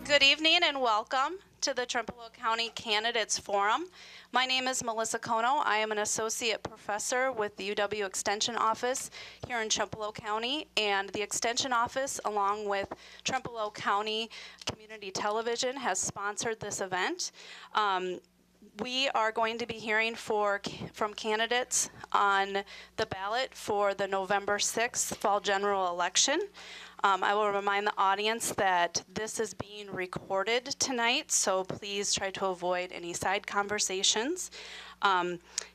Good evening and welcome to the Trempealeau County Candidates Forum. My name is Melissa Kono. I am an associate professor with the UW Extension Office here in Trempealeau County, and the Extension Office, along with Trempealeau County Community Television, has sponsored this event. We are going to be hearing from candidates on the ballot for the November 6th fall general election. I will remind the audience that this is being recorded tonight, so please try to avoid any side conversations.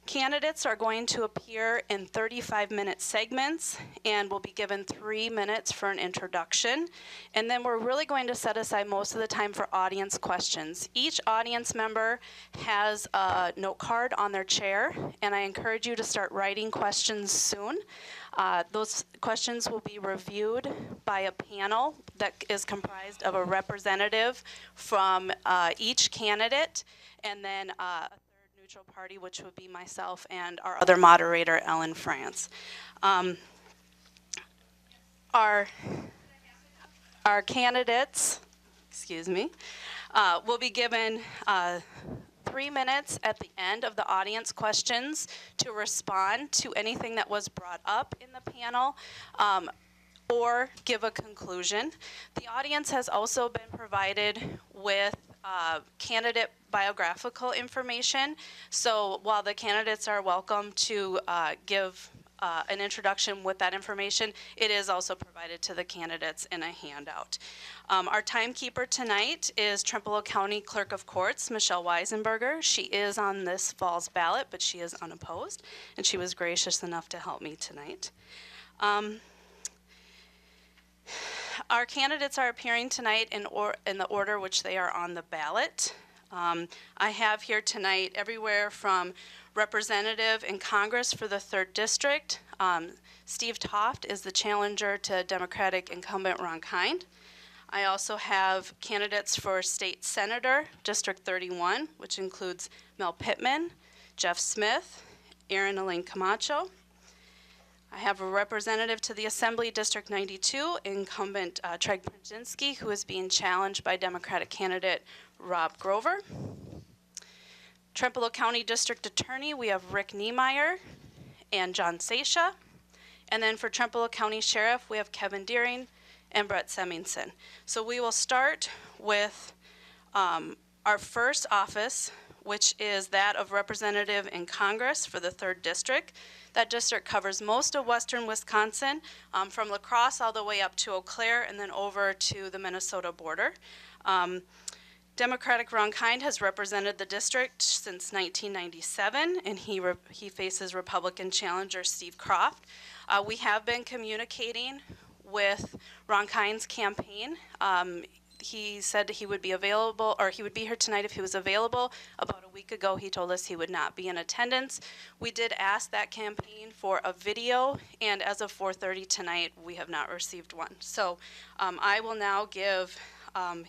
Candidates are going to appear in 35-minute segments and will be given 3 minutes for an introduction. And then we're really going to set aside most of the time for audience questions. Each audience member has a note card on their chair, and I encourage you to start writing questions soon. Those questions will be reviewed by a panel that is comprised of a representative from each candidate, and then a third neutral party, which would be myself and our other moderator, Ellen France. Our candidates, will be given 3 minutes at the end of the audience questions to respond to anything that was brought up in the panel or give a conclusion. The audience has also been provided with candidate biographical information. So while the candidates are welcome to give an introduction with that information, it is also provided to the candidates in a handout. Our timekeeper tonight is Trempealeau County Clerk of Courts, Michelle Weisenberger. She is on this fall's ballot, but she is unopposed, and she was gracious enough to help me tonight. Our candidates are appearing tonight in the order which they are on the ballot. I have here tonight everywhere from Representative in Congress for the 3rd District. Steve Toft is the challenger to Democratic incumbent Ron Kind. I also have candidates for State Senator, District 31, which includes Mel Pittman, Jeff Smith, Erin Elaine Camacho. I have a representative to the Assembly, District 92, incumbent Treg Brzezinski, who is being challenged by Democratic candidate Rob Grover. Trempealeau County District Attorney, we have Rick Niemeyer and John Seisha. And then for Trempealeau County Sheriff, we have Kevin Deering and Brett Semingson. So we will start with our first office, which is that of Representative in Congress for the 3rd District. That district covers most of western Wisconsin, from La Crosse all the way up to Eau Claire and then over to the Minnesota border. Democratic Ron Kind has represented the district since 1997, and he faces Republican challenger Steve Croft. We have been communicating with Ron Kind's campaign. He said he would be available, or he would be here tonight if he was available. About a week ago, he told us he would not be in attendance. We did ask that campaign for a video, and as of 4:30 tonight, we have not received one. So I will now give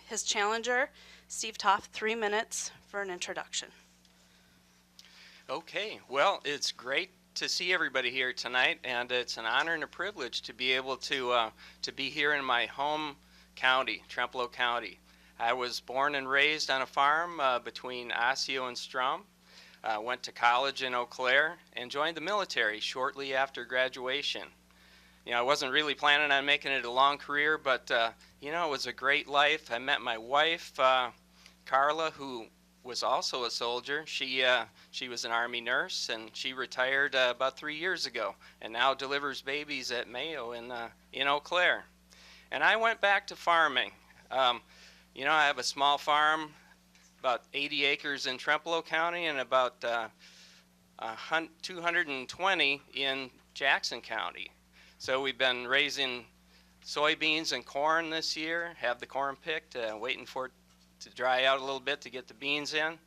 his challenger, Steve Toft, 3 minutes for an introduction. Okay, well, it's great to see everybody here tonight, and it's an honor and a privilege to be able to be here in my home county, Trempealeau County. I was born and raised on a farm between Osseo and Strum. Went to college in Eau Claire and joined the military shortly after graduation. You know, I wasn't really planning on making it a long career, but you know, it was a great life. I met my wife, Carla, who was also a soldier. She was an Army nurse, and she retired about 3 years ago, and now delivers babies at Mayo in Eau Claire. And I went back to farming. You know, I have a small farm, about 80 acres in Trempealeau County, and about 220 in Jackson County. So we've been raising soybeans and corn this year, have the corn picked, waiting for it to dry out a little bit to get the beans in.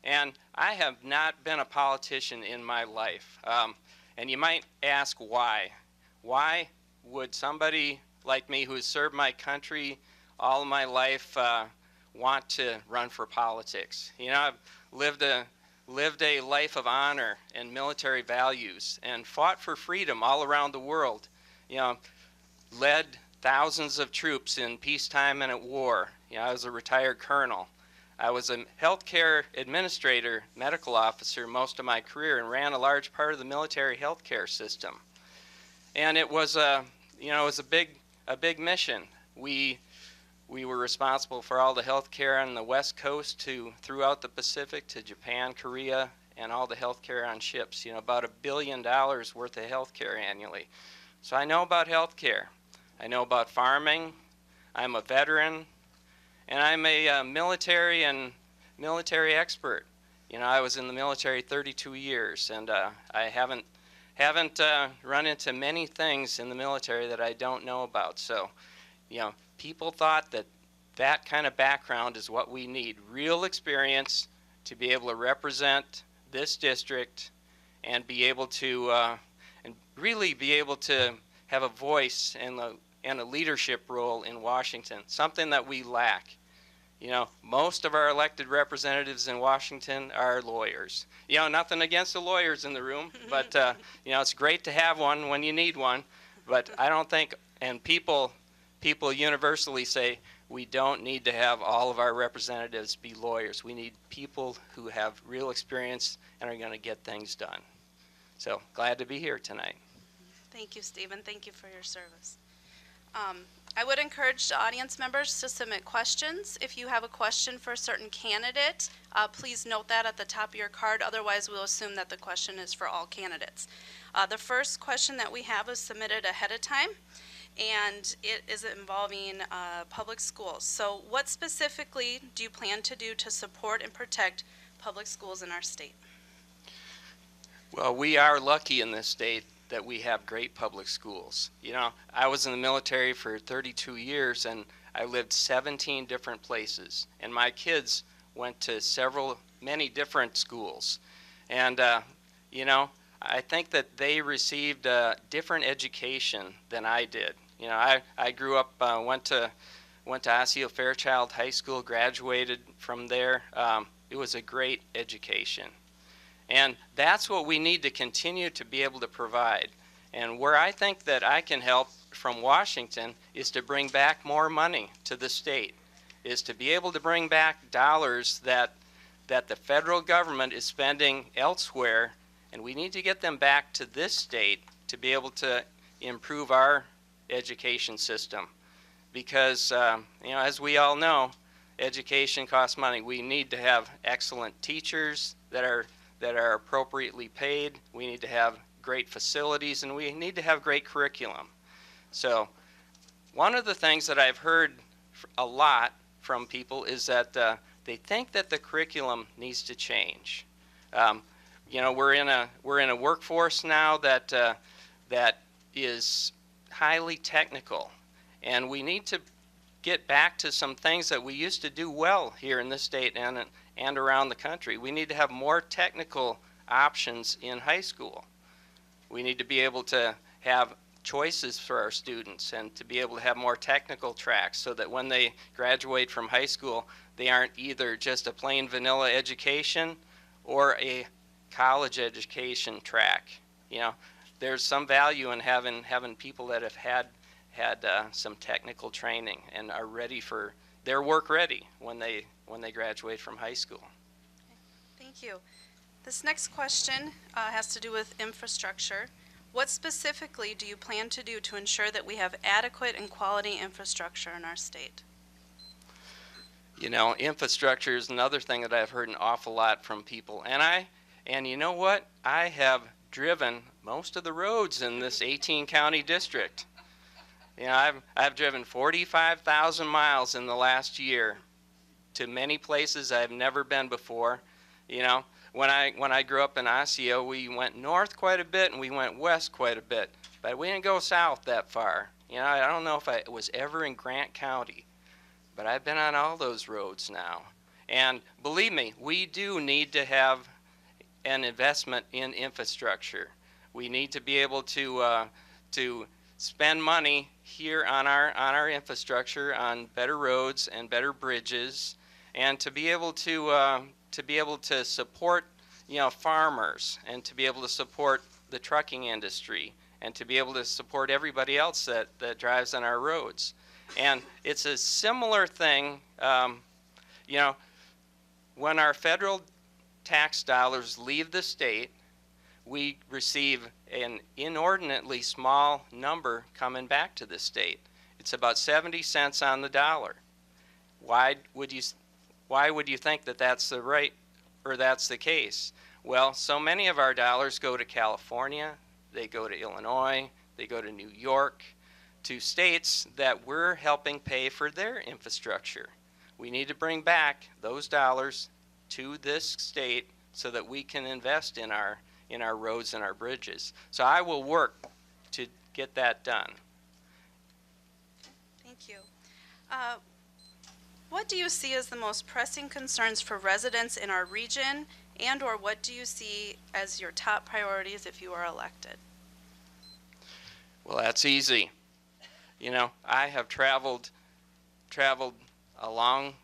And I have not been a politician in my life. And you might ask why. Why would somebody like me who has served my country all my life want to run for politics? You know, I've lived a life of honor and military values and fought for freedom all around the world. You know, led thousands of troops in peacetime and at war, You know, I was a retired colonel. I was a healthcare administrator, medical officer most of my career, and ran a large part of the military healthcare system. And it was you know, it was a big mission. We were responsible for all the healthcare on the West Coast to throughout the Pacific to Japan, Korea, and all the healthcare on ships. You know, about $1 billion worth of healthcare annually. So I know about healthcare. I know about farming. I'm a veteran, and I'm a military expert. You know, I was in the military 32 years, and I haven't run into many things in the military that I don't know about. So, you know, people thought that that kind of background is what we need, real experience to be able to represent this district and be able to and really be able to have a voice and a leadership role in Washington, something that we lack. You know, most of our elected representatives in Washington are lawyers. You know, nothing against the lawyers in the room, but you know, it's great to have one when you need one. But I don't think, and people universally say, we don't need to have all of our representatives be lawyers. We need people who have real experience and are going to get things done. So glad to be here tonight. Thank you, Stephen. Thank you for your service. I would encourage the audience members to submit questions. If you have a question for a certain candidate, please note that at the top of your card. Otherwise, we'll assume that the question is for all candidates. The first question that we have is submitted ahead of time, and it is involving public schools. So what specifically do you plan to do to support and protect public schools in our state? Well, we are lucky in this state that we have great public schools. You know, I was in the military for 32 years, and I lived 17 different places, and my kids went to many different schools. And you know, I think that they received a different education than I did. You know, I grew up, went to Osseo Fairchild High School, graduated from there. It was a great education. And that's what we need to continue to be able to provide. And where I think that I can help from Washington is to bring back more money to the state, is to be able to bring back dollars that the federal government is spending elsewhere, and we need to get them back to this state to be able to improve our education system. Because, you know, as we all know, education costs money. We need to have excellent teachers that are appropriately paid. We need to have great facilities, and we need to have great curriculum. So one of the things that I've heard a lot from people is that they think that the curriculum needs to change. You know, we're in a workforce now that is highly technical, and we need to get back to some things that we used to do well here in this state and around the country. We need to have more technical options in high school. We need to be able to have choices for our students and to be able to have more technical tracks so that when they graduate from high school, they aren't either just a plain vanilla education or a college education track. You know, there's some value in having people that have had some technical training and are ready for their work ready when they graduate from high school. Thank you. This next question has to do with infrastructure. What specifically do you plan to do to ensure that we have adequate and quality infrastructure in our state? You know, infrastructure is another thing that I've heard an awful lot from people. And you know what? I have driven most of the roads in this 18-county district. You know, I've driven 45,000 miles in the last year to many places I've never been before. You know, when I grew up in Osseo, we went north quite a bit and we went west quite a bit, but we didn't go south that far. You know, I don't know if I was ever in Grant County, but I've been on all those roads now. And believe me, we do need to have an investment in infrastructure. We need to be able to spend money here on our infrastructure, on better roads and better bridges, and to be able to support, you know, farmers, and to be able to support the trucking industry, and to be able to support everybody else that drives on our roads. And it's a similar thing, you know, when our federal tax dollars leave the state, we receive an inordinately small number coming back to the state. It's about 70 cents on the dollar. Why would you think that that's the right, or that's the case? Well, so many of our dollars go to California, they go to Illinois, they go to New York, to states that we're helping pay for their infrastructure. We need to bring back those dollars to this state so that we can invest in our roads and our bridges. So I will work to get that done. Thank you. What do you see as the most pressing concerns for residents in our region, and/or what do you see as your top priorities if you are elected? Well, that's easy. You know, I have traveled along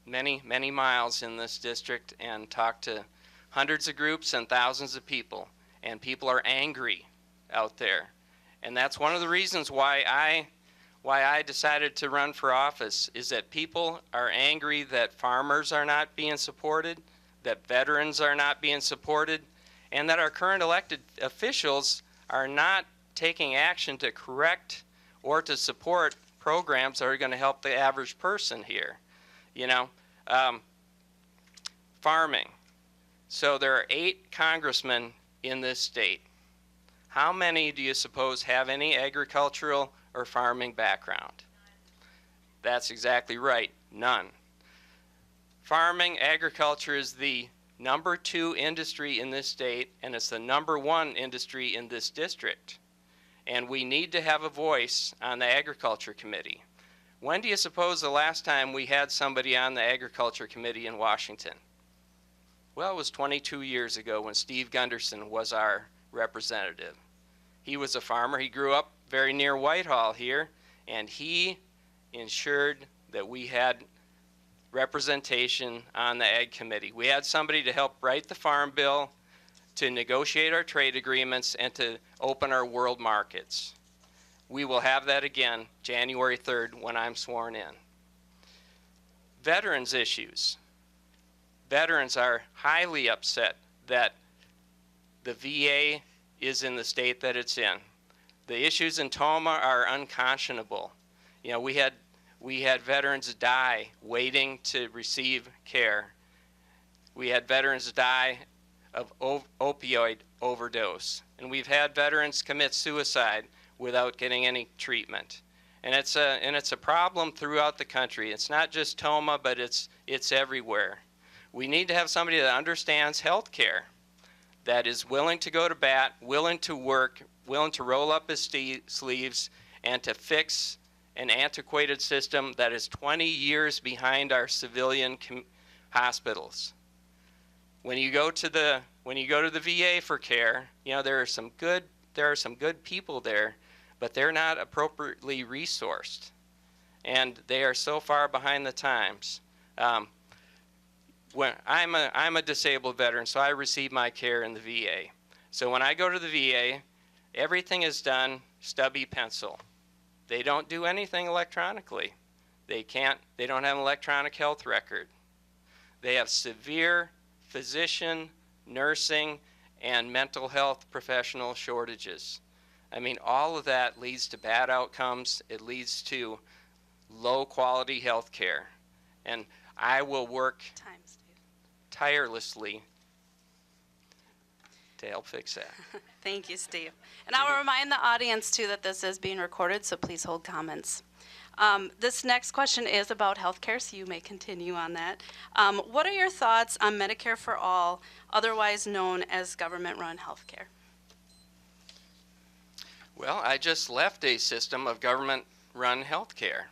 many miles in this district and talked to hundreds of groups and thousands of people, and people are angry out there. And that's one of the reasons why I decided to run for office, is that people are angry that farmers are not being supported, that veterans are not being supported, and that our current elected officials are not taking action to correct or to support programs that are going to help the average person here. You know, farming. So there are 8 congressmen in this state. How many do you suppose have any agricultural or farming background? That's exactly right, none. Farming, agriculture is the #2 industry in this state, and it's the #1 industry in this district. And we need to have a voice on the Agriculture Committee. When do you suppose the last time we had somebody on the Agriculture Committee in Washington? Well, it was 22 years ago when Steve Gunderson was our representative. He was a farmer. He grew up very near Whitehall here, and he ensured that we had representation on the Ag Committee. We had somebody to help write the Farm Bill, to negotiate our trade agreements, and to open our world markets. We will have that again January 3rd when I'm sworn in. Veterans issues. Veterans are highly upset that the VA is in the state that it's in. The issues in Toma are unconscionable. You know, we had veterans die waiting to receive care. We had veterans die of opioid overdose. And we've had veterans commit suicide without getting any treatment. And it's a problem throughout the country. It's not just Toma, but it's everywhere. We need to have somebody that understands health care, that is willing to go to bat, willing to work, willing to roll up his sleeves, and to fix an antiquated system that is 20 years behind our civilian hospitals. When you go to the VA for care, you know, there are some good people there, but they're not appropriately resourced, and they are so far behind the times. When I'm a disabled veteran, so I receive my care in the VA. So when I go to the VA, everything is done stubby pencil. They don't do anything electronically. They don't have an electronic health record. They have severe physician, nursing, and mental health professional shortages. I mean, all of that leads to bad outcomes. It leads to low quality health care. And I will work tirelessly to help fix that. Thank you, Steve. And I will remind the audience, too, that this is being recorded, so please hold comments. This next question is about healthcare, so you may continue on that. What are your thoughts on Medicare for All, otherwise known as government-run healthcare? Well, I just left a system of government-run healthcare,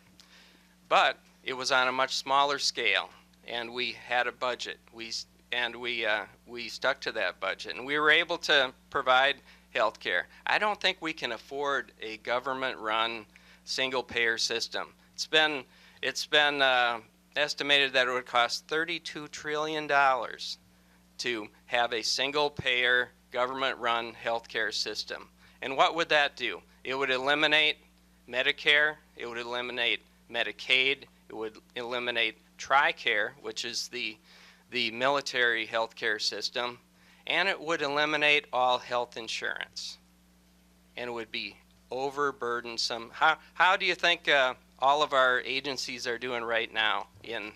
but it was on a much smaller scale, and we had a budget. We stuck to that budget, and we were able to provide health care. I don't think we can afford a government-run single-payer system. It's been estimated that it would cost $32 trillion to have a single-payer government-run health care system. And what would that do? It would eliminate Medicare. It would eliminate Medicaid. It would eliminate TRICARE, which is the military health care system, and it would eliminate all health insurance. And it would be overburdensome. How do you think all of our agencies are doing right now in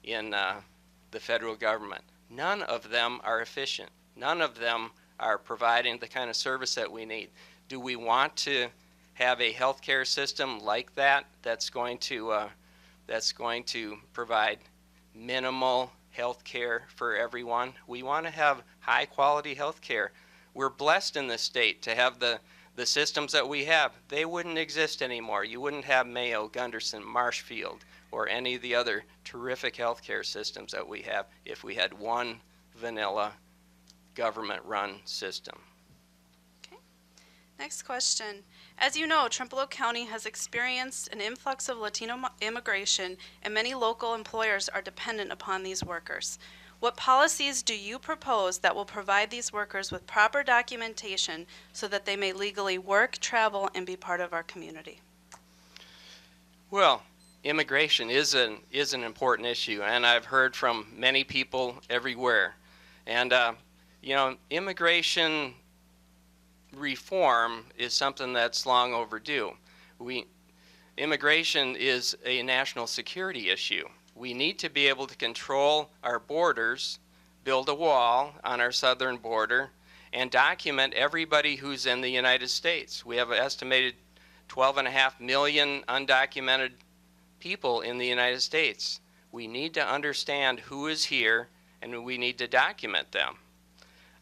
the federal government? None of them are efficient. None of them are providing the kind of service that we need. Do we want to have a healthcare system like that that's going to provide minimal health care for everyone? We want to have high quality health care. We're blessed in this state to have the systems that we have. They wouldn't exist anymore. You wouldn't have Mayo, Gunderson, Marshfield, or any of the other terrific healthcare systems that we have if we had one vanilla government-run system. Okay. Next question. As you know, Trempealeau County has experienced an influx of Latino immigration, and many local employers are dependent upon these workers. What policies do you propose that will provide these workers with proper documentation so that they may legally work, travel, and be part of our community? Well, immigration is an important issue, and I've heard from many people everywhere. And immigration reform is something that's long overdue. Immigration is a national security issue. We need to be able to control our borders, build a wall on our southern border, and document everybody who's in the United States. We have an estimated 12.5 million undocumented people in the United States. We need to understand who is here, and we need to document them.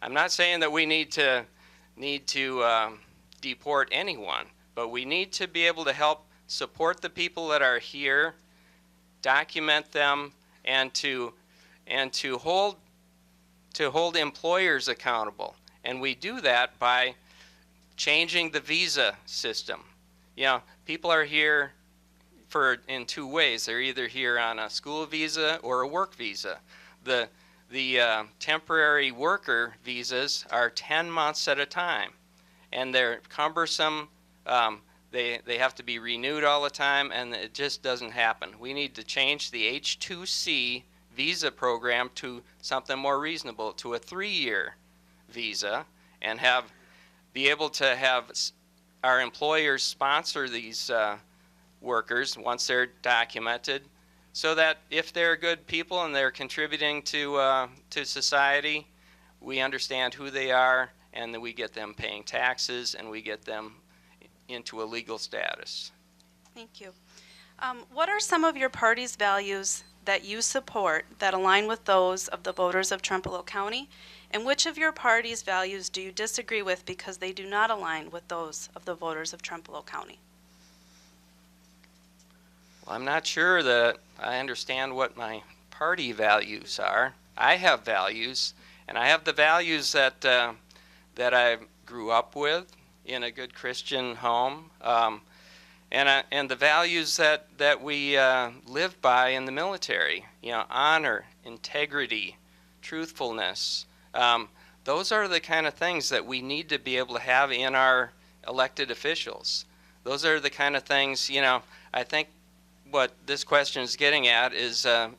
I'm not saying that we need to deport anyone, but we need to be able to help support the people that are here, document them, and to hold employers accountable. And we do that by changing the visa system. People are here in two ways. They're either here on a school visa or a work visa. The temporary worker visas are 10 months at a time, and they're cumbersome. They have to be renewed all the time, and it just doesn't happen. We need to change the H-2C visa program to something more reasonable, to a 3-year visa, and be able to have our employers sponsor these workers once they're documented, so that if they're good people and they're contributing to society, we understand who they are, and then we get them paying taxes, and we get them into a legal status. Thank you. What are some of your party's values that you support that align with those of the voters of Trempealeau County? And which of your party's values do you disagree with because they do not align with those of the voters of Trempealeau County? Well, I'm not sure that I understand what my party values are. I have values, and I have the values that I grew up with in a good Christian home, and the values that we live by in the military. Honor, integrity, truthfulness. Those are the kind of things that we need to be able to have in our elected officials. Those are the kind of things, I think what this question is getting at is, there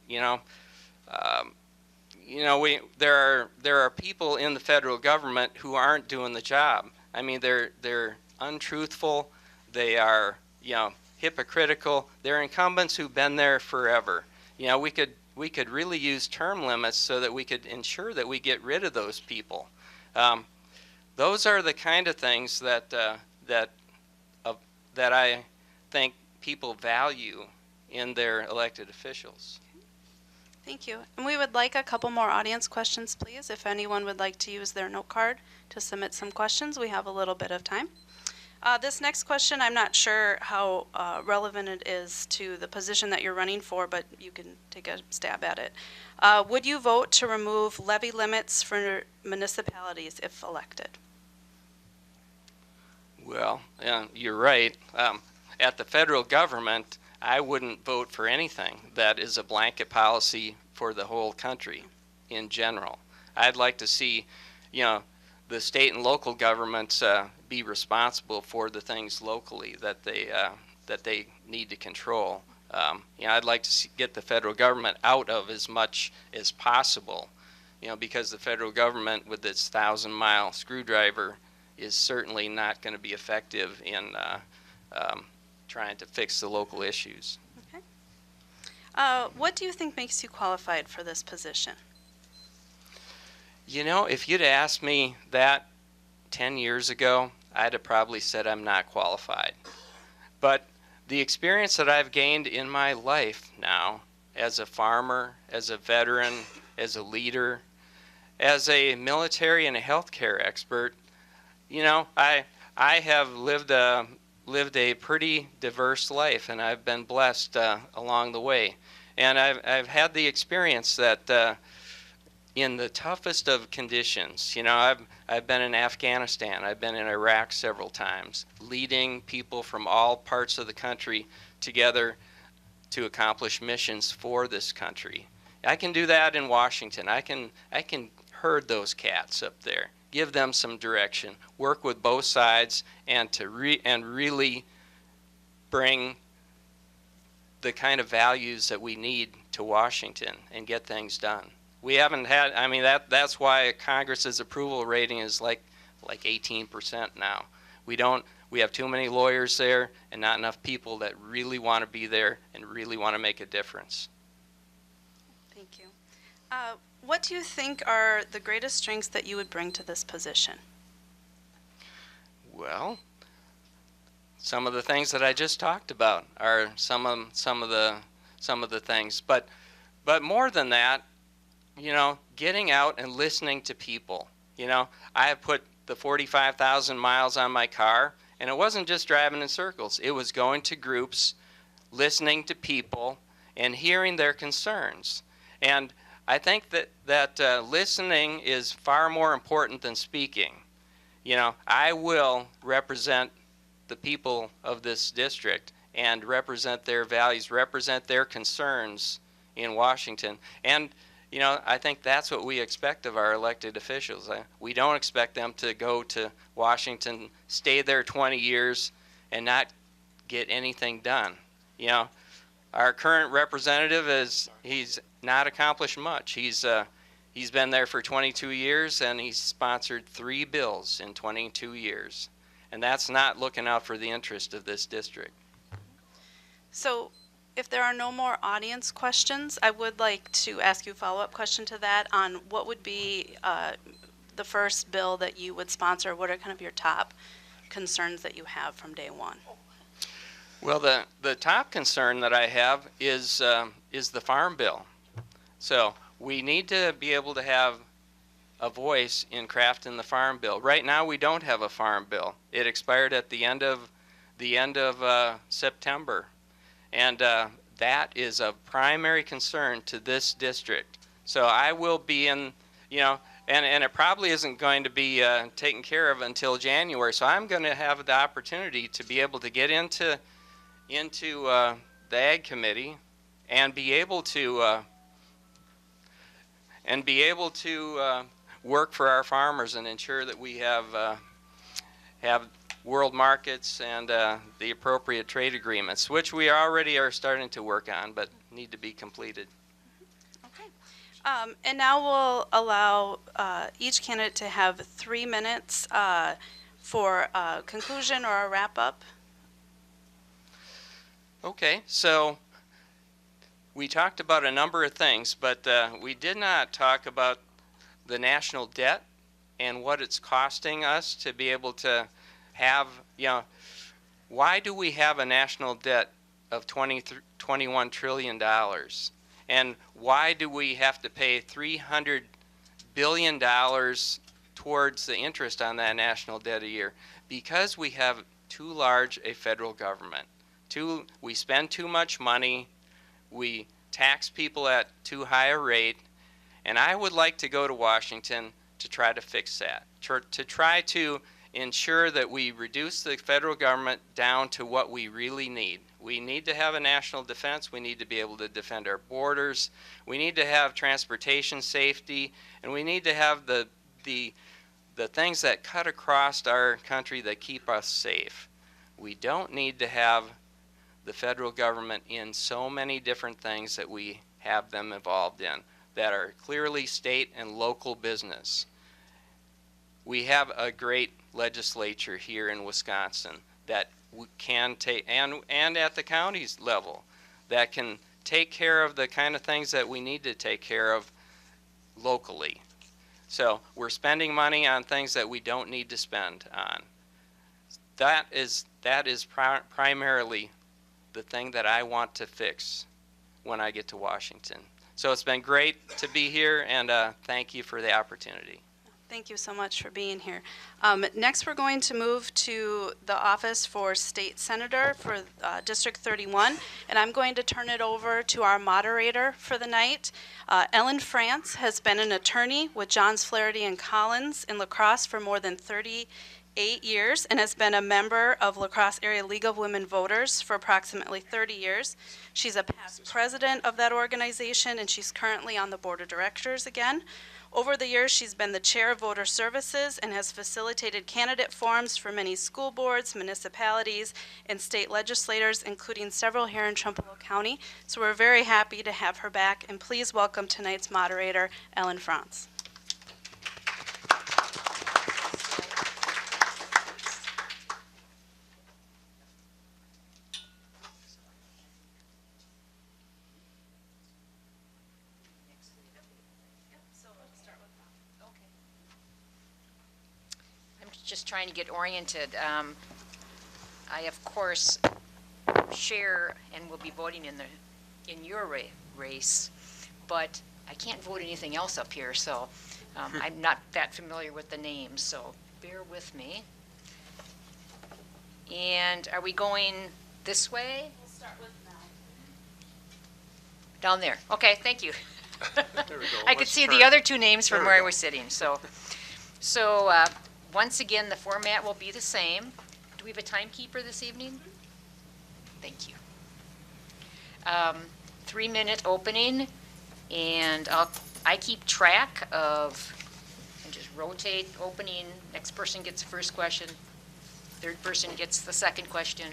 are people in the federal government who aren't doing the job. I mean, they're untruthful. They are, hypocritical. They're incumbents who've been there forever. We could really use term limits so that we could ensure that we get rid of those people. Those are the kind of things that I think people value in their elected officials. Thank you. And we would like a couple more audience questions, please. If anyone would like to use their note card to submit some questions, we have a little bit of time. This next question, I'm not sure how relevant it is to the position that you're running for, but you can take a stab at it. Would you vote to remove levy limits for municipalities if elected? Well, you're right. At the federal government, I wouldn't vote for anything that is a blanket policy for the whole country in general. I'd like to see, the state and local governments be responsible for the things locally that they need to control. I'd like to get the federal government out of as much as possible, because the federal government with its 1,000-mile screwdriver is certainly not going to be effective in trying to fix the local issues. Okay. What do you think makes you qualified for this position? If you'd asked me that 10 years ago, I'd have probably said I'm not qualified. But the experience that I've gained in my life now, as a farmer, as a veteran, as a leader, as a military and a healthcare expert, I have lived a pretty diverse life, and I've been blessed along the way. And I've had the experience that in the toughest of conditions, I've been in Afghanistan, I've been in Iraq several times, leading people from all parts of the country together to accomplish missions for this country. I can do that in Washington. I can herd those cats up there, give them some direction, work with both sides, and really bring the kind of values that we need to Washington and get things done. We haven't had, that's why Congress's approval rating is like 18% now. We have too many lawyers there and not enough people that really want to be there and really want to make a difference. Thank you. What do you think are the greatest strengths that you would bring to this position? Well, some of the things that I just talked about are some of the things, but more than that, getting out and listening to people. I have put the 45,000 miles on my car, and it wasn't just driving in circles. It was going to groups, listening to people, and hearing their concerns. And I think that listening is far more important than speaking. I will represent the people of this district and represent their values, represent their concerns in Washington. And I think that's what we expect of our elected officials. We don't expect them to go to Washington, stay there 20 years, and not get anything done. Our current representative he's not accomplished much. He's been there for 22 years, and he's sponsored 3 bills in 22 years. And that's not looking out for the interest of this district. So, if there are no more audience questions, I would like to ask you a follow-up question to that on what would be the first bill that you would sponsor. What are kind of your top concerns that you have from day one? Well, the top concern that I have is the farm bill. So we need to be able to have a voice in crafting the farm bill. Right now, we don't have a farm bill. It expired at the end of September. And that is of primary concern to this district. So I will be in, and it probably isn't going to be taken care of until January. So I'm going to have the opportunity to be able to get into the Ag Committee and be able to work for our farmers and ensure that we have world markets and the appropriate trade agreements, which we already are starting to work on, but need to be completed. Okay. And now we'll allow each candidate to have 3 minutes for a conclusion or a wrap-up. Okay, so we talked about a number of things, but we did not talk about the national debt and what it's costing us to be able to have, why do we have a national debt of $21 trillion? And why do we have to pay $300 billion towards the interest on that national debt a year? Because we have too large a federal government. We spend too much money, we tax people at too high a rate, and I would like to go to Washington to try to fix that, to try to ensure that we reduce the federal government down to what we really need. We need to have a national defense. We need to be able to defend our borders. We need to have transportation safety, and we need to have the things that cut across our country that keep us safe. We don't need to have the federal government in so many different things that we have them involved in that are clearly state and local business. We have a great legislature here in Wisconsin that can take, and at the county's level, that can take care of the kind of things that we need to take care of locally. So we're spending money on things that we don't need to spend on. That is primarily the thing that I want to fix when I get to Washington. So it's been great to be here, and thank you for the opportunity. Thank you so much for being here. Next, we're going to move to the office for State Senator for District 31, and I'm going to turn it over to our moderator for the night. Ellen France has been an attorney with Johns, Flaherty, and Collins in La Crosse for more than 38 years and has been a member of La Crosse Area League of Women Voters for approximately 30 years. She's a past president of that organization, and she's currently on the board of directors again. Over the years, she's been the chair of voter services and has facilitated candidate forums for many school boards, municipalities, and state legislators, including several here in Trempealeau County. So we're very happy to have her back, and please welcome tonight's moderator, Ellen France. Just trying to get oriented. I, of course, share and will be voting in your race, but I can't vote anything else up here, so I'm not that familiar with the names, so bear with me. And are we going this way? We'll start with Mel. Down there. Okay, thank you. There we go. I could see the other two names from where I was sitting. So once again, the format will be the same. Do we have a timekeeper this evening? Thank you. 3-minute opening, and I keep track of, and just rotate opening. Next person gets the first question. Third person gets the second question.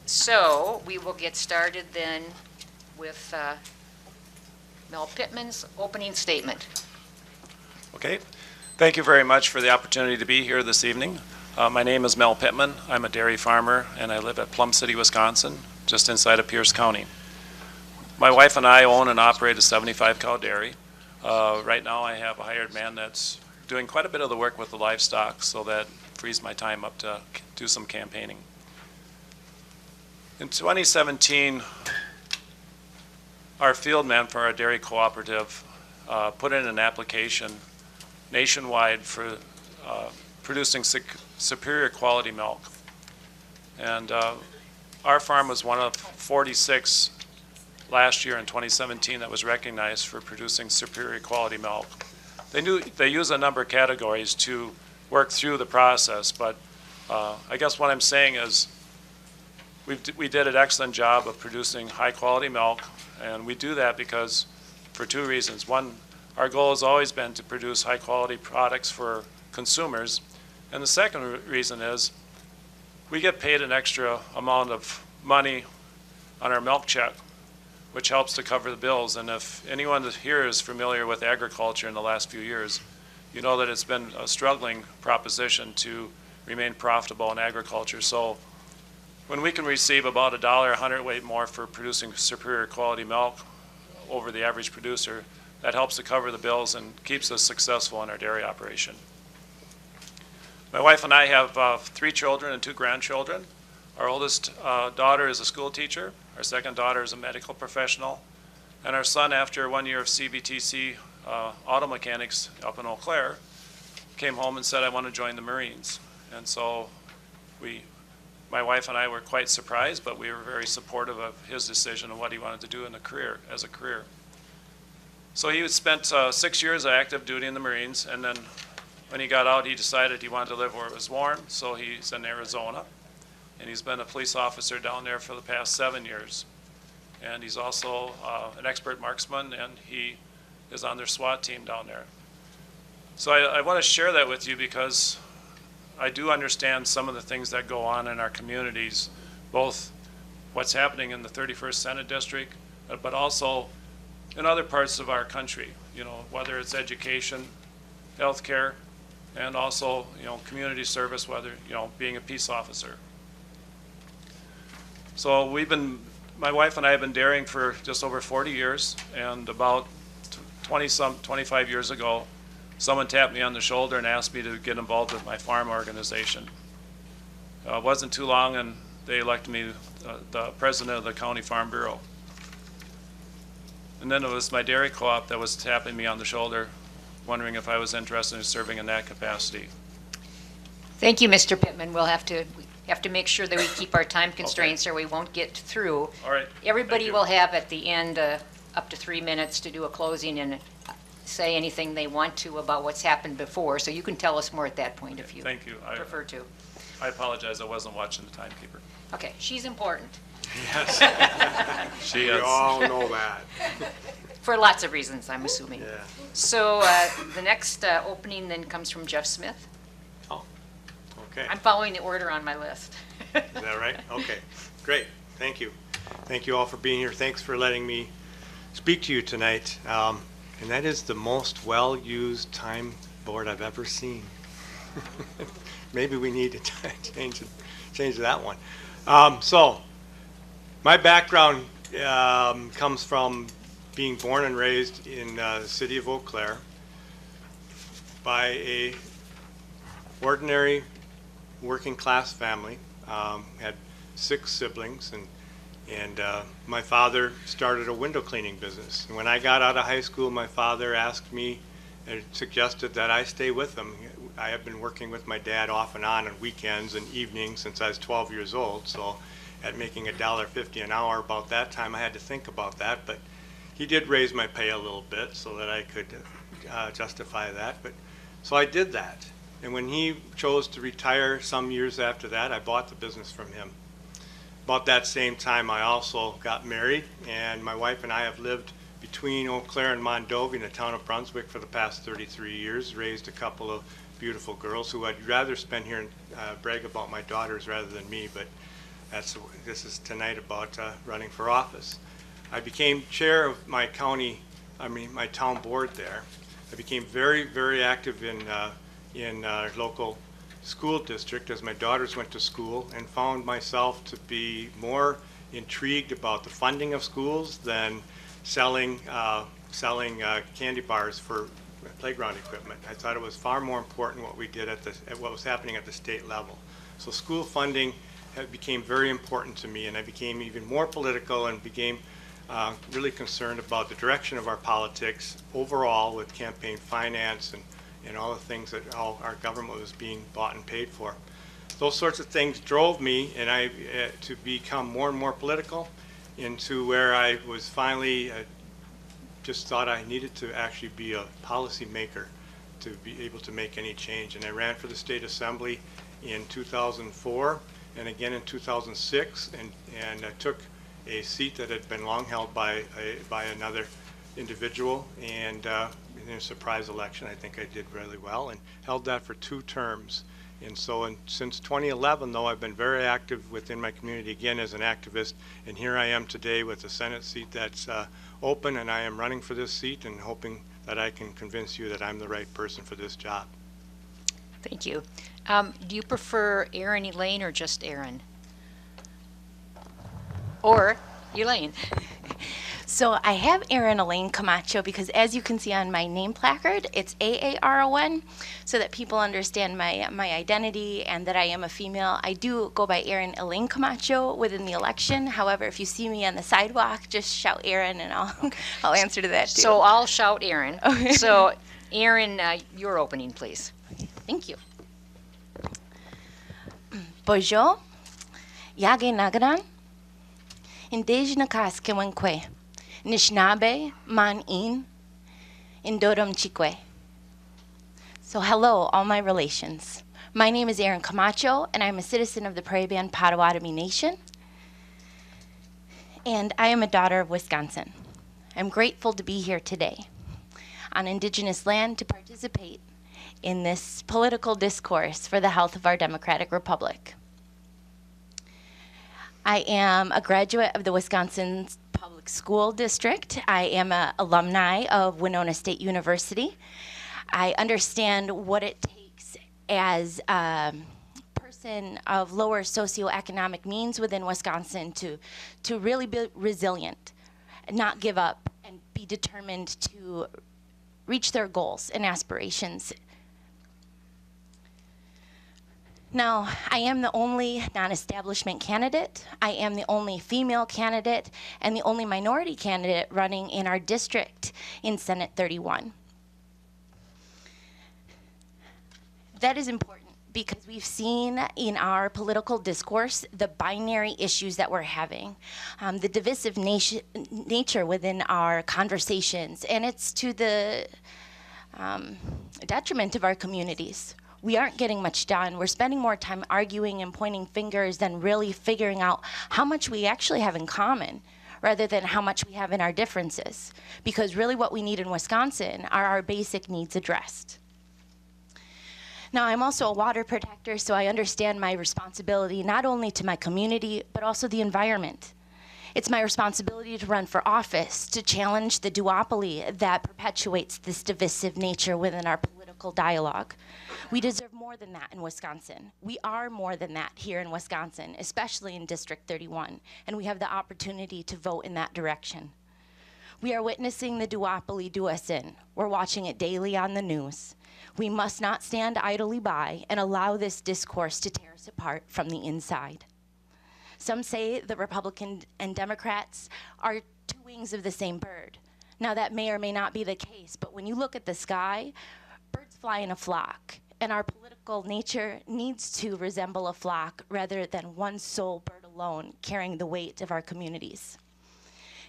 So we will get started then with Mel Pittman's opening statement. Okay. Thank you very much for the opportunity to be here this evening. My name is Mel Pittman. I'm a dairy farmer, and I live at Plum City, Wisconsin, just inside of Pierce County. My wife and I own and operate a 75-cow dairy. Right now I have a hired man that's doing quite a bit of the work with the livestock, so that frees my time up to do some campaigning. In 2017, our field man for our dairy cooperative put in an application nationwide for producing superior quality milk. And our farm was one of 46 last year in 2017 that was recognized for producing superior quality milk. They use a number of categories to work through the process, but I guess what I'm saying is we did an excellent job of producing high quality milk, and we do that because for two reasons. One, our goal has always been to produce high quality products for consumers. And the second reason is we get paid an extra amount of money on our milk check, which helps to cover the bills. And if anyone here is familiar with agriculture in the last few years, you know that it's been a struggling proposition to remain profitable in agriculture. So when we can receive about $1 a hundredweight more for producing superior quality milk over the average producer, that helps to cover the bills and keeps us successful in our dairy operation. My wife and I have 3 children and 2 grandchildren. Our oldest daughter is a school teacher. Our second daughter is a medical professional. And our son, after 1 year of CBTC auto mechanics up in Eau Claire, came home and said, I want to join the Marines. And so my wife and I were quite surprised, but we were very supportive of his decision and what he wanted to do in as a career. So he spent 6 years of active duty in the Marines, and then when he got out, he decided he wanted to live where it was warm, so he's in Arizona. And he's been a police officer down there for the past 7 years. And he's also an expert marksman, and he is on their SWAT team down there. So I want to share that with you because I do understand some of the things that go on in our communities, both what's happening in the 31st Senate District, but also in other parts of our country, whether it's education, healthcare, and also, community service, whether, being a peace officer. So my wife and I have been daring for just over 40 years, and about 25 years ago, someone tapped me on the shoulder and asked me to get involved with my farm organization. It wasn't too long, and they elected me the president of the County Farm Bureau. And then it was my dairy co-op that was tapping me on the shoulder, wondering if I was interested in serving in that capacity. Thank you, Mr. Pittman. We'll have to make sure that we keep our time constraints or we won't get through. All right. Everybody will have at the end up to 3 minutes to do a closing and say anything they want to about what's happened before. So you can tell us more at that point if you Thank you. prefer to. I apologize, I wasn't watching the timekeeper. Okay, she's important Yes, She we is. all know that. for lots of reasons, I'm assuming. Yeah. So the next opening then comes from Jeff Smith. Oh, okay. I'm following the order on my list. Is that right? Okay, great. Thank you. Thank you all for being here. Thanks for letting me speak to you tonight. And that is the most well-used time board I've ever seen. Maybe we need to change that one. So, my background comes from being born and raised in the city of Eau Claire by a ordinary working class family. Had 6 siblings, and my father started a window cleaning business. And when I got out of high school, my father asked me and suggested that I stay with him. I have been working with my dad off and on weekends and evenings since I was 12 years old, so at making $1.50 an hour about that time, I had to think about that, but he did raise my pay a little bit so that I could justify that. So I did that. And when he chose to retire some years after that, I bought the business from him. About that same time, I also got married, and my wife and I have lived between Eau Claire and Mondovi in the town of Brunswick for the past 33 years, raised a couple of beautiful girls who I'd rather spend here and brag about my daughters rather than me, but this is tonight about running for office. I became chair of my town board there. I became very, very active in our local school district as my daughters went to school, and found myself to be more intrigued about the funding of schools than selling candy bars for playground equipment. I thought it was far more important what we did at what was happening at the state level. So school funding became very important to me, and I became even more political and became really concerned about the direction of our politics overall with campaign finance and all the things that all our government was being bought and paid for. Those sorts of things drove me to become more and more political, into where I was finally just thought I needed to actually be a policy maker to be able to make any change. And I ran for the state assembly in 2004 and again in 2006, and I took a seat that had been long held by another individual, and in a surprise election I think I did really well, and held that for 2 terms. And so since 2011, though, I've been very active within my community again as an activist, and here I am today with a Senate seat that's open, and I am running for this seat and hoping that I can convince you that I'm the right person for this job. Thank you. Do you prefer Aaron Elaine or just Aaron? Or Elaine? So I have Aaron Elaine Camacho because, as you can see on my name placard, it's AARON, so that people understand my identity and that I am a female. I do go by Aaron Elaine Camacho within the election. However, if you see me on the sidewalk, just shout Aaron and I'll answer to that too. So I'll shout Aaron. Okay. So Aaron, your opening, please. Thank you. Bonjour, Yage Nagaran, Indejna Kaskewankwe. Nishnabe, Man-in, Indodom Chikwe. So hello, all my relations. My name is Aaron Camacho, and I'm a citizen of the Prairie Band Potawatomi Nation, and I am a daughter of Wisconsin. I'm grateful to be here today on Indigenous land to participate in this political discourse for the health of our democratic republic. I am a graduate of the Wisconsin Public School District. I am an alumni of Winona State University. I understand what it takes as a person of lower socioeconomic means within Wisconsin to really be resilient, not give up, and be determined to reach their goals and aspirations. Now, I am the only non-establishment candidate. I am the only female candidate and the only minority candidate running in our district in Senate 31. That is important because we've seen in our political discourse the binary issues that we're having, the divisive nature within our conversations, and it's to the detriment of our communities. We aren't getting much done. We're spending more time arguing and pointing fingers than really figuring out how much we actually have in common rather than how much we have in our differences. Because really what we need in Wisconsin are our basic needs addressed. Now, I'm also a water protector, so I understand my responsibility not only to my community, but also the environment. It's my responsibility to run for office, to challenge the duopoly that perpetuates this divisive nature within our political dialogue. We deserve more than that in Wisconsin. We are more than that here in Wisconsin, especially in District 31, and we have the opportunity to vote in that direction. We are witnessing the duopoly do us in. We're watching it daily on the news. We must not stand idly by and allow this discourse to tear us apart from the inside. Some say the Republicans and Democrats are two wings of the same bird. Now that may or may not be the case, but when you look at the sky, birds fly in a flock, and our political nature needs to resemble a flock rather than one sole bird alone carrying the weight of our communities.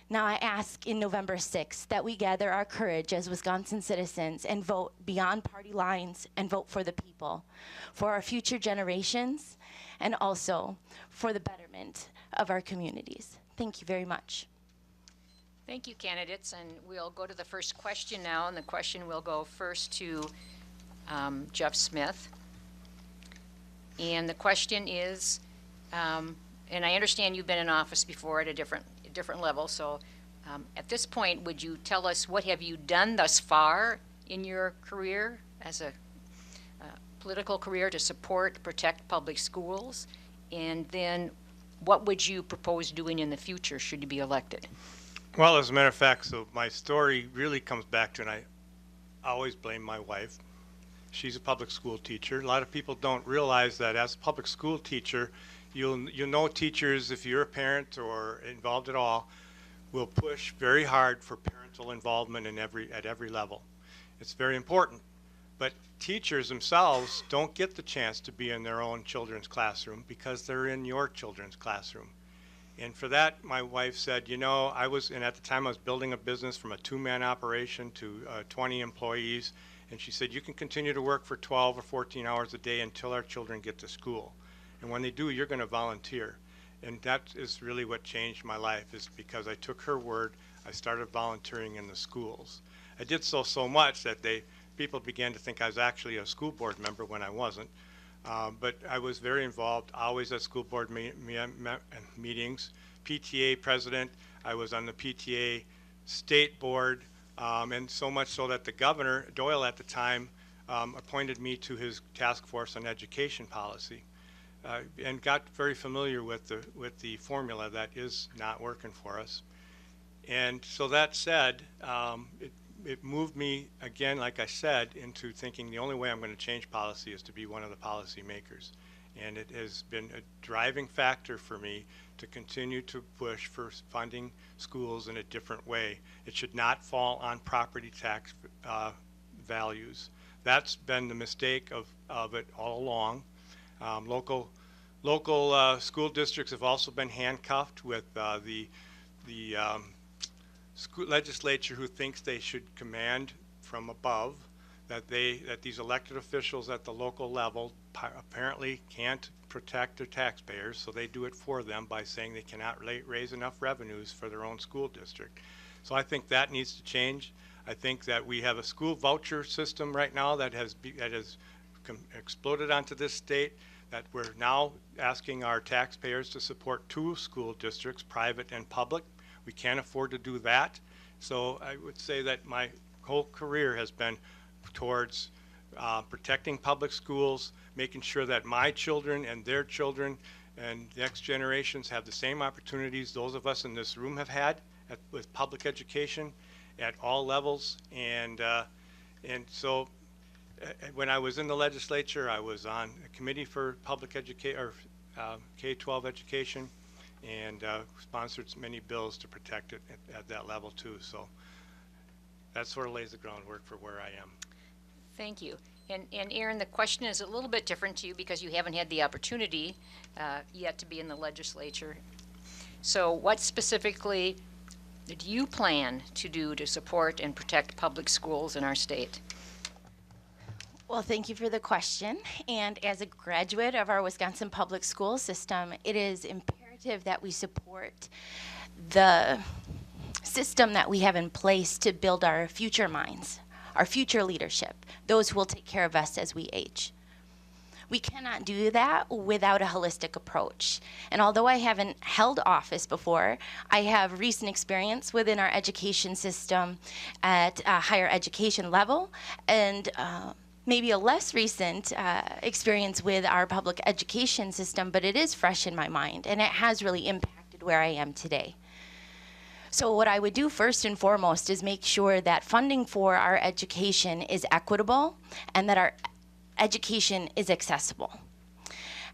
Now I ask in November 6th that we gather our courage as Wisconsin citizens and vote beyond party lines and vote for the people, for our future generations, and also for the betterment of our communities. Thank you very much. Thank you, candidates, and we'll go to the first question now, and the question will go first to Jeff Smith. And the question is, and I understand you've been in office before at a different level, so at this point, would you tell us what have you done thus far in your career as a political career to support, protect public schools, and then what would you propose doing in the future should you be elected? Well, as a matter of fact, so my story really comes back to, and I always blame my wife. She's a public school teacher. A lot of people don't realize that as a public school teacher, you'll know teachers, if you're a parent or involved at all, will push very hard for parental involvement at every level. It's very important. But teachers themselves don't get the chance to be in their own children's classroom because they're in your children's classroom. And for that, my wife said, you know, and at the time I was building a business from a 2-man operation to 20 employees. And she said, you can continue to work for 12 or 14 hours a day until our children get to school. And when they do, you're going to volunteer. And that is really what changed my life, is because I took her word. I started volunteering in the schools. I did so much that people began to think I was actually a school board member when I wasn't. But I was very involved, always at school board meetings, PTA president. I was on the PTA state board, and so much so that the governor, Doyle at the time, appointed me to his task force on education policy, and got very familiar with the formula that is not working for us. And so that said, it moved me, again, like I said, into thinking the only way I'm going to change policy is to be one of the policy makers. And it has been a driving factor for me to continue to push for funding schools in a different way. It should not fall on property tax values. That's been the mistake of it all along. Local school districts have also been handcuffed with the school legislature, who thinks they should command from above, that these elected officials at the local level apparently can't protect their taxpayers, so they do it for them by saying they cannot raise enough revenues for their own school district. So I think that needs to change. I think that we have a school voucher system right now that has exploded onto this state that we're now asking our taxpayers to support 2 school districts, private and public. We can't afford to do that. So I would say that my whole career has been towards protecting public schools, making sure that my children and their children and next generations have the same opportunities those of us in this room have had with public education at all levels. And so when I was in the legislature, I was on a committee for public education, or K-12 education, and sponsored many bills to protect it at that level too. So that sort of lays the groundwork for where I am. Thank you. And Aaron, the question is a little bit different to you because you haven't had the opportunity yet to be in the legislature. So what specifically do you plan to do to support and protect public schools in our state? Well, thank you for the question. And as a graduate of our Wisconsin public school system, it is imperative that we support the system that we have in place to build our future minds, our future leadership, those who will take care of us as we age. We cannot do that without a holistic approach. And although I haven't held office before, I have recent experience within our education system at a higher education level, and maybe a less recent experience with our public education system, but it is fresh in my mind, and it has really impacted where I am today. So what I would do first and foremost is make sure that funding for our education is equitable and that our education is accessible.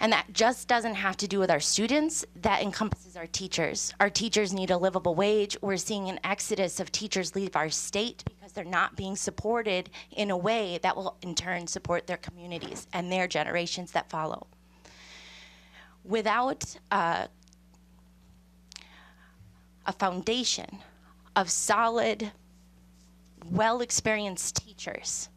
And that just doesn't have to do with our students, that encompasses our teachers. Our teachers need a livable wage. We're seeing an exodus of teachers leave our state because they're not being supported in a way that will in turn support their communities and their generations that follow. Without a foundation of solid, well-experienced teachers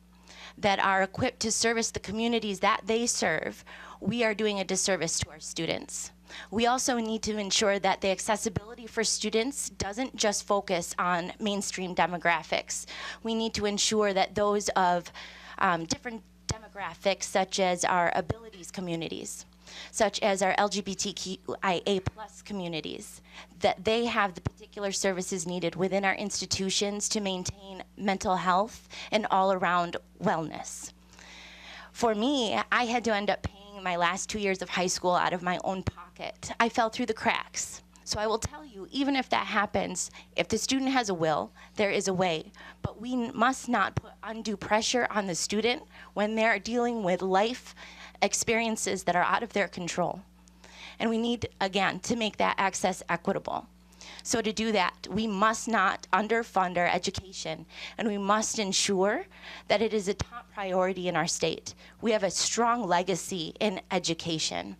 that are equipped to service the communities that they serve, we are doing a disservice to our students. We also need to ensure that the accessibility for students doesn't just focus on mainstream demographics. We need to ensure that those of different demographics, such as our abilities communities, such as our LGBTQIA+ communities, that they have the particular services needed within our institutions to maintain mental health and all-around wellness. For me, I had to end up paying my last 2 years of high school out of my own pocket. I fell through the cracks. So I will tell you, even if that happens, if the student has a will, there is a way. But we must not put undue pressure on the student when they're dealing with life experiences that are out of their control. And we need, again, to make that access equitable. So to do that, we must not underfund our education, and we must ensure that it is a top priority in our state. We have a strong legacy in education.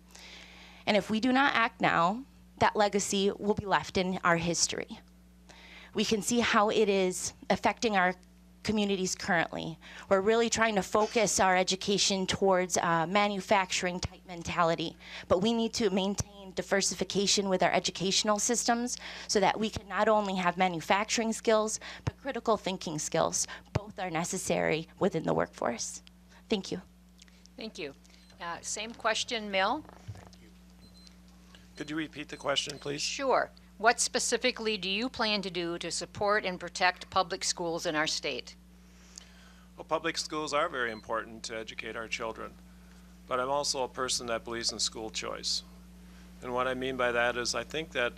And if we do not act now, that legacy will be left in our history. We can see how it is affecting our communities currently. We're really trying to focus our education towards manufacturing type mentality, but we need to maintain diversification with our educational systems so that we can not only have manufacturing skills, but critical thinking skills. Both are necessary within the workforce. Thank you. Thank you. Same question, Mill? Could you repeat the question, please? Sure. What specifically do you plan to do to support and protect public schools in our state? Well, public schools are very important to educate our children, but I'm also a person that believes in school choice. And what I mean by that is I think that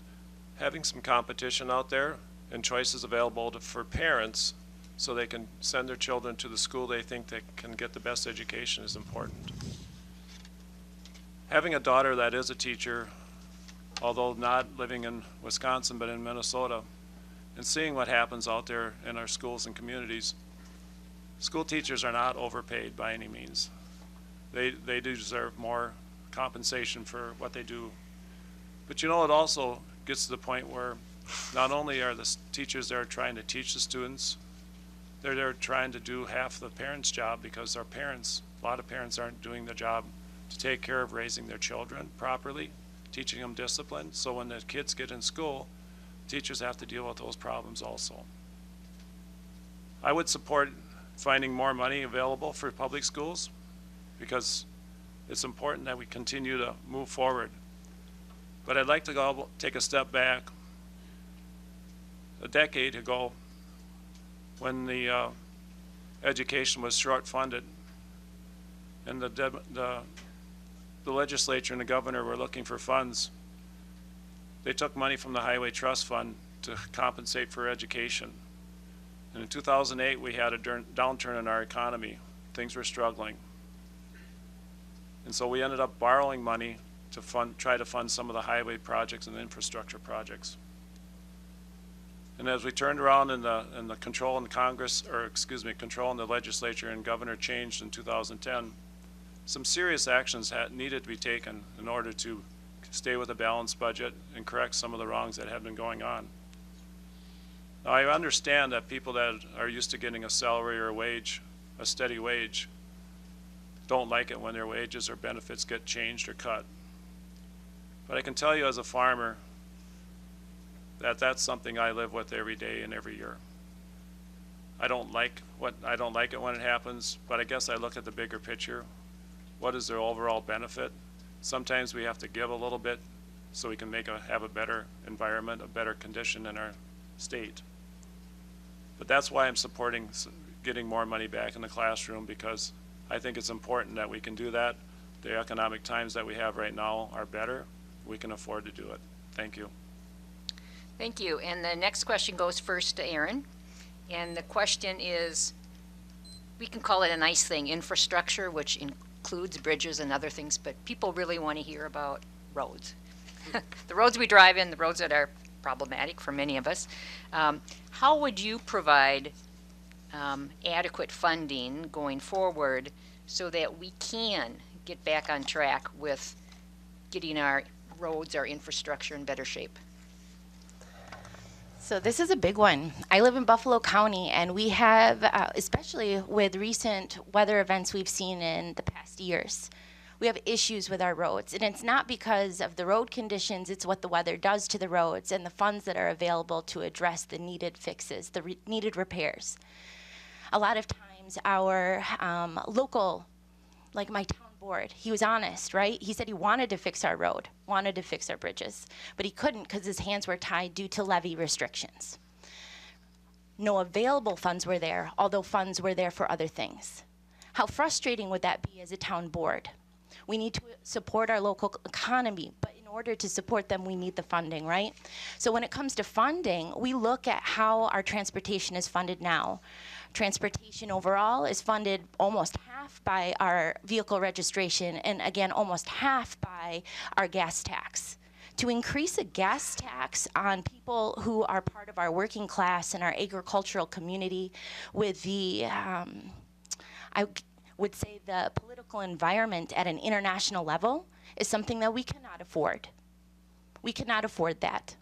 having some competition out there and choices available for parents so they can send their children to the school they think they can get the best education is important. Having a daughter that is a teacher, although not living in Wisconsin but in Minnesota, and seeing what happens out there in our schools and communities, school teachers are not overpaid by any means. They do deserve more compensation for what they do. But you know, it also gets to the point where not only are the teachers there trying to teach the students, they're there trying to do half the parents' job because our parents, a lot of parents aren't doing the job to take care of raising their children properly, teaching them discipline. So when the kids get in school, teachers have to deal with those problems also. I would support finding more money available for public schools because it's important that we continue to move forward. But I'd like to take a step back. A decade ago, when the education was short-funded, and the legislature and the governor were looking for funds, they took money from the Highway Trust Fund to compensate for education. And in 2008, we had a downturn in our economy. Things were struggling. And so we ended up borrowing money to try to fund some of the highway projects and infrastructure projects. And as we turned around and the control in Congress, or excuse me, control in the legislature and governor changed in 2010, some serious actions needed to be taken in order to stay with a balanced budget and correct some of the wrongs that had been going on. Now, I understand that people that are used to getting a salary or a wage, a steady wage, don't like it when their wages or benefits get changed or cut. But I can tell you as a farmer that that's something I live with every day and every year. I don't like it when it happens, but I guess I look at the bigger picture. What is their overall benefit? Sometimes we have to give a little bit so we can have a better environment, a better condition in our state. But that's why I'm supporting getting more money back in the classroom, because I think it's important that we can do that. The economic times that we have right now are better. We can afford to do it. Thank you. Thank you. And the next question goes first to Aaron. And the question is, we can call it a nice thing, infrastructure, which includes bridges and other things, but people really want to hear about roads. The roads we drive in, the roads that are problematic for many of us. How would you provide adequate funding going forward so that we can get back on track with getting our roads, our infrastructure in better shape? So this is a big one. I live in Buffalo County, and we have, especially with recent weather events we've seen in the past years, we have issues with our roads. And it's not because of the road conditions, it's what the weather does to the roads and the funds that are available to address the needed fixes, the needed repairs. A lot of times our local, like my town board, he was honest, right? He said he wanted to fix our road, wanted to fix our bridges, but he couldn't because his hands were tied due to levy restrictions. No available funds were there, although funds were there for other things. How frustrating would that be as a town board? We need to support our local economy, but in order to support them, we need the funding, right? So when it comes to funding, we look at how our transportation is funded now. Transportation overall is funded almost half by our vehicle registration, and again, almost half by our gas tax. To increase a gas tax on people who are part of our working class and our agricultural community with the, I would say the political environment at an international level is something that we cannot afford. We cannot afford that.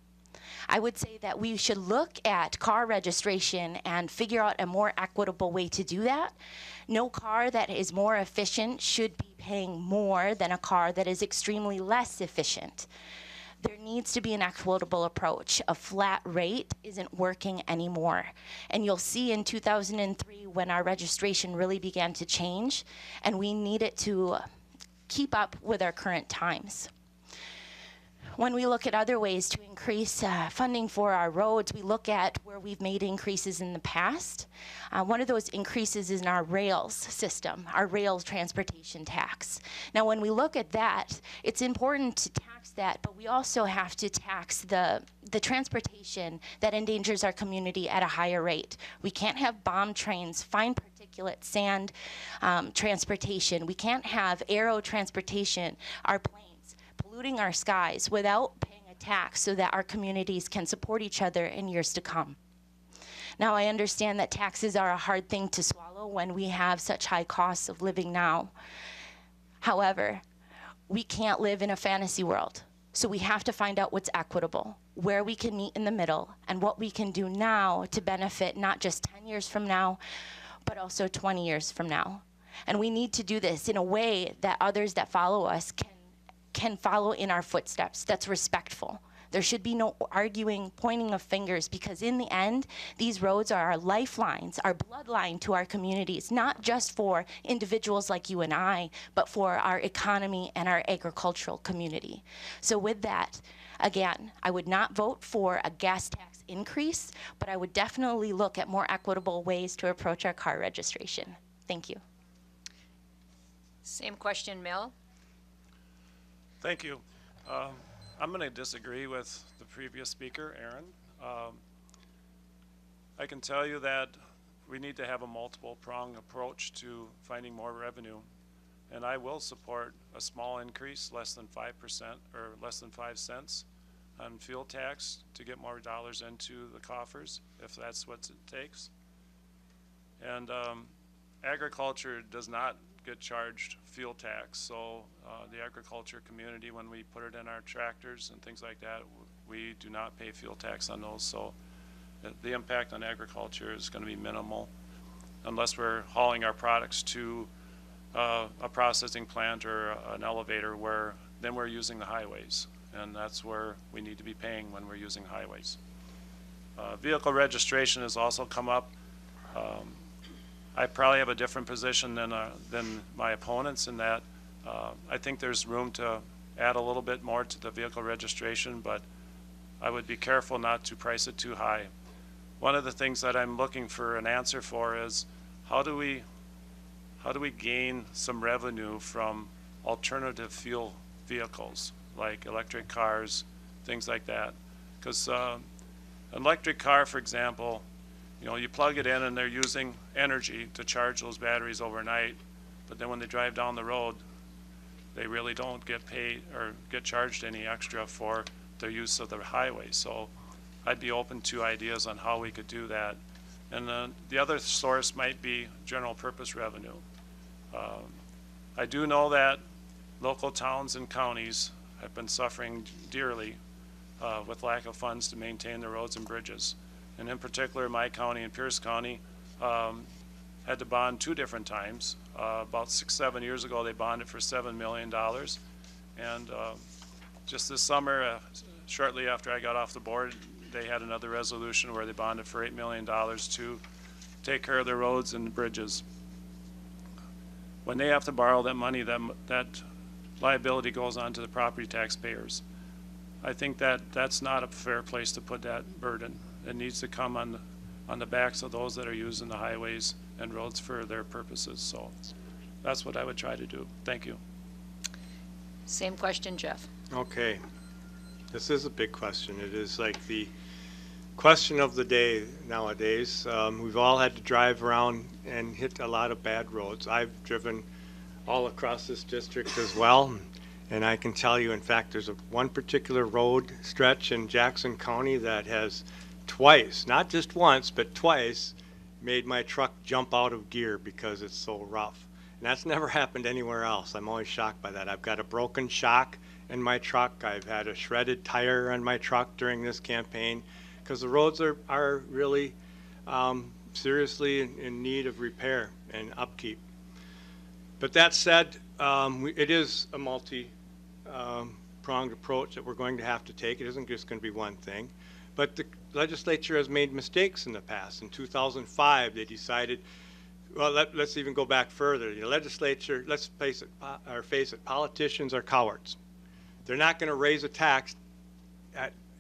I would say that we should look at car registration and figure out a more equitable way to do that. No car that is more efficient should be paying more than a car that is extremely less efficient. There needs to be an equitable approach. A flat rate isn't working anymore. And you'll see in 2003 when our registration really began to change, and we needed to keep up with our current times. When we look at other ways to increase funding for our roads, we look at where we've made increases in the past. One of those increases is in our rails system, our rail transportation tax. Now, when we look at that, it's important to tax that, but we also have to tax the transportation that endangers our community at a higher rate. We can't have bomb trains, fine particulate sand transportation. We can't have aero transportation, our planes, polluting our skies without paying a tax so that our communities can support each other in years to come. Now, I understand that taxes are a hard thing to swallow when we have such high costs of living now. However, we can't live in a fantasy world. So we have to find out what's equitable, where we can meet in the middle, and what we can do now to benefit not just 10 years from now, but also 20 years from now. And we need to do this in a way that others that follow us can follow in our footsteps, that's respectful, There should be no arguing, pointing of fingers, because in the end, these roads are our lifelines, our bloodline to our communities, not just for individuals like you and I, but for our economy and our agricultural community. So with that, again, I would not vote for a gas tax increase, but I would definitely look at more equitable ways to approach our car registration. Thank you. Same question, Mel? Thank you. I'm going to disagree with the previous speaker, Aaron. I can tell you that we need to have a multiple prong approach to finding more revenue. And I will support a small increase, less than 5% or less than 5 cents on fuel tax to get more dollars into the coffers, if that's what it takes. And agriculture does not get charged fuel tax, so the agriculture community, when we put it in our tractors and things like that, we do not pay fuel tax on those, so the impact on agriculture is going to be minimal unless we're hauling our products to a processing plant or an elevator, where then we're using the highways, and that's where we need to be paying when we're using highways. Vehicle registration has also come up. I probably have a different position than my opponents in that I think there's room to add a little bit more to the vehicle registration, but I would be careful not to price it too high. One of the things that I'm looking for an answer for is how do we gain some revenue from alternative fuel vehicles like electric cars, things like that? Because an electric car, for example, you know, you plug it in and they're using energy to charge those batteries overnight, but then when they drive down the road, they really don't get paid or get charged any extra for their use of the highway. So I'd be open to ideas on how we could do that. And the other source might be general purpose revenue. I do know that local towns and counties have been suffering dearly with lack of funds to maintain the roads and bridges. And in particular, my county and Pierce County had to bond 2 different times. About 6-7 years ago, they bonded for $7 million. And just this summer, shortly after I got off the board, they had another resolution where they bonded for $8 million to take care of the roads and the bridges. When they have to borrow that money, that liability goes on to the property taxpayers. I think that that's not a fair place to put that burden. It needs to come on the backs of those that are using the highways and roads for their purposes. So that's what I would try to do. Thank you. Same question, Jeff. Okay. This is a big question. It is like the question of the day nowadays. We've all had to drive around and hit a lot of bad roads. I've driven all across this district as well. And I can tell you, in fact, there's one particular road stretch in Jackson County that has twice, not just once, but twice, made my truck jump out of gear because it's so rough. And that's never happened anywhere else. I'm always shocked by that. I've got a broken shock in my truck. I've had a shredded tire on my truck during this campaign because the roads are really seriously in need of repair and upkeep. But that said, it is a multi-pronged approach that we're going to have to take. It isn't just going to be one thing. But the legislature has made mistakes in the past. In 2005, they decided, well, let's even go back further. The legislature, let's face it, politicians are cowards. They're not going to raise a tax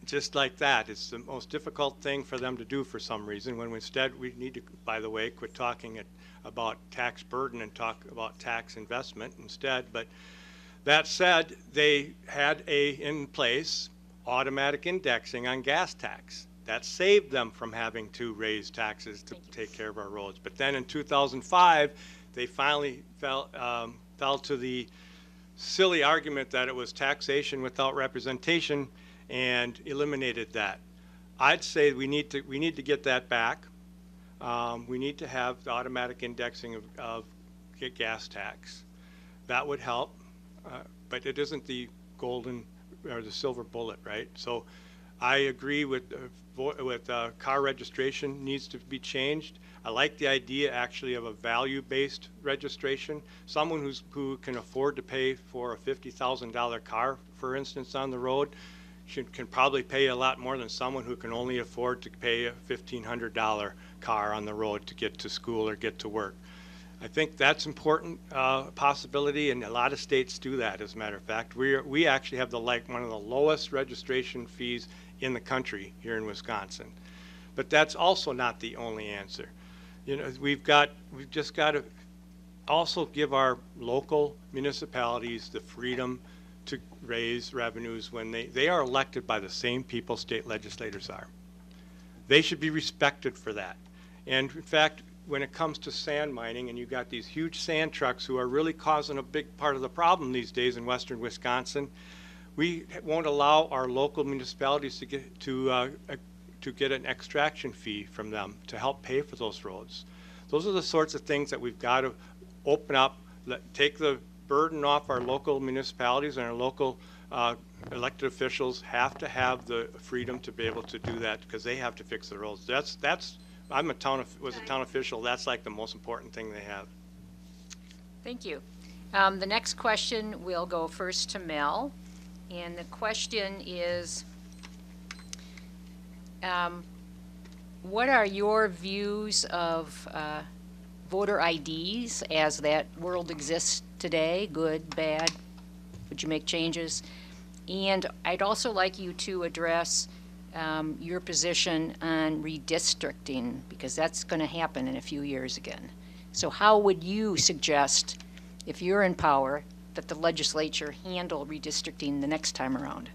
just like that. It's the most difficult thing for them to do for some reason, when instead we need to, by the way, quit talking about tax burden and talk about tax investment instead. But that said, they had in place automatic indexing on gas tax. That saved them from having to raise taxes to take care of our roads. But then in 2005, they finally fell to the silly argument that it was taxation without representation and eliminated that. I'd say we need to get that back. We need to have the automatic indexing of gas tax. That would help, but it isn't the golden or the silver bullet, right? So I agree with car registration needs to be changed. I like the idea actually of a value-based registration. Someone who can afford to pay for a $50,000 car, for instance, on the road, can probably pay a lot more than someone who can only afford to pay a $1,500 car on the road to get to school or get to work. I think that's important possibility, and a lot of states do that. As a matter of fact, we actually have one of the lowest registration fees in the country here in Wisconsin. But that's also not the only answer. You know, we've just got to also give our local municipalities the freedom to raise revenues when they are elected by the same people state legislators are. They should be respected for that. And in fact, when it comes to sand mining, and you've got these huge sand trucks who are really causing a big part of the problem these days in western Wisconsin, we won't allow our local municipalities to get an extraction fee from them to help pay for those roads. Those are the sorts of things that we've got to open up, take the burden off our local municipalities, and our local elected officials have to have the freedom to be able to do that because they have to fix the roads. I'm a town official. That's like the most important thing they have. Thank you. The next question will go first to Mel, and the question is, what are your views of voter IDs as that world exists today? Good, bad? Would you make changes? And I'd also like you to address your position on redistricting, because that's going to happen in a few years again. So how would you suggest, if you're in power, that the legislature handle redistricting the next time around?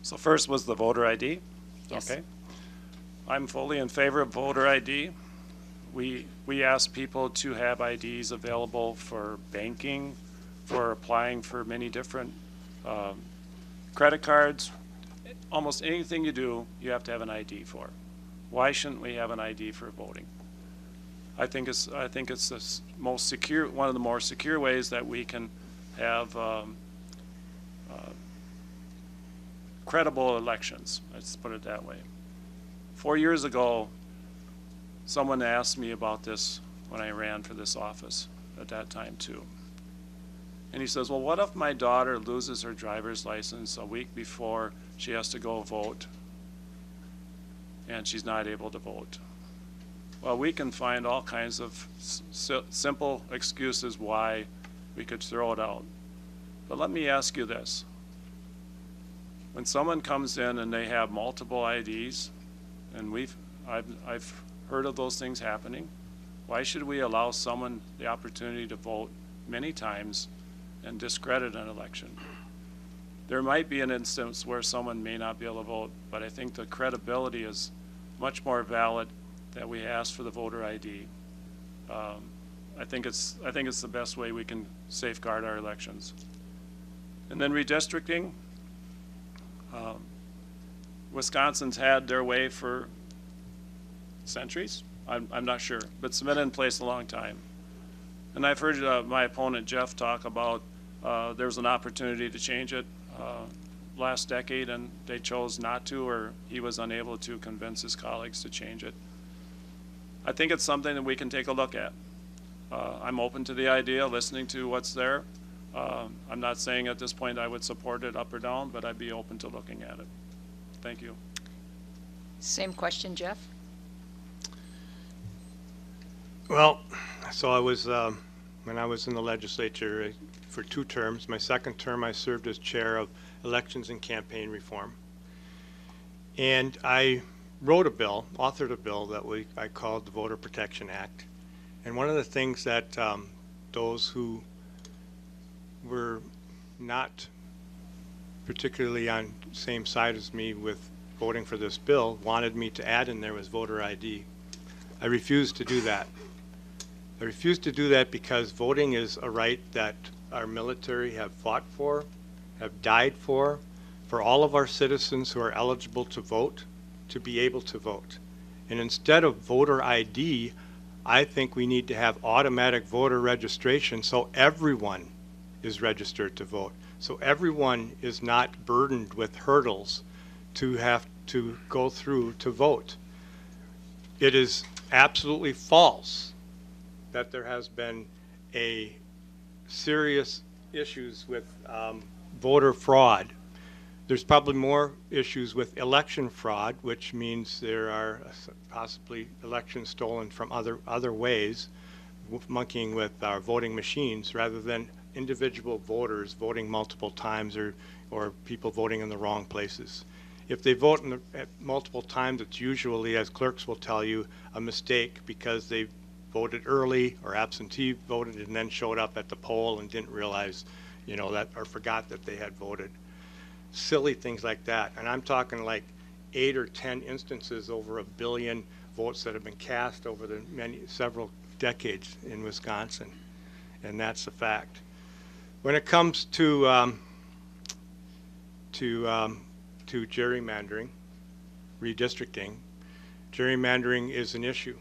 So first was the voter ID. Yes. Okay. I'm fully in favor of voter ID. We ask people to have IDs available for banking, for applying for many different credit cards. Almost anything you do, you have to have an ID for. Why shouldn't we have an ID for voting? I think it's the most secure, one of the more secure ways that we can have credible elections. Let's put it that way. 4 years ago, someone asked me about this when I ran for this office at that time too. And he says, well, what if my daughter loses her driver's license a week before she has to go vote and she's not able to vote? Well, we can find all kinds of simple excuses why we could throw it out. But let me ask you this. When someone comes in and they have multiple IDs, and I've heard of those things happening, why should we allow someone the opportunity to vote many times and discredit an election? There might be an instance where someone may not be able to vote, but I think the credibility is much more valid that we ask for the voter ID. I think it's the best way we can safeguard our elections. And then redistricting. Wisconsin's had their way for centuries. I'm not sure, but it's been in place a long time. And I've heard my opponent Jeff talk about there's an opportunity to change it last decade, and they chose not to, or he was unable to convince his colleagues to change it. I think it's something that we can take a look at. I'm open to the idea, listening to what's there. I'm not saying at this point I would support it up or down, but I'd be open to looking at it. Thank you. Same question, Jeff? Well, so I was, when I was in the legislature for 2 terms, my second term I served as chair of elections and campaign reform. And I wrote a bill, authored a bill that I called the Voter Protection Act. And one of the things that those who were not particularly on the same side as me with voting for this bill wanted me to add in there was voter ID. I refused to do that. I refused to do that because voting is a right that our military have fought for, have died for all of our citizens who are eligible to vote, to be able to vote. And instead of voter ID, I think we need to have automatic voter registration so everyone is registered to vote. So everyone is not burdened with hurdles to have to go through to vote. It is absolutely false that there has been a serious issues with voter fraud. There's probably more issues with election fraud, which means there are possibly elections stolen from other ways, monkeying with our voting machines, rather than individual voters voting multiple times or people voting in the wrong places. If they vote at multiple times, it's usually, as clerks will tell you, a mistake because they voted early or absentee voted and then showed up at the poll and didn't realize, that, or forgot that they had voted. Silly things like that. And I'm talking like 8 or 10 instances over 1 billion votes that have been cast over the several decades in Wisconsin. And that's a fact. When it comes to gerrymandering, redistricting, gerrymandering is an issue,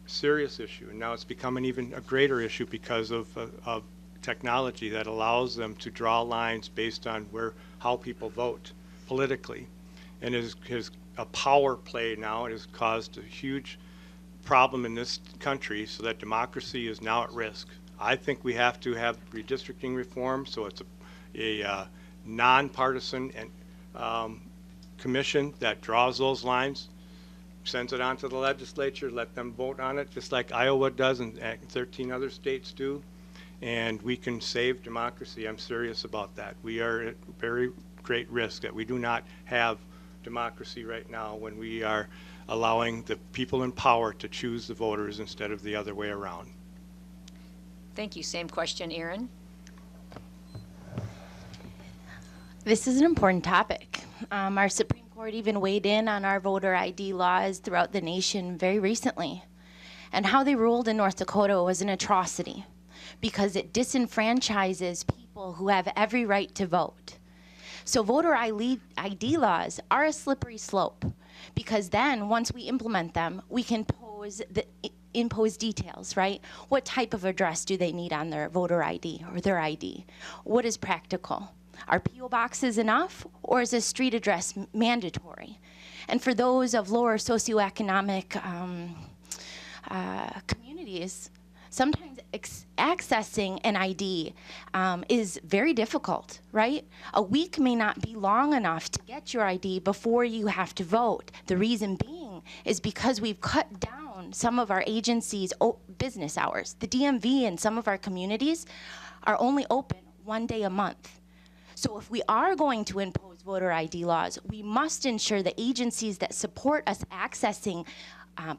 a serious issue, and now it's becoming even a greater issue because of technology that allows them to draw lines based on how people vote politically, and is a power play now. It has caused a huge problem in this country, so that democracy is now at risk. I think we have to have redistricting reform, so it's a nonpartisan and commission that draws those lines, sends it on to the legislature, let them vote on it, just like Iowa does and 13 other states do, and we can save democracy. I'm serious about that. We are at very great risk that we do not have democracy right now when we are allowing the people in power to choose the voters instead of the other way around. Thank you. Same question, Erin. This is an important topic. Our Supreme Court even weighed in on our voter ID laws throughout the nation very recently. And how they ruled in North Dakota was an atrocity because it disenfranchises people who have every right to vote. So voter ID laws are a slippery slope because then once we implement them, we can impose details, right? What type of address do they need on their voter ID or their ID? What is practical? Are P.O. boxes enough, or is a street address mandatory? And for those of lower socioeconomic communities, sometimes accessing an ID is very difficult, right? A week may not be long enough to get your ID before you have to vote. The reason being is because we've cut down some of our agencies' business hours. The DMV in some of our communities are only open 1 day a month. So if we are going to impose voter ID laws, we must ensure the agencies that support us accessing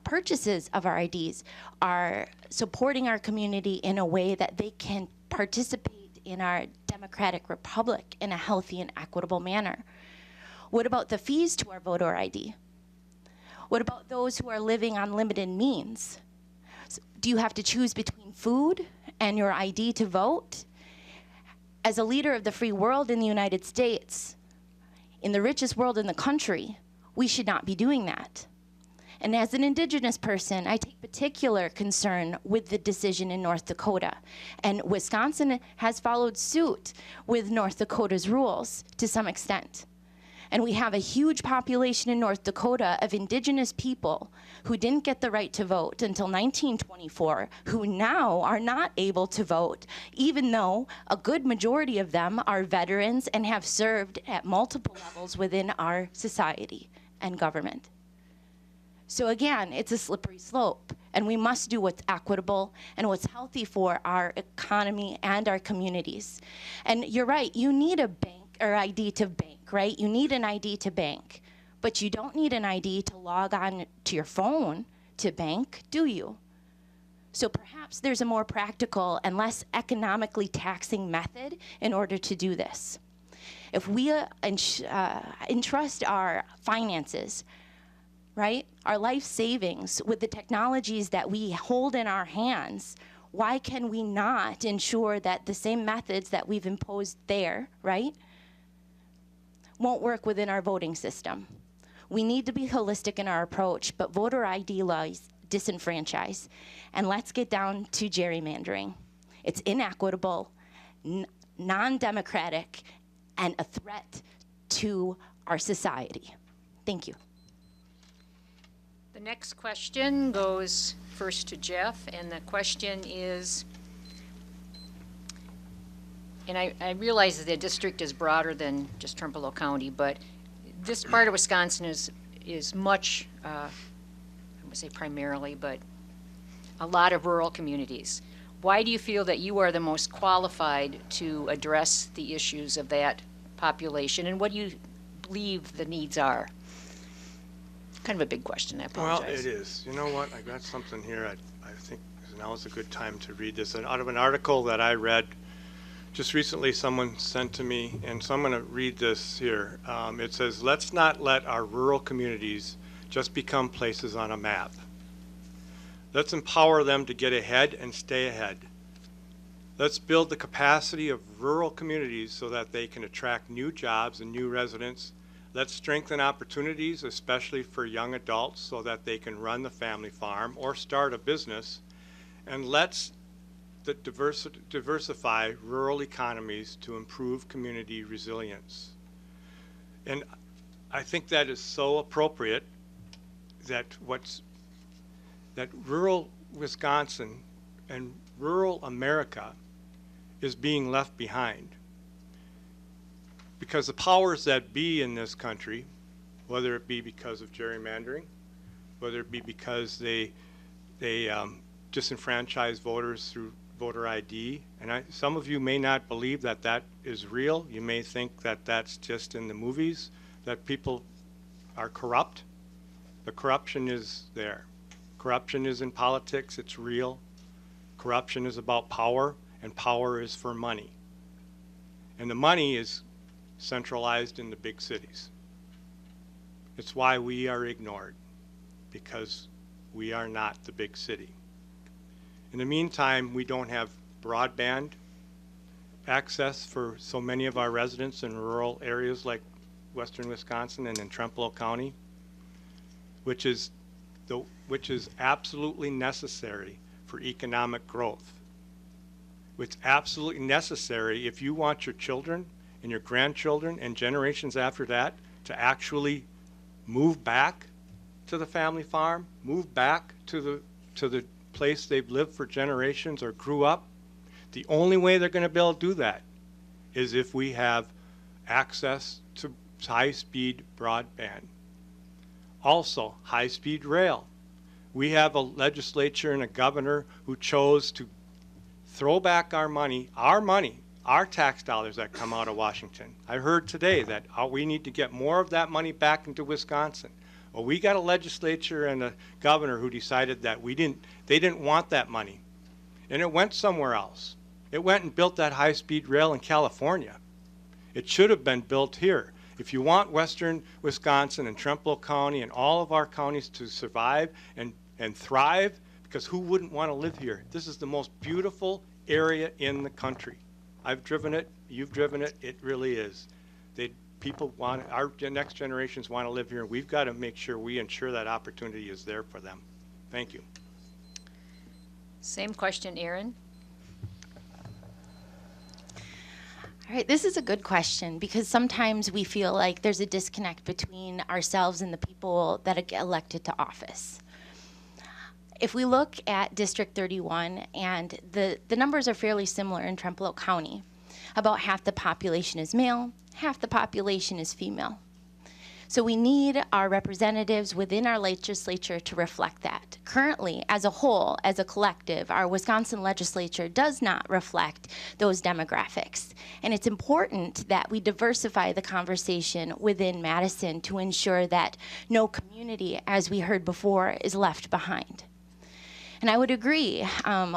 purchases of our IDs are supporting our community in a way that they can participate in our democratic republic in a healthy and equitable manner. What about the fees to our voter ID? What about those who are living on limited means? Do you have to choose between food and your ID to vote? As a leader of the free world in the United States, in the richest world in the country, we should not be doing that. And as an Indigenous person, I take particular concern with the decision in North Dakota. And Wisconsin has followed suit with North Dakota's rules to some extent. And we have a huge population in North Dakota of Indigenous people who didn't get the right to vote until 1924, who now are not able to vote, even though a good majority of them are veterans and have served at multiple levels within our society and government. So again, it's a slippery slope, and we must do what's equitable and what's healthy for our economy and our communities. And you're right, you need a bank or ID to bank, right? You need an ID to bank, but you don't need an ID to log on to your phone to bank, do you? So perhaps there's a more practical and less economically taxing method in order to do this. If we entrust our finances, right, our life savings with the technologies that we hold in our hands, why can we not ensure that the same methods that we've imposed there, right, won't work within our voting system? We need to be holistic in our approach, but voter ID laws disenfranchise. And let's get down to gerrymandering. It's inequitable, non-democratic, and a threat to our society. Thank you. The next question goes first to Jeff, and the question is, and I realize that the district is broader than just Trempealeau County, but this part of Wisconsin is much, I would say primarily, but a lot of rural communities. Why do you feel that you are the most qualified to address the issues of that population, and what do you believe the needs are? Kind of a big question, I apologize. Well, it is. You know what? I got something here. I think now is a good time to read this. Out of an article that I read just recently, someone sent to me, and so I'm going to read this here. It says, "Let's not let our rural communities just become places on a map. Let's empower them to get ahead and stay ahead. Let's build the capacity of rural communities so that they can attract new jobs and new residents. Let's strengthen opportunities, especially for young adults, so that they can run the family farm or start a business. And let's diversify rural economies to improve community resilience." And I think that is so appropriate that that rural Wisconsin and rural America is being left behind. Because the powers that be in this country, whether it be because of gerrymandering, whether it be because they disenfranchise voters through voter ID, and some of you may not believe that that is real. You may think that that's just in the movies, that people are corrupt. But corruption is there. Corruption is in politics. It's real. Corruption is about power, and power is for money. And the money is centralized in the big cities. It's why we are ignored, because we are not the big city. In the meantime, we don't have broadband access for so many of our residents in rural areas like western Wisconsin and in Trempealeau County, which is absolutely necessary for economic growth. It's absolutely necessary if you want your children and your grandchildren and generations after that to actually move back to the family farm, move back to the place they've lived for generations or grew up. The only way they're going to be able to do that is if we have access to high-speed broadband. Also, high-speed rail. We have a legislature and a governor who chose to throw back our money, our tax dollars that come out of Washington. I heard today that we need to get more of that money back into Wisconsin. Well, we got a legislature and a governor who decided that they didn't want that money. And it went somewhere else. It went and built that high-speed rail in California. It should have been built here. If you want western Wisconsin and Trempealeau County and all of our counties to survive and thrive, because who wouldn't want to live here? This is the most beautiful area in the country. I've driven it, you've driven it, it really is. People want, our next generations want to live here, and we've got to make sure we ensure that opportunity is there for them. Thank you. Same question, Erin. All right, this is a good question, because sometimes we feel like there's a disconnect between ourselves and the people that get elected to office. If we look at District 31, and the numbers are fairly similar in Trempealeau County, about half the population is male, half the population is female. So we need our representatives within our legislature to reflect that. Currently, as a whole, as a collective, our Wisconsin legislature does not reflect those demographics. And it's important that we diversify the conversation within Madison to ensure that no community, as we heard before, is left behind. And I would agree.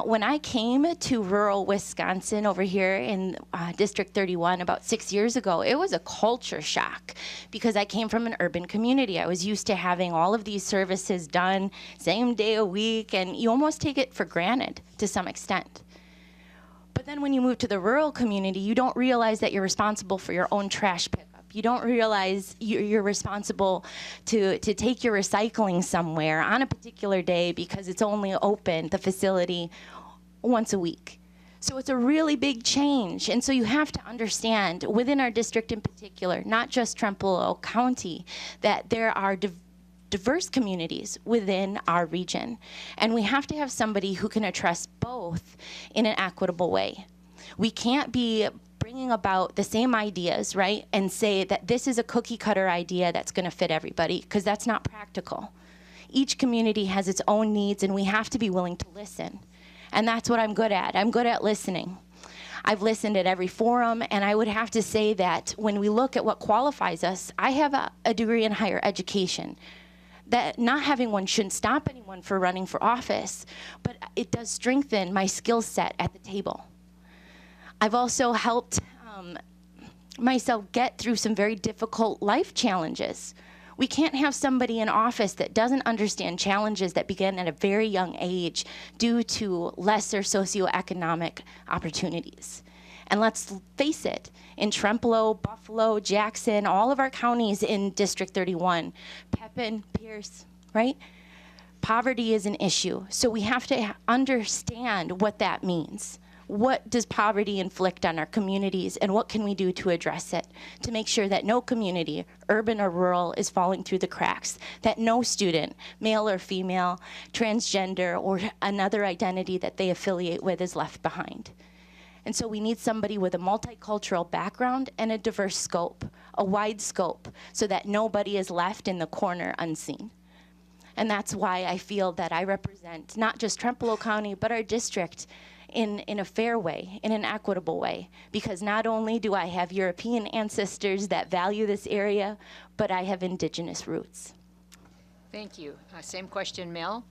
When I came to rural Wisconsin over here in District 31 about 6 years ago, it was a culture shock because I came from an urban community. I was used to having all of these services done same day a week, and you almost take it for granted to some extent. But then when you move to the rural community, you don't realize that you're responsible for your own trash pickup. You don't realize you're responsible to take your recycling somewhere on a particular day because it's only open, the facility, once a week. So it's a really big change. And so you have to understand, within our district in particular, not just Trempealeau County, that there are diverse communities within our region. And we have to have somebody who can address both in an equitable way. We can't be bringing about the same ideas, right? And say that this is a cookie cutter idea that's going to fit everybody, because that's not practical. Each community has its own needs, and we have to be willing to listen. And that's what I'm good at. I'm good at listening. I've listened at every forum, and I would have to say that when we look at what qualifies us, I have a degree in higher education. That not having one shouldn't stop anyone from running for office, but it does strengthen my skill set at the table. I've also helped myself get through some very difficult life challenges. We can't have somebody in office that doesn't understand challenges that begin at a very young age due to lesser socioeconomic opportunities. And let's face it, in Trempealeau, Buffalo, Jackson, all of our counties in District 31, Pepin, Pierce, right? Poverty is an issue. So we have to understand what that means. What does poverty inflict on our communities, and what can we do to address it, to make sure that no community, urban or rural, is falling through the cracks, that no student, male or female, transgender, or another identity that they affiliate with is left behind. And so we need somebody with a multicultural background and a diverse scope, a wide scope, so that nobody is left in the corner unseen. And that's why I feel that I represent not just Trempealeau County, but our district in a fair way, in an equitable way, because not only do I have European ancestors that value this area, but I have indigenous roots. Thank you. Same question, Mel?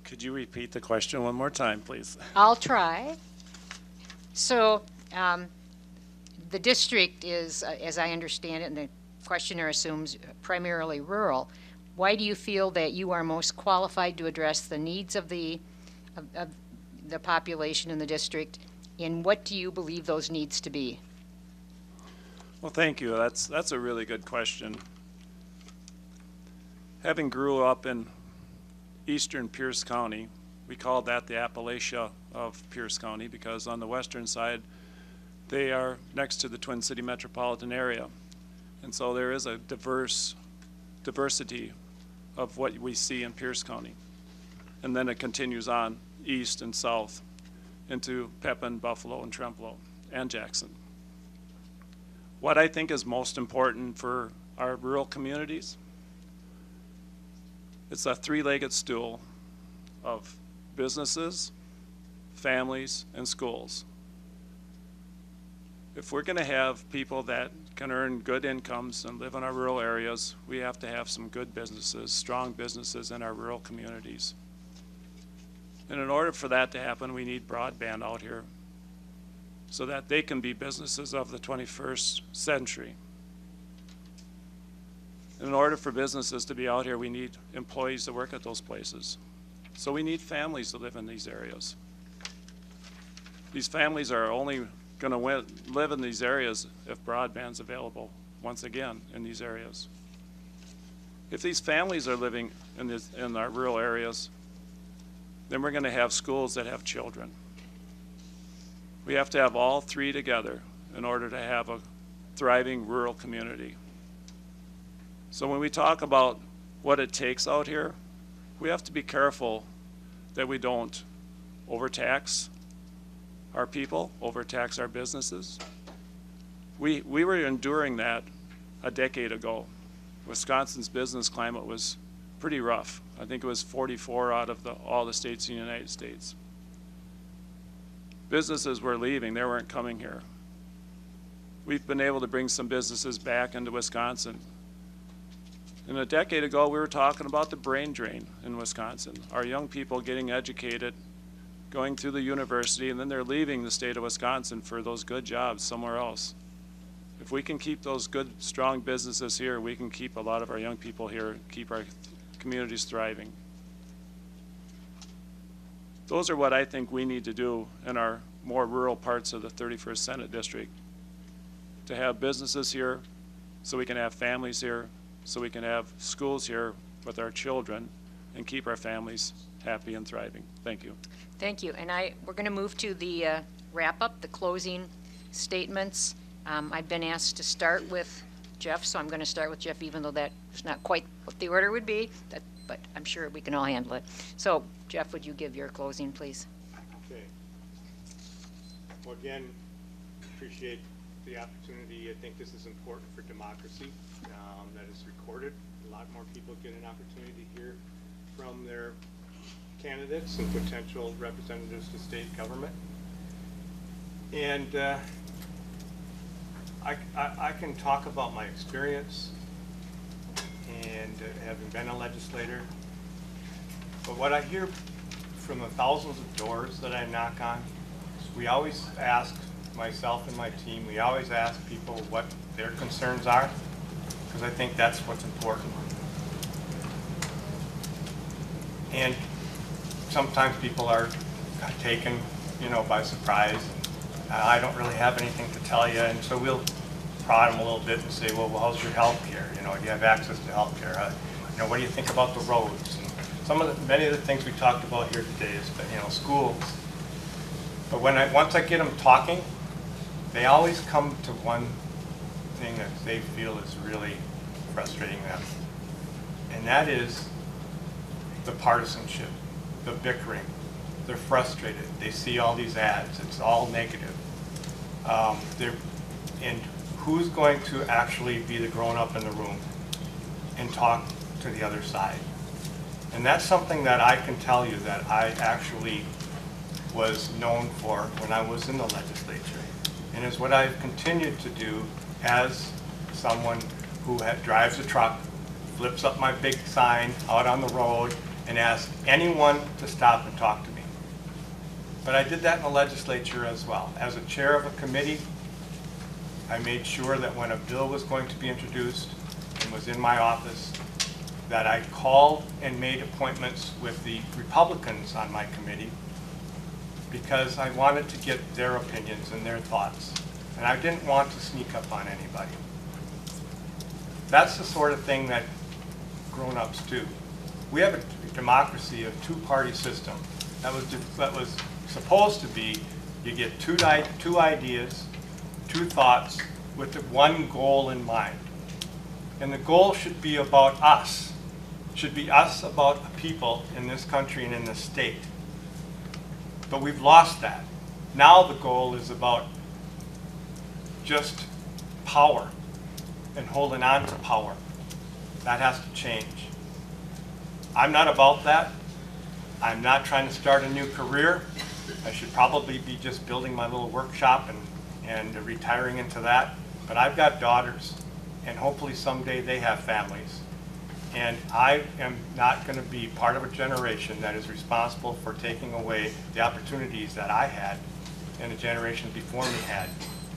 Could you repeat the question one more time, please? I'll try. So the district is, as I understand it, and the questioner assumes primarily rural. Why do you feel that you are most qualified to address the needs of the population in the district, and what do you believe those needs to be? Well, thank you. That's a really good question. Having grew up in eastern Pierce County, we called that the Appalachia of Pierce County because on the western side, they are next to the Twin City metropolitan area. And so there is a diversity of what we see in Pierce County. And then it continues on east and south into Pepin, Buffalo, and Trempealeau, and Jackson. What I think is most important for our rural communities, it's a three-legged stool of businesses, families, and schools. If we're going to have people that can earn good incomes and live in our rural areas, we have to have some good businesses, strong businesses in our rural communities. And in order for that to happen, we need broadband out here so that they can be businesses of the 21st century. And in order for businesses to be out here, we need employees to work at those places. So we need families to live in these areas. These families are only going to live in these areas if broadband's available, once again, in these areas. If these families are living in our rural areas, then we're going to have schools that have children. We have to have all three together in order to have a thriving rural community. So when we talk about what it takes out here, we have to be careful that we don't overtax our people, overtax our businesses. We were enduring that a decade ago. Wisconsin's business climate was pretty rough. I think it was 44 out of all the states in the United States. Businesses were leaving, they weren't coming here. We've been able to bring some businesses back into Wisconsin. And a decade ago, we were talking about the brain drain in Wisconsin. Our young people getting educated, going through the university, and then they're leaving the state of Wisconsin for those good jobs somewhere else. If we can keep those good, strong businesses here, we can keep a lot of our young people here, keep our communities thriving. Those are what I think we need to do in our more rural parts of the 31st Senate District. To have businesses here, so we can have families here, so we can have schools here with our children, and keep our families happy and thriving. Thank you. Thank you. And we're going to move to the wrap-up, the closing statements. I've been asked to start with Jeff, so I'm going to start with Jeff, even though that's not quite what the order would be, but I'm sure we can all handle it. So, Jeff, would you give your closing, please? Okay. Well, again, appreciate the opportunity. I think this is important for democracy, that it's recorded. A lot more people get an opportunity to hear from their candidates and potential representatives to state government. And I can talk about my experience and having been a legislator, but what I hear from the thousands of doors that I knock on, we always ask, myself and my team, we always ask people what their concerns are, because I think that's what's important. And sometimes people are taken, by surprise. I don't really have anything to tell you, and so we'll prod them a little bit and say, well, how's your health care? Do you have access to health care? What do you think about the roads? And many of the things we talked about here today is, schools. But once I get them talking, they always come to one thing that they feel is really frustrating them, and that is the partisanship, the bickering. They're frustrated. They see all these ads. It's all negative. And who's going to actually be the grown-up in the room and talk to the other side? And that's something that I can tell you that I actually was known for when I was in the legislature, and is what I've continued to do as someone who drives a truck, flips up my big sign out on the road, and asks anyone to stop and talk to me. But I did that in the legislature as well. As a chair of a committee, I made sure that when a bill was going to be introduced and was in my office, that I called and made appointments with the Republicans on my committee, because I wanted to get their opinions and their thoughts. And I didn't want to sneak up on anybody. That's the sort of thing that grown-ups do. We have a democracy, a two-party system. That was supposed to be, you get two ideas, two thoughts, with one goal in mind. And the goal should be about us. Should be us about people in this country and in this state. But we've lost that. Now the goal is about just power and holding on to power. That has to change. I'm not about that. I'm not trying to start a new career. I should probably be just building my little workshop and retiring into that. But I've got daughters, and hopefully someday they have families. And I am not going to be part of a generation that is responsible for taking away the opportunities that I had and the generation before me had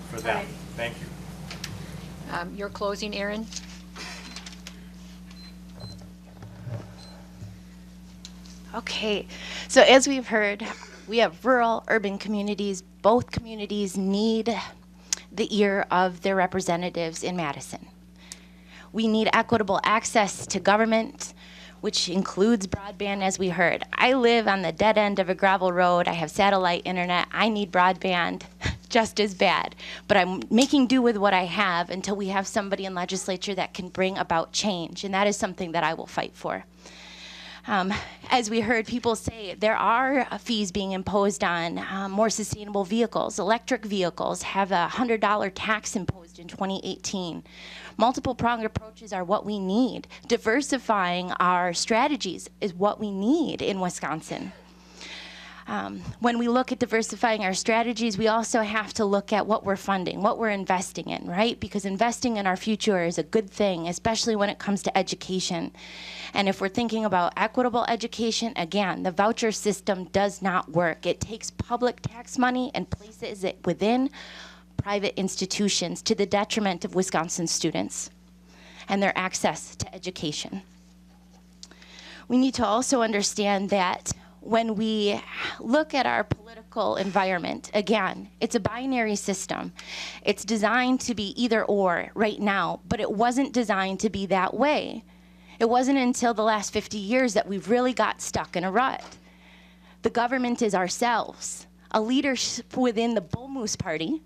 for them. Right. Thank you. Your closing, Aaron? Okay, so as we've heard, we have rural, urban communities. Both communities need the ear of their representatives in Madison. We need equitable access to government, which includes broadband, as we heard. I live on the dead end of a gravel road. I have satellite internet. I need broadband just as bad. But I'm making do with what I have until we have somebody in legislature that can bring about change, and that is something that I will fight for. As we heard people say, there are fees being imposed on more sustainable vehicles. Electric vehicles have a $100 tax imposed in 2018. Multiple pronged approaches are what we need. Diversifying our strategies is what we need in Wisconsin. When we look at diversifying our strategies, we also have to look at what we're funding, what we're investing in, right? Because investing in our future is a good thing, especially when it comes to education. And if we're thinking about equitable education, again, the voucher system does not work. It takes public tax money and places it within private institutions to the detriment of Wisconsin students and their access to education. We need to also understand that when we look at our political environment, again, it's a binary system. It's designed to be either or right now, but it wasn't designed to be that way. It wasn't until the last 50 years that we've really got stuck in a rut. The government is ourselves. A leadership within the Bull Moose Party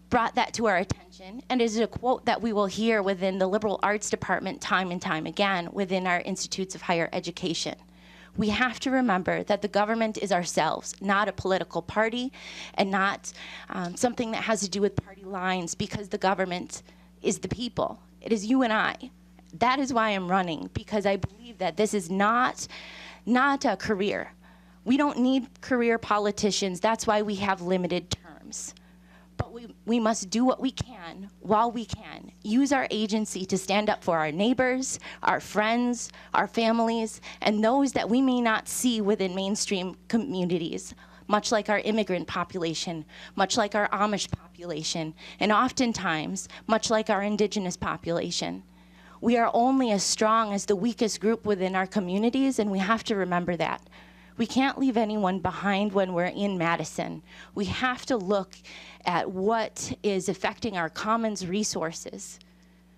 brought that to our attention, and is a quote that we will hear within the liberal arts department time and time again within our institutes of higher education. We have to remember that the government is ourselves, not a political party, and not something that has to do with party lines, because the government is the people. It is you and I. That is why I'm running, because I believe that this is not a career. We don't need career politicians. That's why we have limited terms. But we must do what we can while we can. Use our agency to stand up for our neighbors, our friends, our families, and those that we may not see within mainstream communities, much like our immigrant population, much like our Amish population, and oftentimes, much like our indigenous population. We are only as strong as the weakest group within our communities, and we have to remember that. We can't leave anyone behind when we're in Madison. We have to look at what is affecting our commons resources.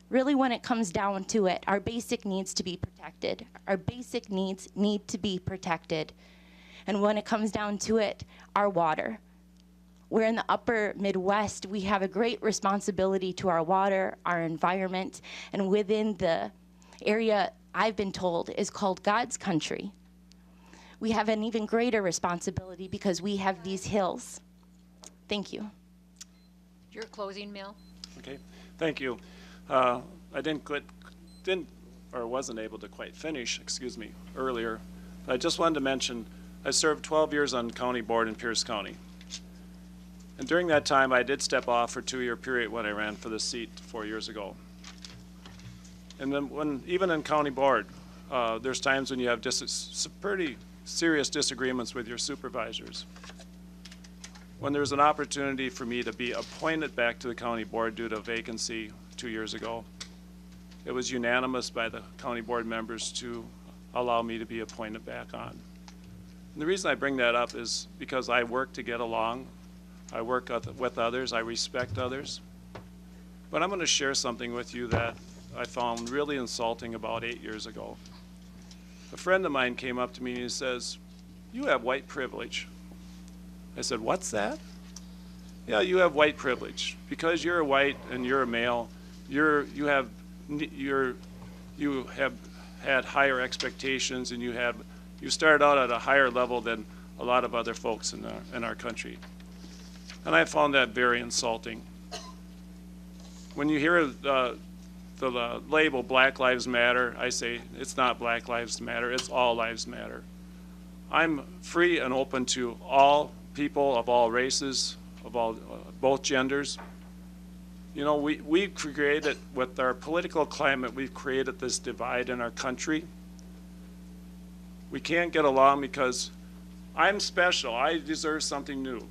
Really, when it comes down to it, our basic needs to be protected. Our basic needs need to be protected. And when it comes down to it, our water. We're in the upper Midwest. We have a great responsibility to our water, our environment, and within the area I've been told is called God's country. We have an even greater responsibility because we have these hills. Thank you. Your closing, Mel? Okay, thank you. I wasn't able to quite finish, earlier. I just wanted to mention, I served 12 years on the county board in Pierce County. And during that time, I did step off for a 2-year period when I ran for the seat 4 years ago. And then even in county board, there's times when you have pretty serious disagreements with your supervisors. When there's an opportunity for me to be appointed back to the county board due to a vacancy 2 years ago, it was unanimous by the county board members to allow me to be appointed back on. And the reason I bring that up is because I work to get along. I work with others. I respect others. But I'm going to share something with you that I found really insulting about 8 years ago. A friend of mine came up to me and he says, "You have white privilege." I said, "What's that?" "Yeah, you have white privilege. Because you're white and you're a male, you have had higher expectations, and you started out at a higher level than a lot of other folks in our country." And I found that very insulting. When you hear the label Black Lives Matter, I say it's not Black Lives Matter, it's all lives matter. I'm free and open to all people of all races, of all both genders. You know, we've created, with our political climate, we've created this divide in our country. We can't get along because I'm special, I deserve something new.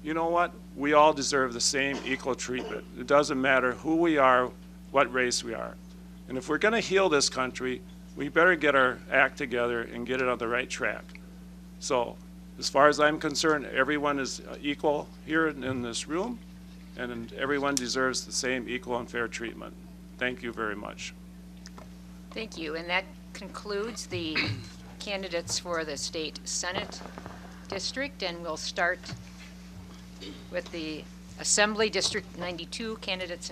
You know what? We all deserve the same equal treatment. It doesn't matter who we are, what race we are. And if we're going to heal this country, we better get our act together and get it on the right track. So, as far as I'm concerned, everyone is equal here in this room, and everyone deserves the same equal and fair treatment. Thank you very much. Thank you. And that concludes the candidates for the state Senate district, and we'll start with the Assembly District 92 candidates.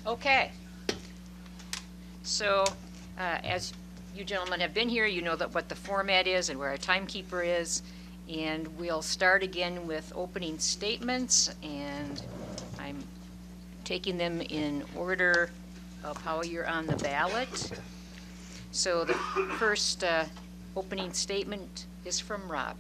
Okay. So, as you gentlemen have been here, you know that what the format is and where our timekeeper is. And we'll start again with opening statements, and I'm taking them in order of how you're on the ballot. So the first opening statement is from Rob.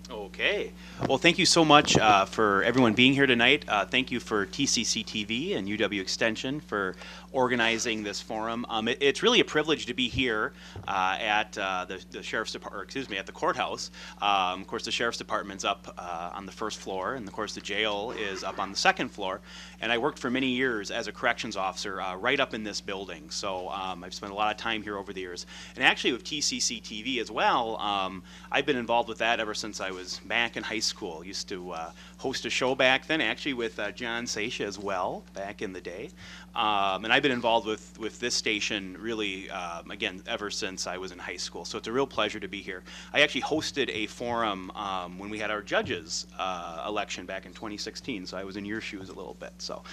Okay. Well, thank you so much for everyone being here tonight. Thank you for TCC TV and UW Extension for organizing this forum. It's really a privilege to be here at the Sheriff's Department, at the courthouse. Of course, the Sheriff's Department's up on the first floor, and of course, the jail is up on the second floor. And I worked for many years as a corrections officer right up in this building. So I've spent a lot of time here over the years. And actually, with TCC TV as well, I've been involved with that ever since I was back in high school. Used to host a show back then, actually with John Sasha as well, back in the day. And I've been involved with this station really, again, ever since I was in high school. So it's a real pleasure to be here. I actually hosted a forum when we had our judges election back in 2016. So I was in your shoes a little bit. So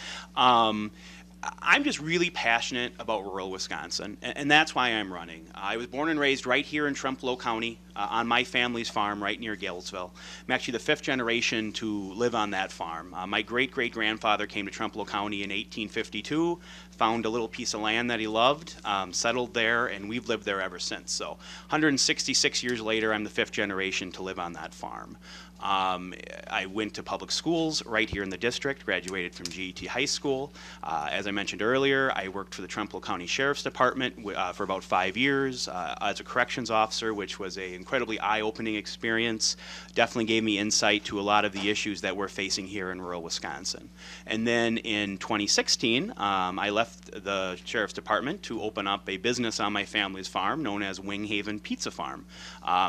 I'm just really passionate about rural Wisconsin, and that's why I'm running. I was born and raised right here in Trempealeau County on my family's farm right near Galesville. I'm actually the 5th generation to live on that farm. My great-great-grandfather came to Trempealeau County in 1852, found a little piece of land that he loved, settled there, and we've lived there ever since. So 166 years later, I'm the 5th generation to live on that farm. I went to public schools right here in the district, graduated from GET High School. As I mentioned earlier, I worked for the Trempealeau County Sheriff's Department for about 5 years as a corrections officer, which was an incredibly eye-opening experience. Definitely gave me insight to a lot of the issues that we're facing here in rural Wisconsin. And then in 2016, I left the Sheriff's Department to open up a business on my family's farm known as Wing Haven Pizza Farm.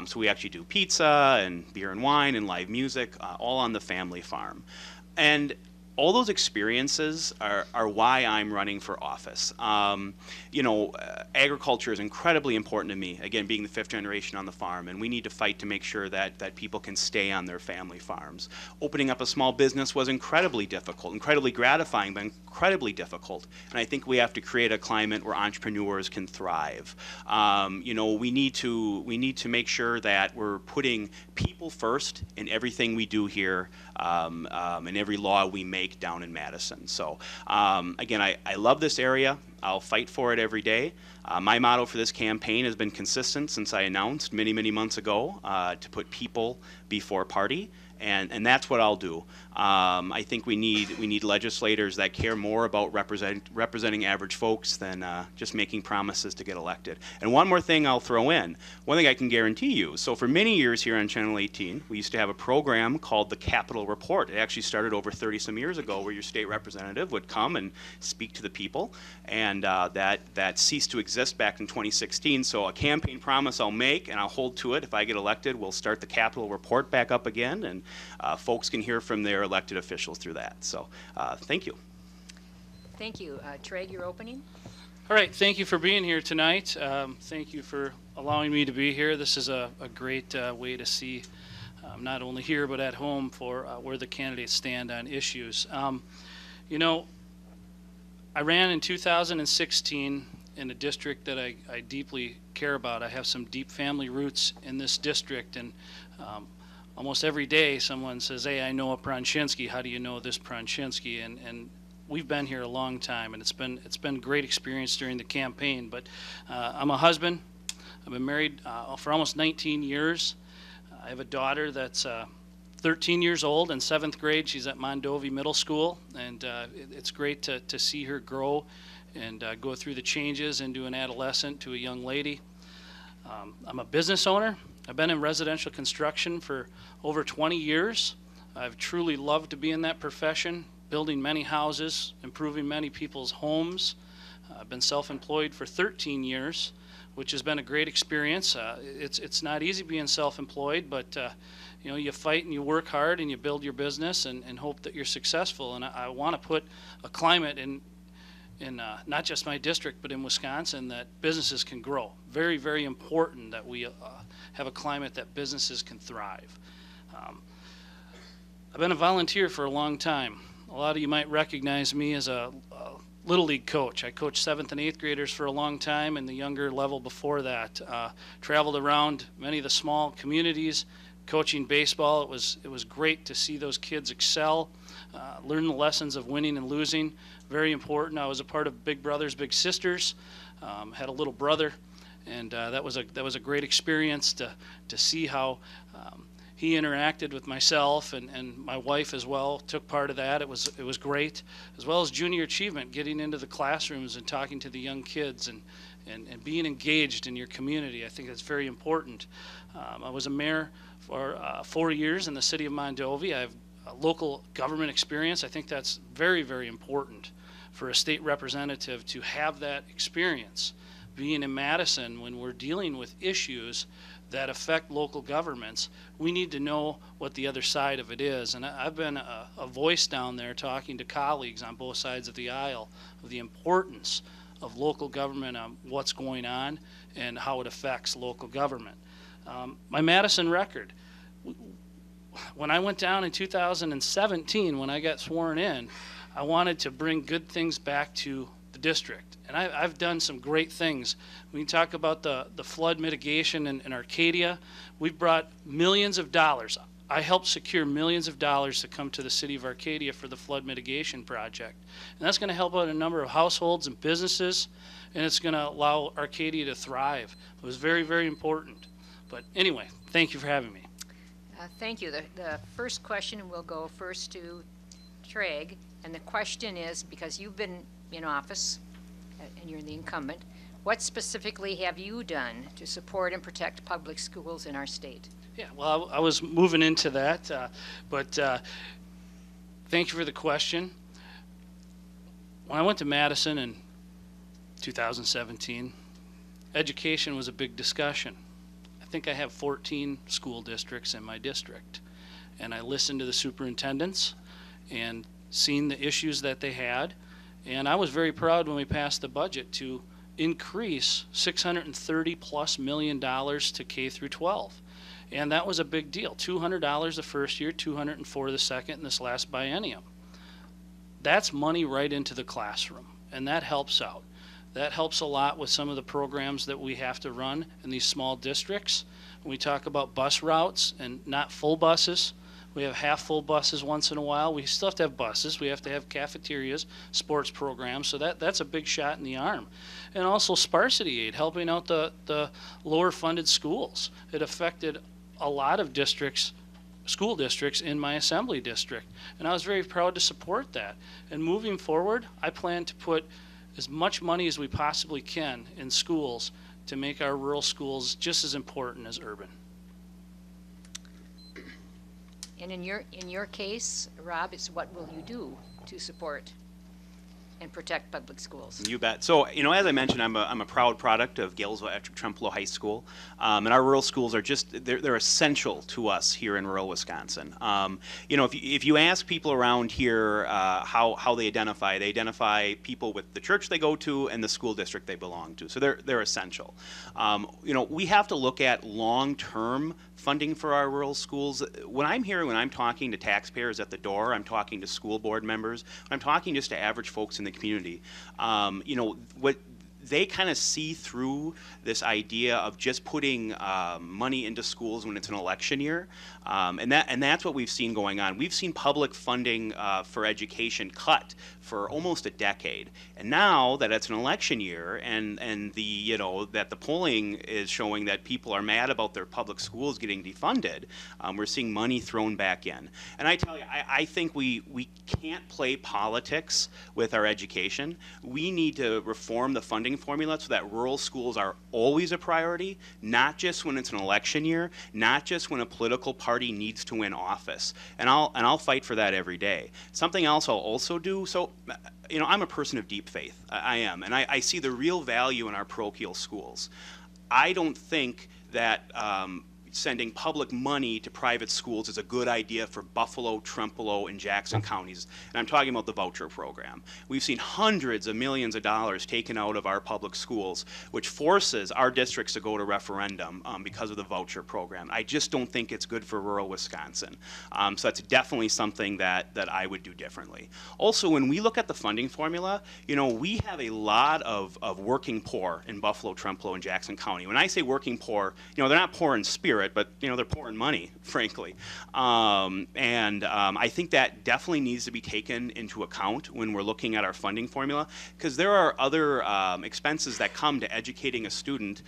So we actually do pizza and beer and wine and live music, all on the family farm. And all those experiences are why I'm running for office. Agriculture is incredibly important to me, again, being the 5th generation on the farm, and we need to fight to make sure that people can stay on their family farms. Opening up a small business was incredibly difficult, incredibly gratifying, but incredibly difficult. And I think we have to create a climate where entrepreneurs can thrive. We need to make sure that we're putting people first in everything we do here, and every law we make down in Madison. So again, I love this area. I'll fight for it every day. My motto for this campaign has been consistent since I announced many, many months ago to put people before party. And that's what I'll do. I think we need legislators that care more about representing average folks than just making promises to get elected. And one more thing I'll throw in. One thing I can guarantee you. So for many years here on Channel 18, we used to have a program called the Capitol Report. It actually started over 30-some years ago, where your state representative would come and speak to the people. And that ceased to exist back in 2016. So a campaign promise I'll make, and I'll hold to it. If I get elected, we'll start the Capitol Report back up again, and folks can hear from their elected officials through that. So thank you. Thank you. Trey, your opening? All right, thank you for being here tonight. Thank you for allowing me to be here. This is a great way to see, not only here but at home, for where the candidates stand on issues. I ran in 2016 in a district that I deeply care about. I have some deep family roots in this district, and almost every day someone says, "Hey, I know a Pronshinsky. How do you know this Pronshinsky?" And we've been here a long time, and it's been a great experience during the campaign. But I'm a husband. I've been married for almost 19 years. I have a daughter that's 13 years old, in 7th grade. She's at Mondovi Middle School, and it's great to see her grow and go through the changes into an adolescent to a young lady. I'm a business owner. I've been in residential construction for over 20 years. I've truly loved to be in that profession, building many houses, improving many people's homes. I've been self-employed for 13 years, which has been a great experience. It's not easy being self-employed, but you fight and you work hard and you build your business and hope that you're successful. And I want to put a climate in not just my district, but in Wisconsin, that businesses can grow. Very, very important that we have a climate that businesses can thrive. I've been a volunteer for a long time. A lot of you might recognize me as a Little League coach. I coached 7th and 8th graders for a long time, and the younger level before that. Traveled around many of the small communities, coaching baseball. It was great to see those kids excel, learn the lessons of winning and losing. Very important. I was a part of Big Brothers Big Sisters. Had a little brother, and that was a great experience to see how he interacted with myself and my wife as well. Took part of that. It was great, as well as junior achievement, getting into the classrooms and talking to the young kids and being engaged in your community. I think that's very important. I was a mayor for 4 years in the city of Mondovi. I have local government experience. I think that's very, very important for a state representative to have that experience. Being in Madison, when we're dealing with issues that affect local governments, we need to know what the other side of it is. And I've been a voice down there talking to colleagues on both sides of the aisle of the importance of local government, what's going on, and how it affects local government. My Madison record. When I went down in 2017, when I got sworn in, I wanted to bring good things back to the district. And I've done some great things. When you talk about the flood mitigation in Arcadia, we've brought millions of dollars. I helped secure millions of dollars to come to the city of Arcadia for the flood mitigation project. And that's going to help out a number of households and businesses, and it's going to allow Arcadia to thrive. It was very, very important. But anyway, thank you for having me. Thank you. The first question will go first to Treg, and the question is, because you've been in office and you're the incumbent, what specifically have you done to support and protect public schools in our state? Yeah, well, I was moving into that, but thank you for the question. When I went to Madison in 2017, education was a big discussion. I think I have 14 school districts in my district, and I listened to the superintendents and seen the issues that they had, and I was very proud when we passed the budget to increase $630+ million to K through 12. And that was a big deal. $200 the first year, $204 the second, and this last biennium. That's money right into the classroom, and that helps out. That helps a lot with some of the programs that we have to run in these small districts. When we talk about bus routes and not full buses, we have half full buses once in a while. We still have to have buses. We have to have cafeterias, sports programs. So that's a big shot in the arm. And also sparsity aid, helping out the lower funded schools. It affected a lot of districts, school districts in my assembly district. And I was very proud to support that. And moving forward, I plan to put as much money as we possibly can in schools to make our rural schools just as important as urban. And in your case, Rob, it's what will you do to support and protect public schools? You bet. So, you know, as I mentioned, I'm a proud product of Galesville at Trempealeau High School, and our rural schools are they're essential to us here in rural Wisconsin. You know, if you ask people around here how they identify people with the church they go to and the school district they belong to. So they're essential. You know, we have to look at long-term funding for our rural schools. When I'm talking to taxpayers at the door, I'm talking to school board members, I'm talking just to average folks in the community. You know, what they kind of see through this idea of just putting money into schools when it's an election year, and that's what we've seen going on. We've seen public funding for education cut for almost a decade, and now that it's an election year, and that the polling is showing that people are mad about their public schools getting defunded, we're seeing money thrown back in. And I tell you, I think we can't play politics with our education. We need to reform the funding formula so that rural schools are always a priority, not just when it's an election year, not just when a political party needs to win office. And I'll fight for that every day. Something else I'll also do, so you know, I'm a person of deep faith. I am, and I see the real value in our parochial schools. I don't think that sending public money to private schools is a good idea for Buffalo, Trempealeau, and Jackson counties. And I'm talking about the voucher program. We've seen hundreds of millions of dollars taken out of our public schools, which forces our districts to go to referendum because of the voucher program. I just don't think it's good for rural Wisconsin. So that's definitely something that I would do differently. Also, when we look at the funding formula, you know, we have a lot of working poor in Buffalo, Trempealeau, and Jackson County. When I say working poor, you know, they're not poor in spirit, but you know, they're poor in money, frankly. I think that definitely needs to be taken into account when we're looking at our funding formula, because there are other expenses that come to educating a student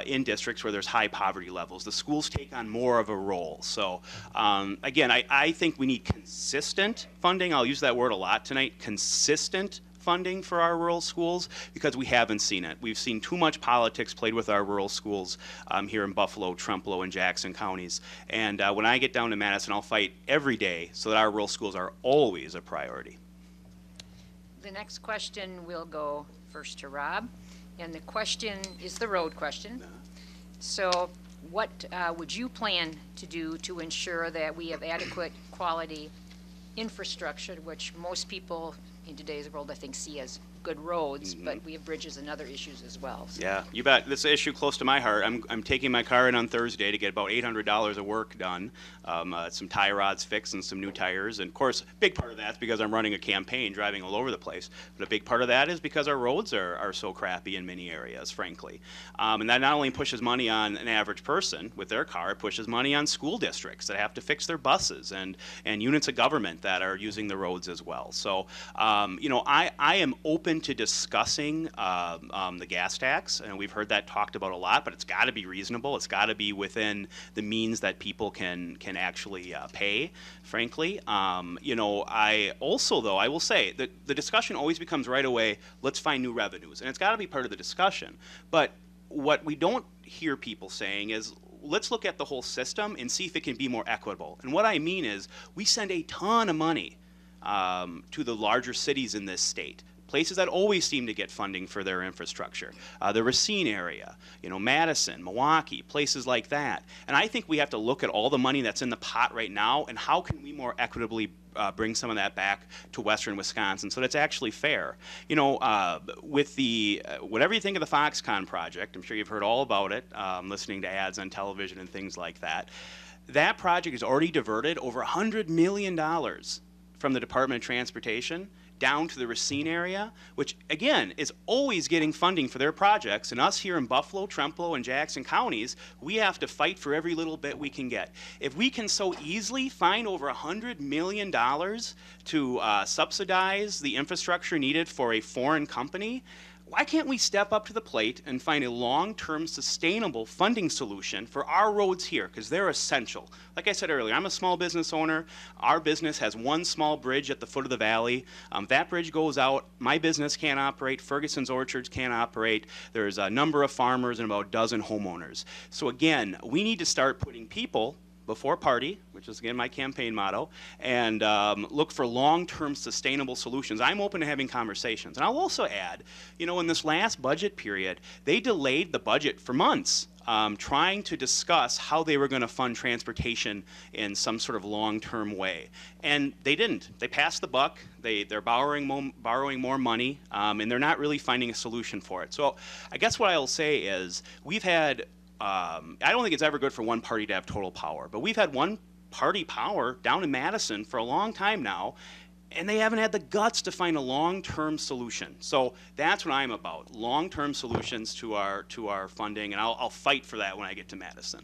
in districts where there's high poverty levels. The schools take on more of a role. So again, I think we need consistent funding. I'll use that word a lot tonight, consistent funding for our rural schools, because we haven't seen it. We've seen too much politics played with our rural schools here in Buffalo, Trempealeau, and Jackson counties. And when I get down to Madison, I'll fight every day so that our rural schools are always a priority. The next question will go first to Rob, and the question is the road question. So what would you plan to do to ensure that we have adequate quality infrastructure, which most people in today's world, I think, see as good roads, but we have bridges and other issues as well. So. Yeah, you bet. This is an issue close to my heart. I'm taking my car in on Thursday to get about $800 of work done, some tie rods fixed and some new tires. And of course, a big part of that's because I'm running a campaign, driving all over the place. But a big part of that is because our roads are so crappy in many areas, frankly. And that not only pushes money on an average person with their car, it pushes money on school districts that have to fix their buses and units of government that are using the roads as well. So, I am open to discussing the gas tax, and we've heard that talked about a lot, but it's got to be reasonable. It's got to be within the means that people can actually pay, frankly. I also, though, I will say that the discussion always becomes right away, let's find new revenues, and it's got to be part of the discussion. But what we don't hear people saying is, let's look at the whole system and see if it can be more equitable. And what I mean is, we send a ton of money to the larger cities in this state, places that always seem to get funding for their infrastructure. The Racine area, Madison, Milwaukee, places like that. And I think we have to look at all the money that's in the pot right now and how can we more equitably bring some of that back to western Wisconsin so that's actually fair. With the, whatever you think of the Foxconn project, I'm sure you've heard all about it, listening to ads on television and things like that. That project has already diverted over $100 million from the Department of Transportation down to the Racine area, which again is always getting funding for their projects. And us here in Buffalo, Trempealeau, and Jackson counties, we have to fight for every little bit we can get. If we can so easily find over $100 million to subsidize the infrastructure needed for a foreign company, why can't we step up to the plate and find a long-term sustainable funding solution for our roads here, because they're essential. Like I said earlier, I'm a small business owner. Our business has one small bridge at the foot of the valley. That bridge goes out, my business can't operate, Ferguson's Orchards can't operate. There's a number of farmers and about a dozen homeowners. So again, we need to start putting people before party, which is again my campaign motto, and look for long-term sustainable solutions. I'm open to having conversations. And I'll also add, in this last budget period, they delayed the budget for months, trying to discuss how they were going to fund transportation in some sort of long-term way. And they didn't. They passed the buck. They're borrowing more money, and they're not really finding a solution for it. So I guess what I'll say is we've had I don't think it's ever good for one party to have total power, but we've had one party power down in Madison for a long time now, and they haven't had the guts to find a long-term solution. So that's what I'm about, long-term solutions to our funding, and I'll fight for that when I get to Madison.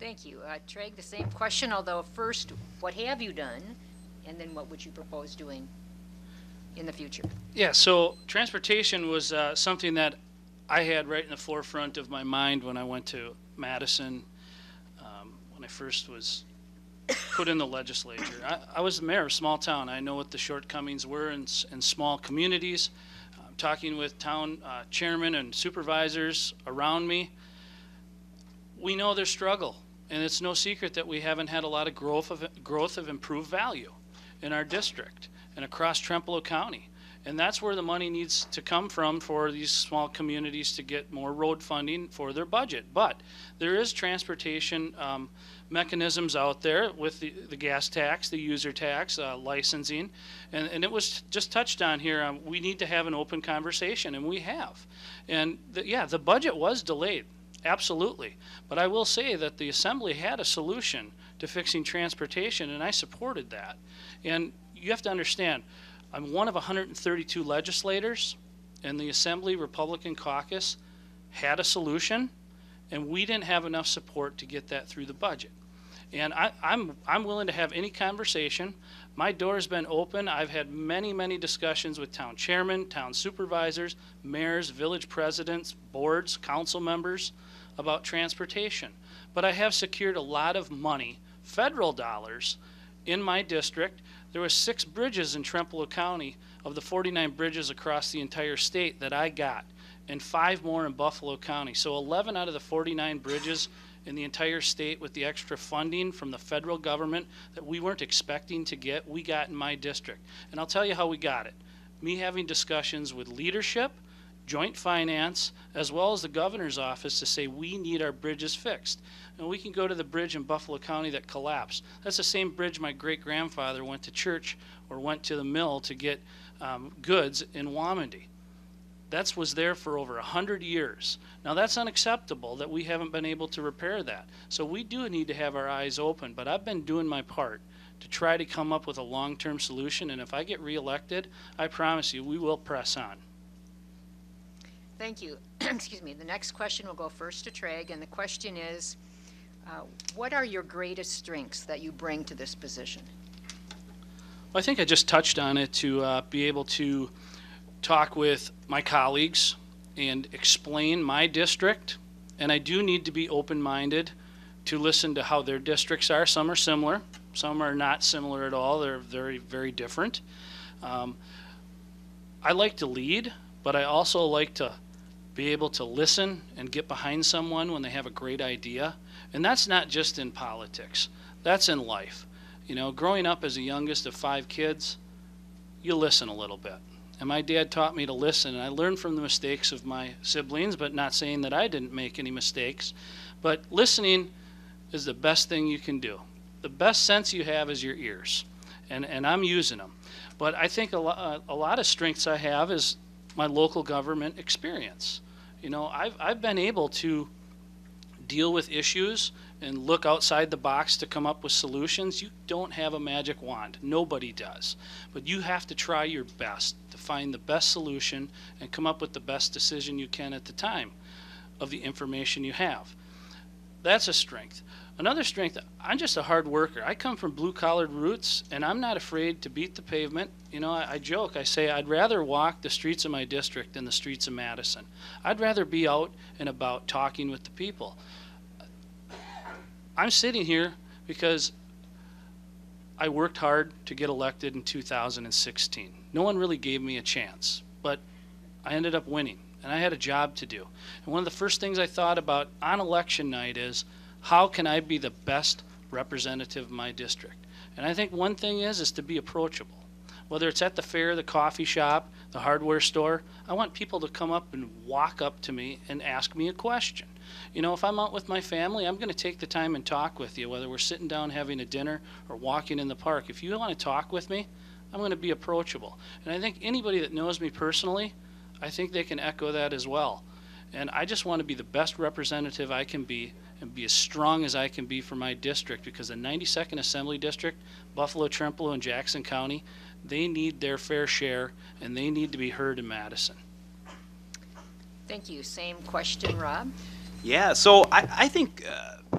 Thank you. Treg, the same question, although first, what have you done, and then what would you propose doing in the future? Yeah, so transportation was something that I had right in the forefront of my mind when I went to Madison, when I first was put in the legislature. I was the mayor of a small town. I know what the shortcomings were in small communities. Talking with town chairmen and supervisors around me, we know their struggle, and it's no secret that we haven't had a lot of growth of improved value in our district and across Trempealeau County. And that's where the money needs to come from for these small communities to get more road funding for their budget. But there is transportation mechanisms out there with the gas tax, the user tax, licensing, and it was just touched on here. We need to have an open conversation, and we have. And the budget was delayed, absolutely. But I will say that the Assembly had a solution to fixing transportation, and I supported that. And you have to understand, I'm one of 132 legislators, and the Assembly Republican caucus had a solution, and we didn't have enough support to get that through the budget. And I'm willing to have any conversation. My door has been open. I've had many discussions with town chairmen, town supervisors, mayors, village presidents, boards, council members about transportation. But I have secured a lot of money, federal dollars, in my district. There were 6 bridges in Trempealeau County of the 49 bridges across the entire state that I got, and 5 more in Buffalo County. So 11 out of the 49 bridges in the entire state with the extra funding from the federal government that we weren't expecting to get, we got in my district. And I'll tell you how we got it. Me having discussions with leadership, joint finance, as well as the governor's office to say we need our bridges fixed. And we can go to the bridge in Buffalo County that collapsed. That's the same bridge my great-grandfather went to church or went to the mill to get goods in Wamandee. That was there for over 100 years. Now that's unacceptable that we haven't been able to repair that. So we do need to have our eyes open, but I've been doing my part to try to come up with a long-term solution, and if I get reelected, I promise you we will press on. Thank you. Excuse me. The next question will go first to Treg, and the question is, what are your greatest strengths that you bring to this position? Well, I think I just touched on it, to be able to talk with my colleagues and explain my district, and I do need to be open-minded to listen to how their districts are. Some are similar, some are not similar at all. They're very, very different. I like to lead, but I also like to be able to listen and get behind someone when they have a great idea. And that's not just in politics, that's in life. You know, growing up as the youngest of 5 kids, you listen a little bit. And my dad taught me to listen, and I learned from the mistakes of my siblings, but not saying that I didn't make any mistakes. But listening is the best thing you can do. The best sense you have is your ears, and I'm using them. But I think a lot of strengths I have is my local government experience. You know, I've been able to deal with issues and look outside the box to come up with solutions. You don't have a magic wand. Nobody does. But you have to try your best to find the best solution and come up with the best decision you can at the time of the information you have. That's a strength. Another strength, I'm just a hard worker. I come from blue-collared roots, and I'm not afraid to beat the pavement. You know, I joke, I say I'd rather walk the streets of my district than the streets of Madison. I'd rather be out and about talking with the people. I'm sitting here because I worked hard to get elected in 2016. No one really gave me a chance, but I ended up winning, and I had a job to do. And one of the first things I thought about on election night is, how can I be the best representative of my district? And I think one thing is to be approachable. Whether it's at the fair, the coffee shop, the hardware store, I want people to come up and walk up to me and ask me a question. You know, if I'm out with my family, I'm going to take the time and talk with you, whether we're sitting down having a dinner or walking in the park. If you want to talk with me, I'm going to be approachable. And I think anybody that knows me personally, I think they can echo that as well. And I just want to be the best representative I can be and be as strong as I can be for my district, because the 92nd Assembly District, Buffalo, Trempealeau, and Jackson County, they need their fair share, and they need to be heard in Madison. Thank you. Same question, Rob. Yeah, so I think,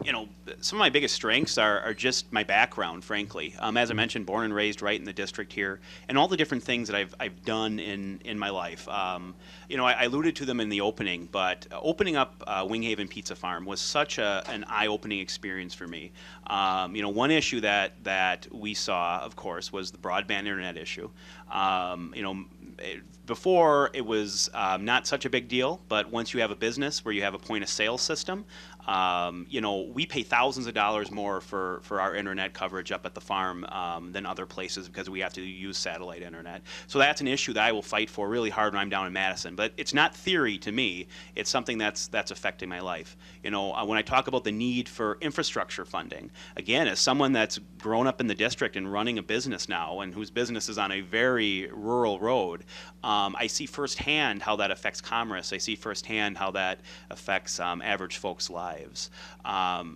you know, some of my biggest strengths are just my background, frankly. As I mentioned, born and raised right in the district here, and all the different things that I've done in my life. You know, I alluded to them in the opening, but opening up Winghaven Pizza Farm was such an eye-opening experience for me. You know, one issue that we saw, of course, was the broadband internet issue. You know, before it was not such a big deal, but once you have a business where you have a point of sale system, you know, we pay thousands of dollars more for our internet coverage up at the farm than other places because we have to use satellite internet. So that's an issue that I will fight for really hard when I'm down in Madison. But it's not theory to me. It's something that's affecting my life. You know, when I talk about the need for infrastructure funding, again, as someone that's grown up in the district and running a business now and whose business is on a very rural road, I see firsthand how that affects commerce. I see firsthand how that affects average folks' lives.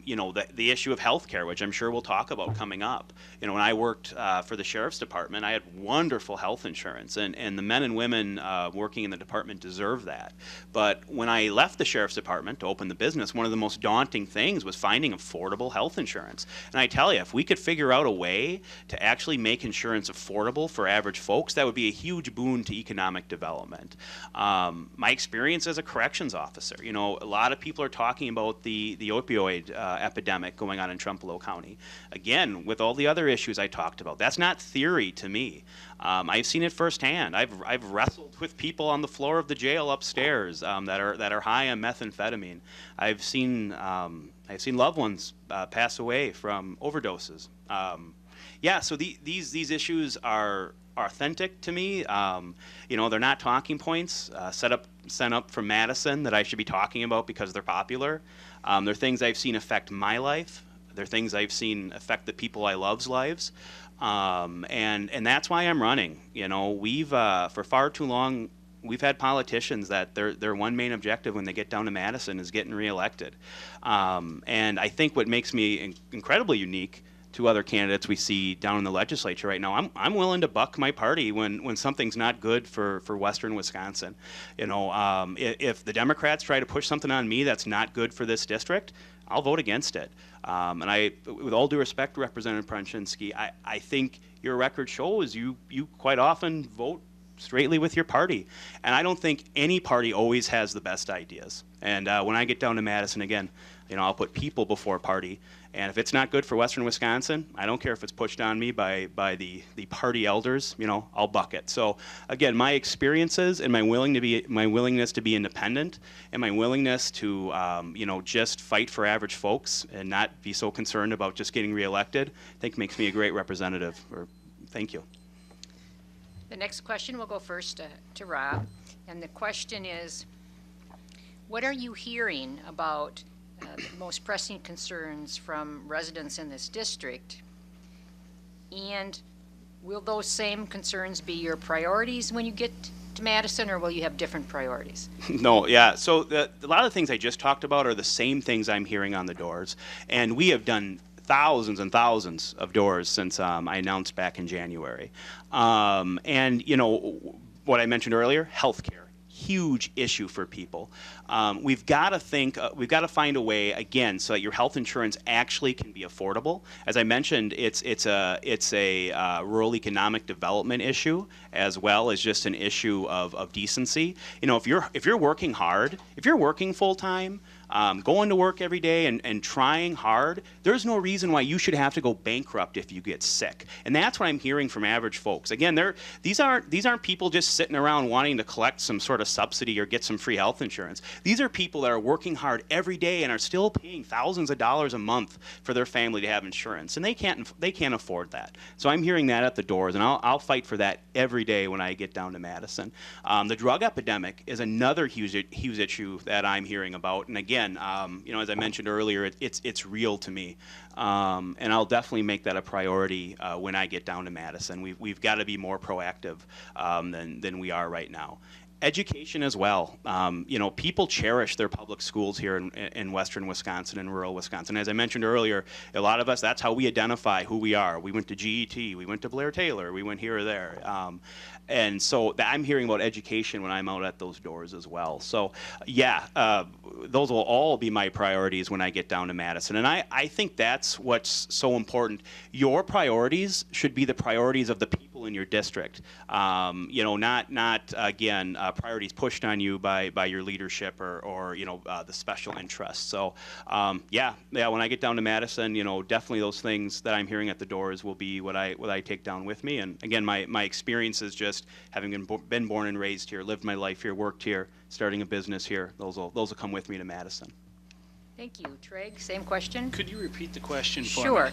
You know, the issue of healthcare, which I'm sure we'll talk about coming up. You know, when I worked for the Sheriff's Department, I had wonderful health insurance, and the men and women working in the department deserve that. But when I left the Sheriff's Department to open the business, one of the most daunting things was finding affordable health insurance. And I tell you, if we could figure out a way to actually make insurance affordable for average folks, that would be a huge boon to economic development. My experience as a corrections officer, you know, a lot of people are talking about the opioid epidemic going on in Trempealeau County. Again, with all the other issues I talked about, that's not theory to me. I've seen it firsthand. I've wrestled with people on the floor of the jail upstairs that are high on methamphetamine. I've seen loved ones pass away from overdoses. Yeah, so these issues are authentic to me. They're not talking points sent up from Madison that I should be talking about because they're popular. They're things I've seen affect my life. They're things I've seen affect the people I love's lives. And that's why I'm running. We've for far too long we've had politicians that their one main objective when they get down to Madison is getting reelected. And I think what makes me incredibly unique to other candidates we see down in the legislature right now, I'm willing to buck my party when something's not good for Western Wisconsin. If the Democrats try to push something on me that's not good for this district, I'll vote against it. And with all due respect, Representative Pronshinsky, I think your record shows you quite often vote straightly with your party. And I don't think any party always has the best ideas. And when I get down to Madison again, I'll put people before party. And if it's not good for Western Wisconsin, I don't care if it's pushed on me by the party elders, I'll buck it. So again, my experiences and my willingness to be independent and my willingness to just fight for average folks and not be so concerned about just getting reelected, I think makes me a great representative. Thank you. The next question will go first to Rob. And the question is, what are you hearing about the most pressing concerns from residents in this district? And will those same concerns be your priorities when you get to Madison, or will you have different priorities? No, yeah. So a lot of the things I just talked about are the same things I'm hearing on the doors. And we have done thousands and thousands of doors since I announced back in January. And what I mentioned earlier, healthcare. Huge issue for people. We've got to find a way again so that your health insurance actually can be affordable. As I mentioned, it's a rural economic development issue as well as just an issue of decency. If you're working hard, if you're working full time, going to work every day and trying hard, there's no reason why you should have to go bankrupt if you get sick. And that's what I'm hearing from average folks. Again, these aren't people just sitting around wanting to collect some sort of subsidy or get some free health insurance. These are people that are working hard every day and are still paying thousands of dollars a month for their family to have insurance, and they can't afford that. So I'm hearing that at the doors, and I'll fight for that every day when I get down to Madison. The drug epidemic is another huge issue that I'm hearing about, and again, as I mentioned earlier, it's real to me, and I'll definitely make that a priority when I get down to Madison. We've got to be more proactive than we are right now. Education as well. People cherish their public schools here in Western Wisconsin and rural Wisconsin. As I mentioned earlier, a lot of us, that's how we identify who we are. We went to GET, we went to Blair Taylor, we went here or there. And so I'm hearing about education when I'm out at those doors as well. So those will all be my priorities when I get down to Madison. And I think that's what's so important. Your priorities should be the priorities of the people in your district. Not again, priorities pushed on you by your leadership or the special interests. So when I get down to Madison, definitely those things that I'm hearing at the doors will be what I take down with me. And again, my experience is just having been born and raised here, lived my life here, worked here, starting a business here. Those will come with me to Madison. Thank you. Treg, same question? Could you repeat the question for me? Sure.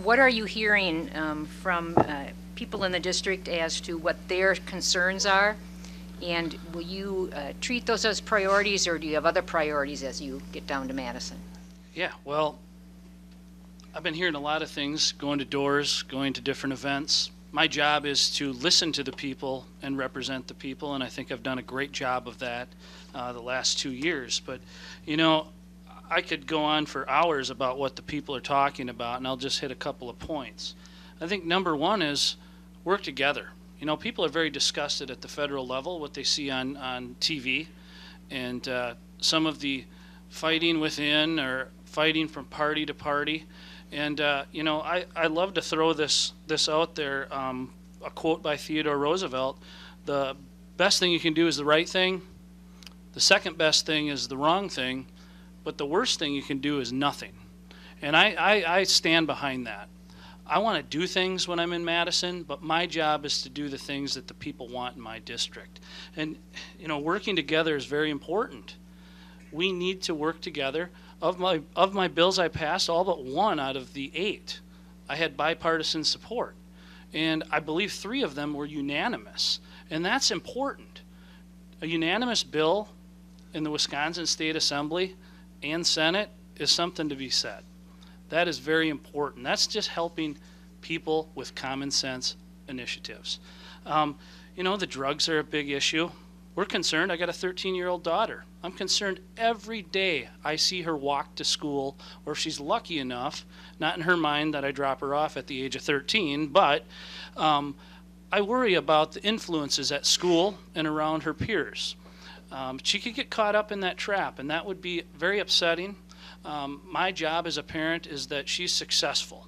What are you hearing from people in the district as to what their concerns are? And will you treat those as priorities, or do you have other priorities as you get down to Madison? Yeah, well, I've been hearing a lot of things, going to doors, going to different events. My job is to listen to the people and represent the people, and I think I've done a great job of that the last 2 years. But, I could go on for hours about what the people are talking about, and I'll just hit a couple of points. I think number one is work together. People are very disgusted at the federal level, what they see on TV, and some of the fighting within or fighting from party to party. And, I love to throw this out there, a quote by Theodore Roosevelt: the best thing you can do is the right thing, the second best thing is the wrong thing, but the worst thing you can do is nothing. And I stand behind that. I want to do things when I'm in Madison, but my job is to do the things that the people want in my district. And, working together is very important. We need to work together. Of my bills I passed, all but one out of the 8 I had bipartisan support. And I believe 3 of them were unanimous. And that's important. A unanimous bill in the Wisconsin State Assembly and Senate is something to be said. That is very important. That's just helping people with common sense initiatives. You know, the drugs are a big issue. We're concerned. I got a 13-year-old daughter. I'm concerned every day I see her walk to school, or if she's lucky enough, not in her mind that I drop her off at the age of 13, but I worry about the influences at school and around her peers. She could get caught up in that trap, and that would be very upsetting. My job as a parent is that she's successful.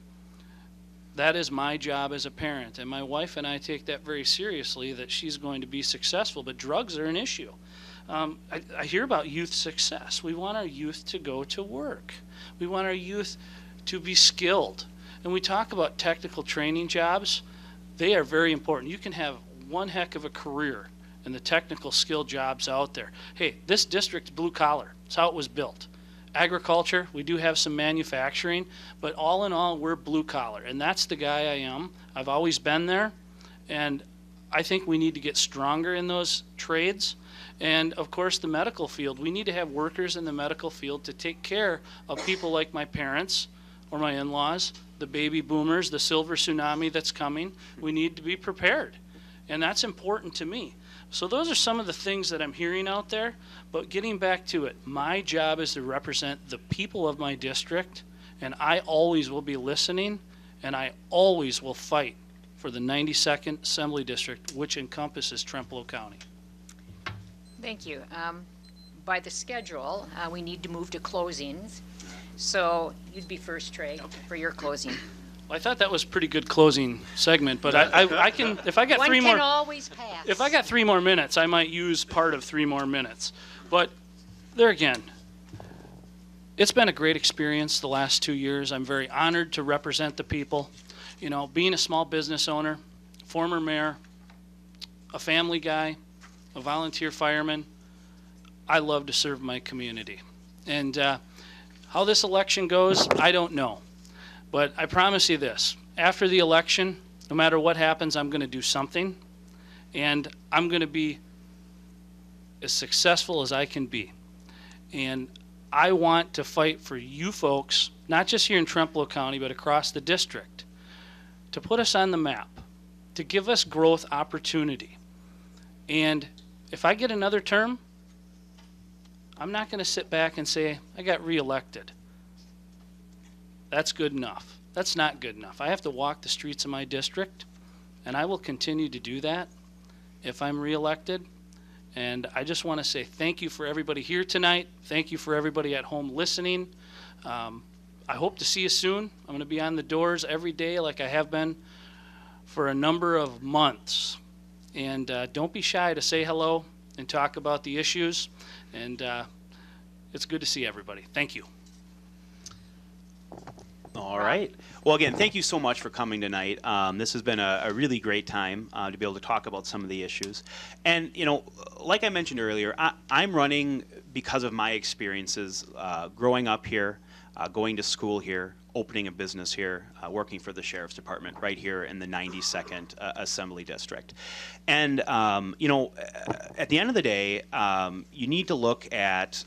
That is my job as a parent, and my wife and I take that very seriously, that she's going to be successful, but drugs are an issue. I hear about youth success. We want our youth to go to work. We want our youth to be skilled. And we talk about technical training jobs. They are very important. You can have one heck of a career in the technical skill jobs out there. Hey, this district's blue collar. It's how it was built. Agriculture, we do have some manufacturing, but all in all, we're blue collar, and that's the guy I am. I've always been there, and I think we need to get stronger in those trades. And of course, the medical field. We need to have workers in the medical field to take care of people like my parents or my in-laws, the baby boomers, the silver tsunami that's coming. We need to be prepared, and that's important to me. So those are some of the things that I'm hearing out there, but getting back to it, my job is to represent the people of my district, and I always will be listening, and I always will fight for the 92nd Assembly District, which encompasses Trempealeau County. Thank you. By the schedule, we need to move to closings. So you'd be first, Trey, for your closing. Well, I thought that was a pretty good closing segment, but I can, if I got One three can more, always pass. if I got 3 more minutes, I might use part of 3 more minutes. But there again, it's been a great experience the last 2 years. I'm very honored to represent the people. You know, being a small business owner, former mayor, a family guy, a volunteer fireman, I love to serve my community. And how this election goes, I don't know. But I promise you this, after the election, no matter what happens, I'm going to do something, and I'm going to be as successful as I can be. And I want to fight for you folks, not just here in Trempealeau County, but across the district, to put us on the map, to give us growth opportunity. And if I get another term, I'm not going to sit back and say, I got reelected. That's good enough. That's not good enough. I have to walk the streets of my district, and I will continue to do that if I'm reelected. And I just want to say thank you for everybody here tonight. Thank you for everybody at home listening. I hope to see you soon. I'm going to be on the doors every day like I have been for a number of months. And don't be shy to say hello and talk about the issues. And it's good to see everybody. Thank you. All right. Well, again, thank you so much for coming tonight. This has been a really great time to be able to talk about some of the issues. And, you know, like I mentioned earlier, I'm running because of my experiences growing up here, going to school here, opening a business here, working for the Sheriff's Department right here in the 92nd Assembly District. And, you know, at the end of the day, you need to look at,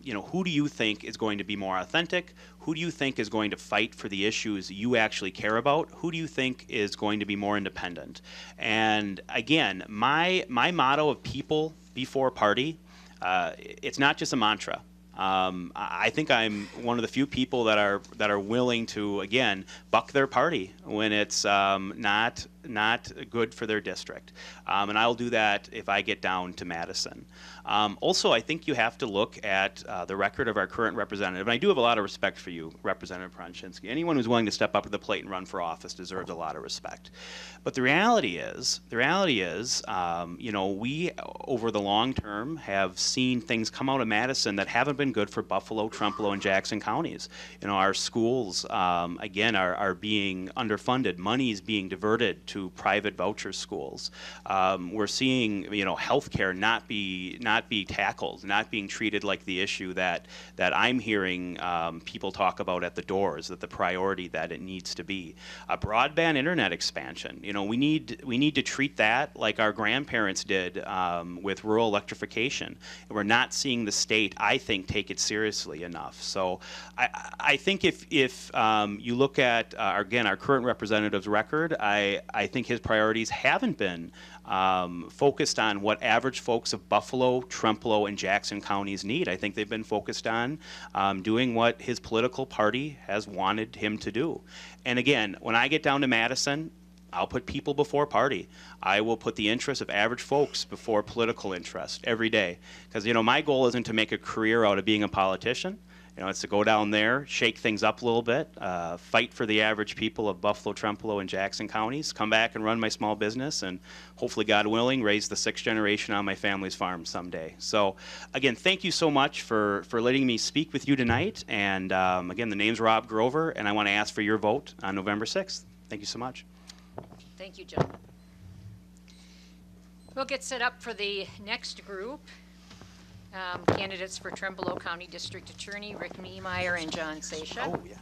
you know, who do you think is going to be more authentic? Who do you think is going to fight for the issues you actually care about? Who do you think is going to be more independent? And again, my motto of people before party, it's not just a mantra. I think I'm one of the few people that are willing to, again, buck their party when it's not good for their district, and I'll do that if I get down to Madison. Also, I think you have to look at the record of our current representative, and I do have a lot of respect for you, Representative Pronshinsky. Anyone who's willing to step up to the plate and run for office deserves a lot of respect. But the reality is, you know, we over the long term have seen things come out of Madison that haven't been good for Buffalo, Trempealeau, and Jackson counties. You know, our schools again are being underfunded. Money is being diverted to private voucher schools. We're seeing, healthcare not be tackled, not being treated like the issue that I'm hearing people talk about at the doors, that the priority that it needs to be. A broadband internet expansion. We need to treat that like our grandparents did with rural electrification. And we're not seeing the state, I think, take it seriously enough. So I think if you look at, again, our current representative's record, I think his priorities haven't been focused on what average folks of Buffalo, Trempealeau, and Jackson counties need. I think they've been focused on doing what his political party has wanted him to do. And again, when I get down to Madison, I'll put people before party. I will put the interests of average folks before political interest every day. Because, my goal isn't to make a career out of being a politician. It's to go down there, shake things up a little bit, fight for the average people of Buffalo, Trempealeau, and Jackson counties, come back and run my small business, and hopefully, God willing, raise the 6th generation on my family's farm someday. So, again, thank you so much for letting me speak with you tonight. And again, the name's Rob Grover, and I want to ask for your vote on November 6th. Thank you so much. Thank you, gentlemen. We'll get set up for the next group. Candidates for Trempealeau County District Attorney Rick Niemeyer and John Seisha. Oh, yes.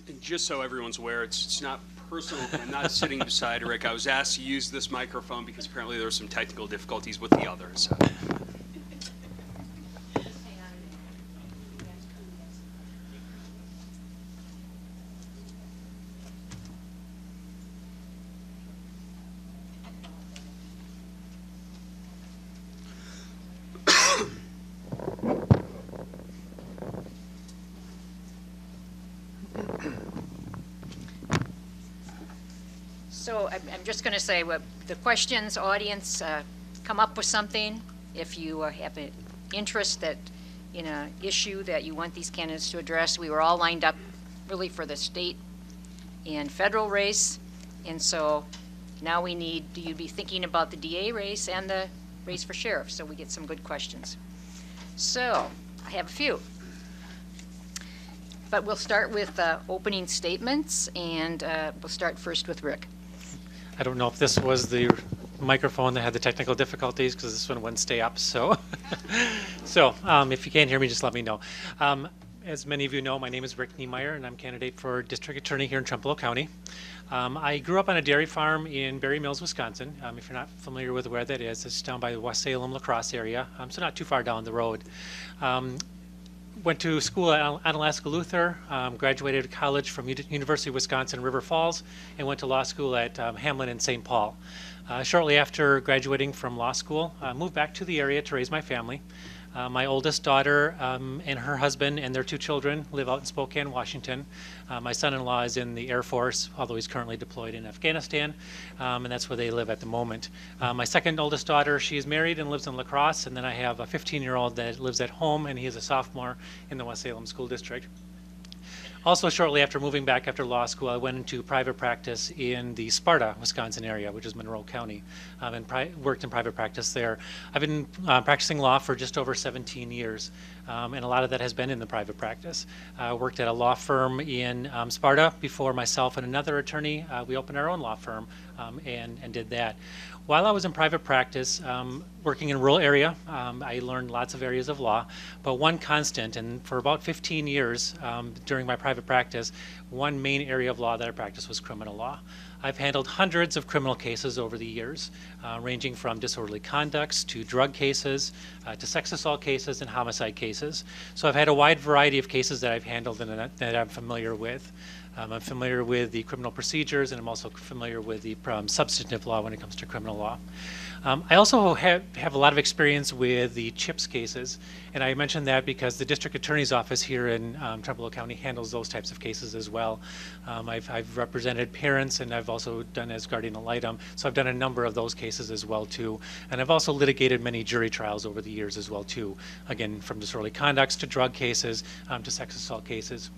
And just so everyone's aware, it's not personal. I'm not sitting beside Rick. I was asked to use this microphone because apparently there were some technical difficulties with the others. So I'm just going to say, the questions, audience, come up with something. If you have an interest in an issue that you want these candidates to address, we were all lined up really for the state and federal race. And so now we need you to be thinking about the DA race and the race for sheriff, so we get some good questions. So I have a few. But we'll start with opening statements, and we'll start first with Rick. I don't know if this was the microphone that had the technical difficulties, because this one wouldn't stay up. So, if you can't hear me, just let me know. As many of you know, my name is Rick Niemeyer, and I'm candidate for district attorney here in Trempealeau County. I grew up on a dairy farm in Berry Mills, Wisconsin. If you're not familiar with where that is, it's down by the West Salem, La Crosse area, so not too far down the road. Went to school at Onalaska Luther, graduated college from University of Wisconsin River Falls, and went to law school at Hamlin and St. Paul. Shortly after graduating from law school, moved back to the area to raise my family. My oldest daughter and her husband and their 2 children live out in Spokane, Washington. My son-in-law is in the Air Force, although he's currently deployed in Afghanistan, and that's where they live at the moment. My second oldest daughter, she is married and lives in La Crosse, and then I have a 15-year-old that lives at home, and he is a sophomore in the West Salem School District. Also, shortly after moving back after law school, I went into private practice in the Sparta, Wisconsin area, which is Monroe County, and worked in private practice there. I've been practicing law for just over 17 years, and a lot of that has been in the private practice. I worked at a law firm in Sparta before myself and another attorney. We opened our own law firm and did that. While I was in private practice, working in a rural area, I learned lots of areas of law, but one constant, and for about 15 years during my private practice, one main area of law that I practiced was criminal law. I've handled hundreds of criminal cases over the years, ranging from disorderly conducts to drug cases, to sex assault cases and homicide cases. So I've had a wide variety of cases that I've handled and that I'm familiar with. I'm familiar with the criminal procedures, and I'm also familiar with the substantive law when it comes to criminal law. I also have a lot of experience with the CHIPS cases, and I mention that because the district attorney's office here in Trempealeau County handles those types of cases as well. I've represented parents, and I've also done as guardian ad litem, so I've done a number of those cases as well too. And I've also litigated many jury trials over the years as well too, again, from disorderly conducts to drug cases to sex assault cases.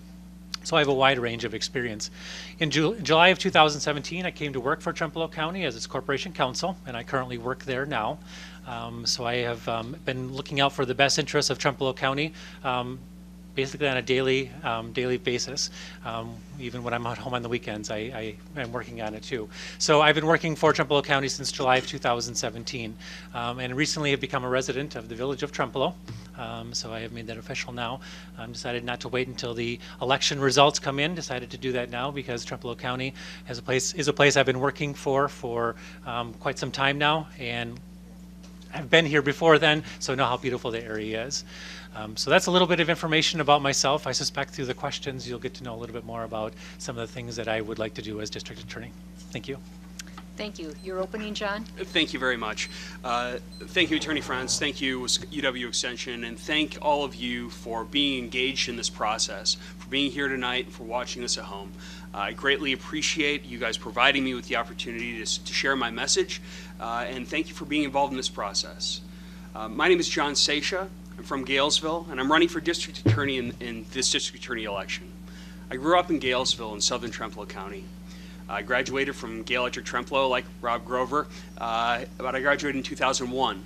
So I have a wide range of experience. In July of 2017, I came to work for Trempealeau County as its corporation counsel, and I currently work there now. So I have been looking out for the best interests of Trempealeau County, basically on a daily basis. Even when I'm at home on the weekends, I am working on it too. So I've been working for Trempealeau County since July of 2017, and recently have become a resident of the village of Trempealeau. So I have made that official now. Decided not to wait until the election results come in. Decided to do that now because Trempealeau County is a place I've been working for quite some time now, and I've been here before then, so know how beautiful the area is. So that's a little bit of information about myself. I suspect through the questions you'll get to know a little bit more about some of the things that I would like to do as district attorney. Thank you. Thank you. Your opening, John? Thank you very much. Thank you, Attorney Franz. Thank you, UW Extension, and thank all of you for being engaged in this process, for being here tonight, and for watching us at home. I greatly appreciate you guys providing me with the opportunity to share my message, and thank you for being involved in this process. My name is John Seisha. I'm from Galesville, and I'm running for district attorney in this district attorney election. I grew up in Galesville in southern Trempealeau County. I graduated from Gale Electric Trempealeau like Rob Grover, but I graduated in 2001.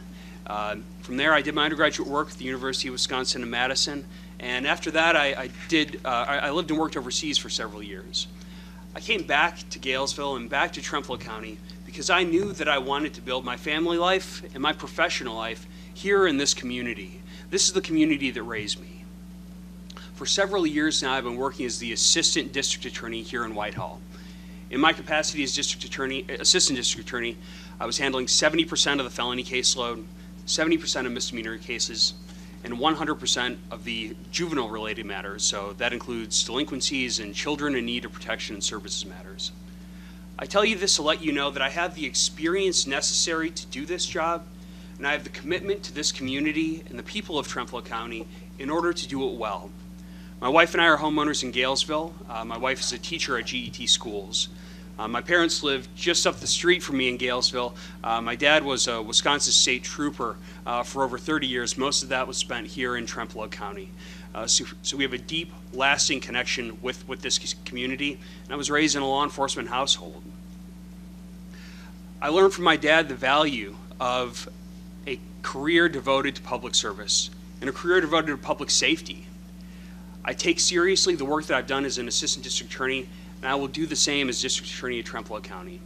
From there, I did my undergraduate work at the University of Wisconsin in Madison, and after that, I lived and worked overseas for several years. I came back to Galesville and back to Trempealeau County because I knew that I wanted to build my family life and my professional life here in this community. This is the community that raised me. For several years now, I've been working as the assistant district attorney here in Whitehall. In my capacity as assistant district attorney, I was handling 70% of the felony caseload, 70% of misdemeanor cases, and 100% of the juvenile-related matters. So that includes delinquencies and children in need of protection and services matters. I tell you this to let you know that I have the experience necessary to do this job, and I have the commitment to this community and the people of Trempealeau County in order to do it well. My wife and I are homeowners in Galesville. My wife is a teacher at GET schools. My parents lived just up the street from me in Galesville. My dad was a Wisconsin State Trooper for over 30 years. Most of that was spent here in Trempealeau County. So we have a deep, lasting connection with this community, and I was raised in a law enforcement household. I learned from my dad the value of a career devoted to public service and a career devoted to public safety. I take seriously the work that I've done as an assistant district attorney, and I will do the same as district attorney at Trempealeau County.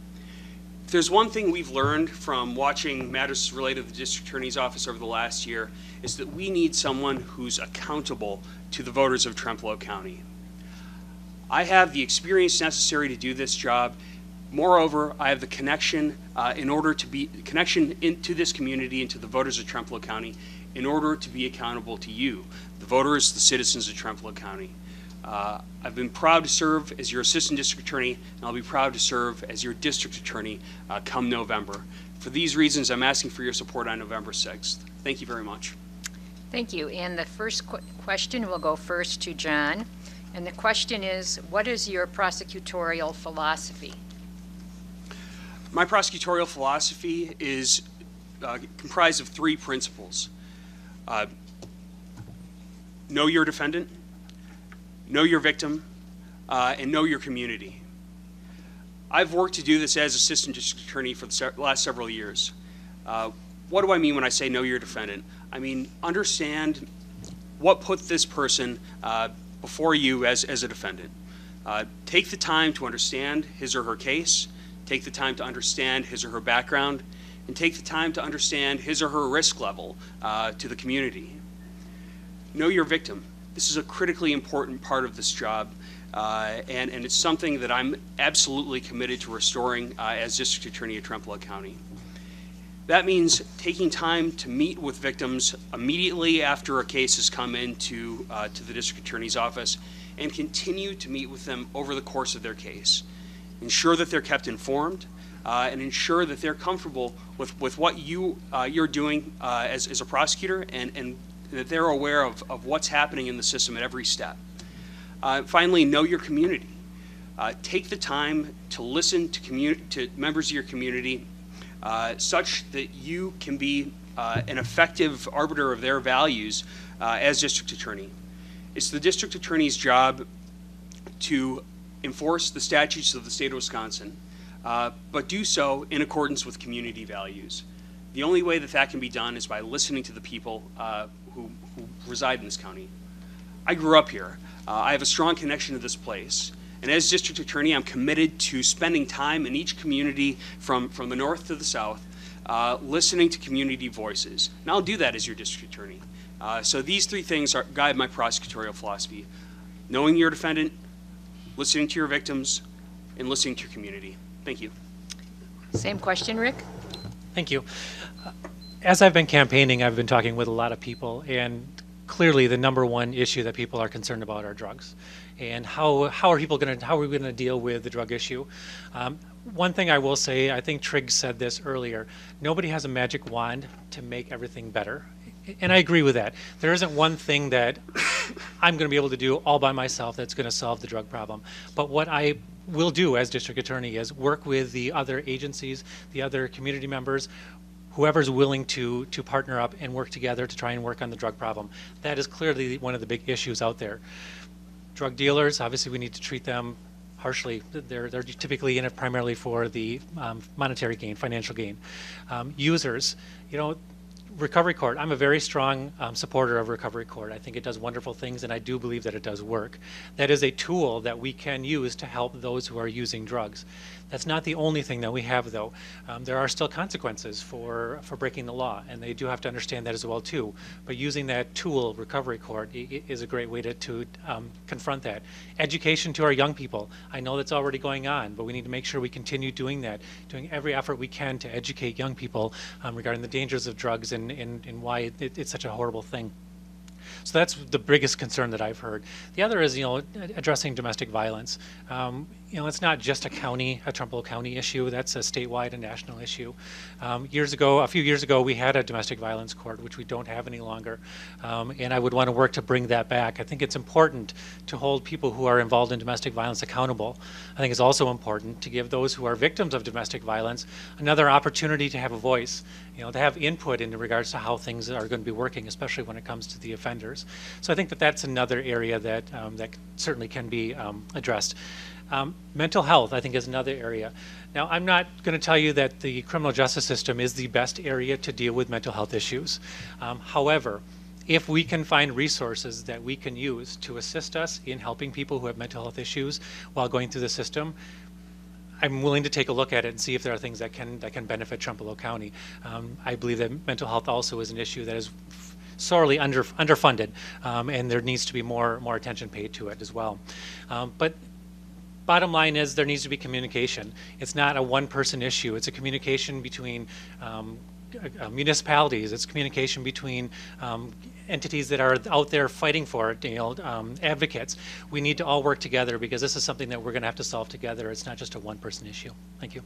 If there's one thing we've learned from watching matters related to the district attorney's office over the last year, is that we need someone who's accountable to the voters of Trempealeau County. I have the experience necessary to do this job. Moreover, I have the connection into this community and to the voters of Trempealeau County in order to be accountable to you, the voters, the citizens of Trempealeau County. I've been proud to serve as your assistant district attorney, and I'll be proud to serve as your district attorney come November. For these reasons, I'm asking for your support on November 6th. Thank you very much. Thank you. And the first question will go first to John. And the question is, what is your prosecutorial philosophy? My prosecutorial philosophy is comprised of three principles. Know your defendant, know your victim, and know your community. I've worked to do this as assistant district attorney for the last several years. What do I mean when I say know your defendant? I mean understand what put this person before you as a defendant. Take the time to understand his or her case, take the time to understand his or her background, and take the time to understand his or her risk level to the community. Know your victim. This is a critically important part of this job, and it's something that I'm absolutely committed to restoring as district attorney of Trempealeau County. That means taking time to meet with victims immediately after a case has come into to the district attorney's office, and continue to meet with them over the course of their case. Ensure that they're kept informed, and ensure that they're comfortable with what you're doing as a prosecutor, and that they're aware of what's happening in the system at every step. Finally, know your community. Take the time to listen to members of your community such that you can be an effective arbiter of their values as district attorney. It's the district attorney's job to enforce the statutes of the state of Wisconsin, but do so in accordance with community values. The only way that that can be done is by listening to the people who reside in this county. I grew up here. I have a strong connection to this place. And as district attorney, I'm committed to spending time in each community from the north to the south, listening to community voices. And I'll do that as your district attorney. So these three things guide my prosecutorial philosophy: knowing your defendant, listening to your victims, and listening to your community. Thank you. Same question, Rick? Thank you. As I've been campaigning, I've been talking with a lot of people, and clearly the number one issue that people are concerned about are drugs. And how are we going to deal with the drug issue? One thing I will say, I think Trigg said this earlier, nobody has a magic wand to make everything better. And I agree with that. There isn't one thing that I'm going to be able to do all by myself that's going to solve the drug problem. But what I will do as district attorney is work with the other agencies, the other community members, whoever's willing to partner up and work together to try and work on the drug problem. That is clearly one of the big issues out there. Drug dealers, obviously we need to treat them harshly. They're typically in it primarily for the monetary gain, financial gain. Users, recovery court, I'm a very strong supporter of recovery court. I think it does wonderful things, and I do believe that it does work. That is a tool that we can use to help those who are using drugs. That's not the only thing that we have, though. There are still consequences for breaking the law, and they do have to understand that as well, too. But using that tool, recovery court, is a great way to confront that. Education to our young people. I know that's already going on, but we need to make sure we continue doing that, doing every effort we can to educate young people regarding the dangers of drugs and why it's such a horrible thing. So that's the biggest concern that I've heard. The other is, addressing domestic violence. It's not just a Trempealeau County issue. That's a statewide and national issue. A few years ago, we had a domestic violence court, which we don't have any longer. And I would want to work to bring that back. I think it's important to hold people who are involved in domestic violence accountable. I think it's also important to give those who are victims of domestic violence another opportunity to have a voice, to have input in regards to how things are going to be working, especially when it comes to the offenders. So I think that that's another area that certainly can be addressed. Mental health, I think, is another area. Now, I'm not going to tell you that the criminal justice system is the best area to deal with mental health issues. However, if we can find resources that we can use to assist us in helping people who have mental health issues while going through the system, I'm willing to take a look at it and see if there are things that can benefit Trempealeau County. I believe that mental health also is an issue that is sorely underfunded, and there needs to be more attention paid to it as well. But bottom line is there needs to be communication. It's not a one-person issue. It's a communication between municipalities. It's communication between entities that are out there fighting for it, advocates. We need to all work together because this is something that we're going to have to solve together. It's not just a one-person issue. Thank you.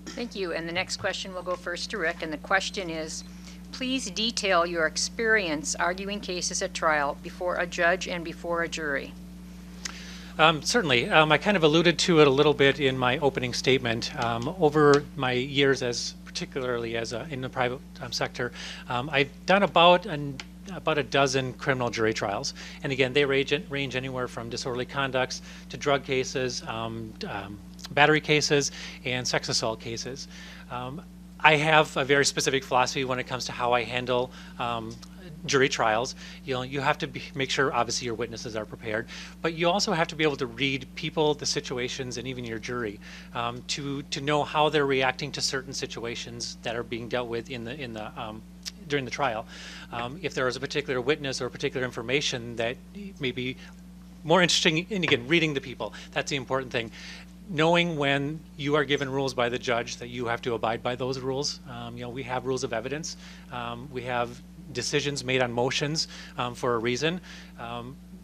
Thank you. And the next question will go first to Rick. And the question is, please detail your experience arguing cases at trial before a judge and before a jury. Certainly. I kind of alluded to it a little bit in my opening statement. Over my years particularly in the private sector, I've done about a dozen criminal jury trials. And again, they range anywhere from disorderly conducts to drug cases, battery cases, and sex assault cases. I have a very specific philosophy when it comes to how I handle jury trials. You have to make sure, obviously, your witnesses are prepared, but you also have to be able to read people, the situations, and even your jury to know how they're reacting to certain situations that are being dealt with during the trial. If there is a particular witness or particular information that may be more interesting, and again, reading the people, that's the important thing. Knowing when you are given rules by the judge that you have to abide by those rules. We have rules of evidence. We have decisions made on motions for a reason.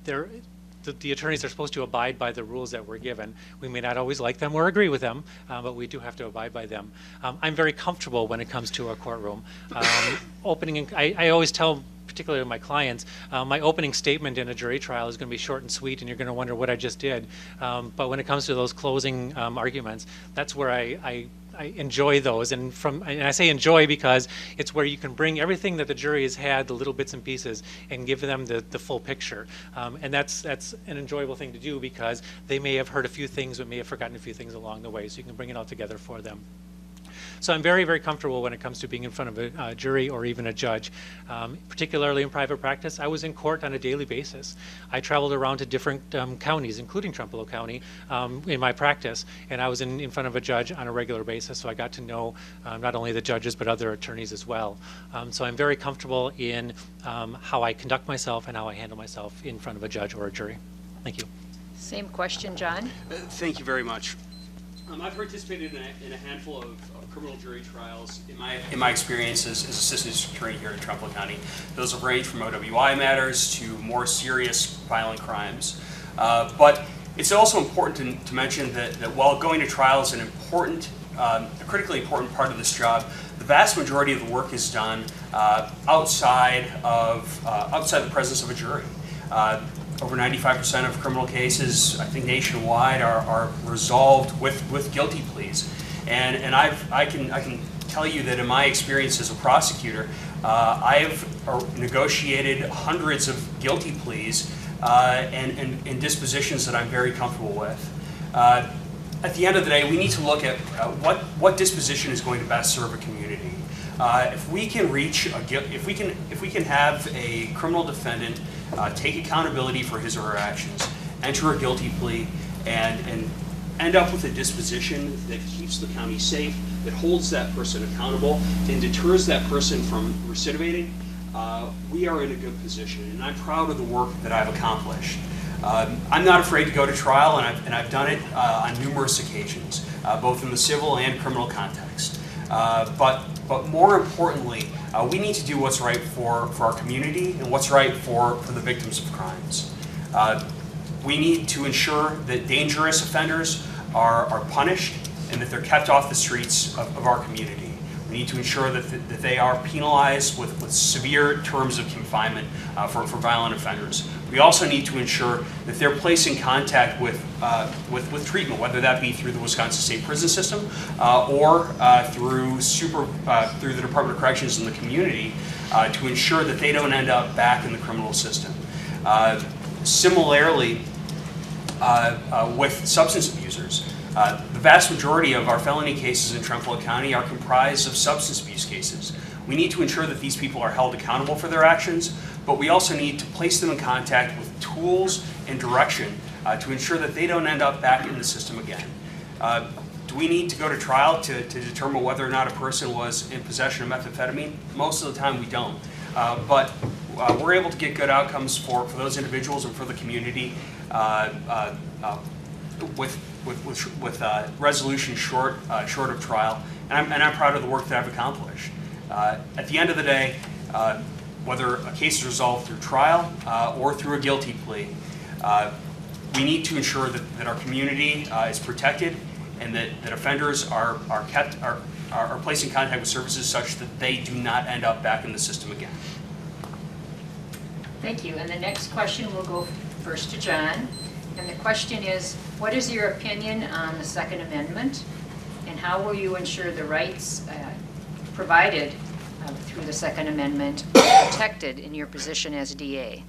The attorneys are supposed to abide by the rules that we're given. We may not always like them or agree with them, but we do have to abide by them. I'm very comfortable when it comes to a courtroom. I always tell, particularly my clients, my opening statement in a jury trial is going to be short and sweet, and you're going to wonder what I just did. But when it comes to those closing arguments, that's where I I enjoy those, and I say enjoy because it's where you can bring everything that the jury has had, the little bits and pieces, and give them the full picture. And that's an enjoyable thing to do because they may have heard a few things but may have forgotten a few things along the way, so you can bring it all together for them. So I'm very, very comfortable when it comes to being in front of a jury or even a judge. Particularly in private practice, I was in court on a daily basis. I traveled around to different counties, including Trempealeau County, in my practice, and I was in front of a judge on a regular basis, so I got to know not only the judges but other attorneys as well. So I'm very comfortable in how I conduct myself and how I handle myself in front of a judge or a jury. Thank you. Same question, John? Thank you very much. I've participated in a handful of criminal jury trials in my experience as assistant attorney here in Trempealeau County. Those have ranged from OWI matters to more serious violent crimes. But it's also important to mention that while going to trial is an important, a critically important part of this job, the vast majority of the work is done outside the presence of a jury. Over 95% of criminal cases, I think nationwide, are resolved with guilty pleas. And I can tell you that in my experience as a prosecutor, I've negotiated hundreds of guilty pleas and dispositions that I'm very comfortable with. At the end of the day, we need to look at what disposition is going to best serve a community. If we can if we can have a criminal defendant take accountability for his or her actions, enter a guilty plea, and end up with a disposition that keeps the county safe, that holds that person accountable, and deters that person from recidivating, we are in a good position. And I'm proud of the work that I've accomplished. I'm not afraid to go to trial, and I've done it on numerous occasions, both in the civil and criminal context. But more importantly, we need to do what's right for our community and what's right for the victims of crimes. We need to ensure that dangerous offenders are punished and that they're kept off the streets of our community. We need to ensure that they are penalized with severe terms of confinement for violent offenders. We also need to ensure that they're placed in contact with treatment, whether that be through the Wisconsin State Prison System or through the Department of Corrections in the community to ensure that they don't end up back in the criminal system. Similarly, with substance abusers, the vast majority of our felony cases in Trempealeau County are comprised of substance abuse cases. We need to ensure that these people are held accountable for their actions, but we also need to place them in contact with tools and direction to ensure that they don't end up back in the system again. Do we need to go to trial to determine whether or not a person was in possession of methamphetamine? Most of the time we don't. But we're able to get good outcomes for those individuals and for the community with resolution short of trial, and I'm proud of the work that I've accomplished. At the end of the day, whether a case is resolved through trial or through a guilty plea, we need to ensure that our community is protected and that offenders are placed in contact with services such that they do not end up back in the system again. Thank you. And the next question will go first to John. And the question is, what is your opinion on the Second Amendment, and how will you ensure the rights provided through the Second Amendment are protected in your position as DA?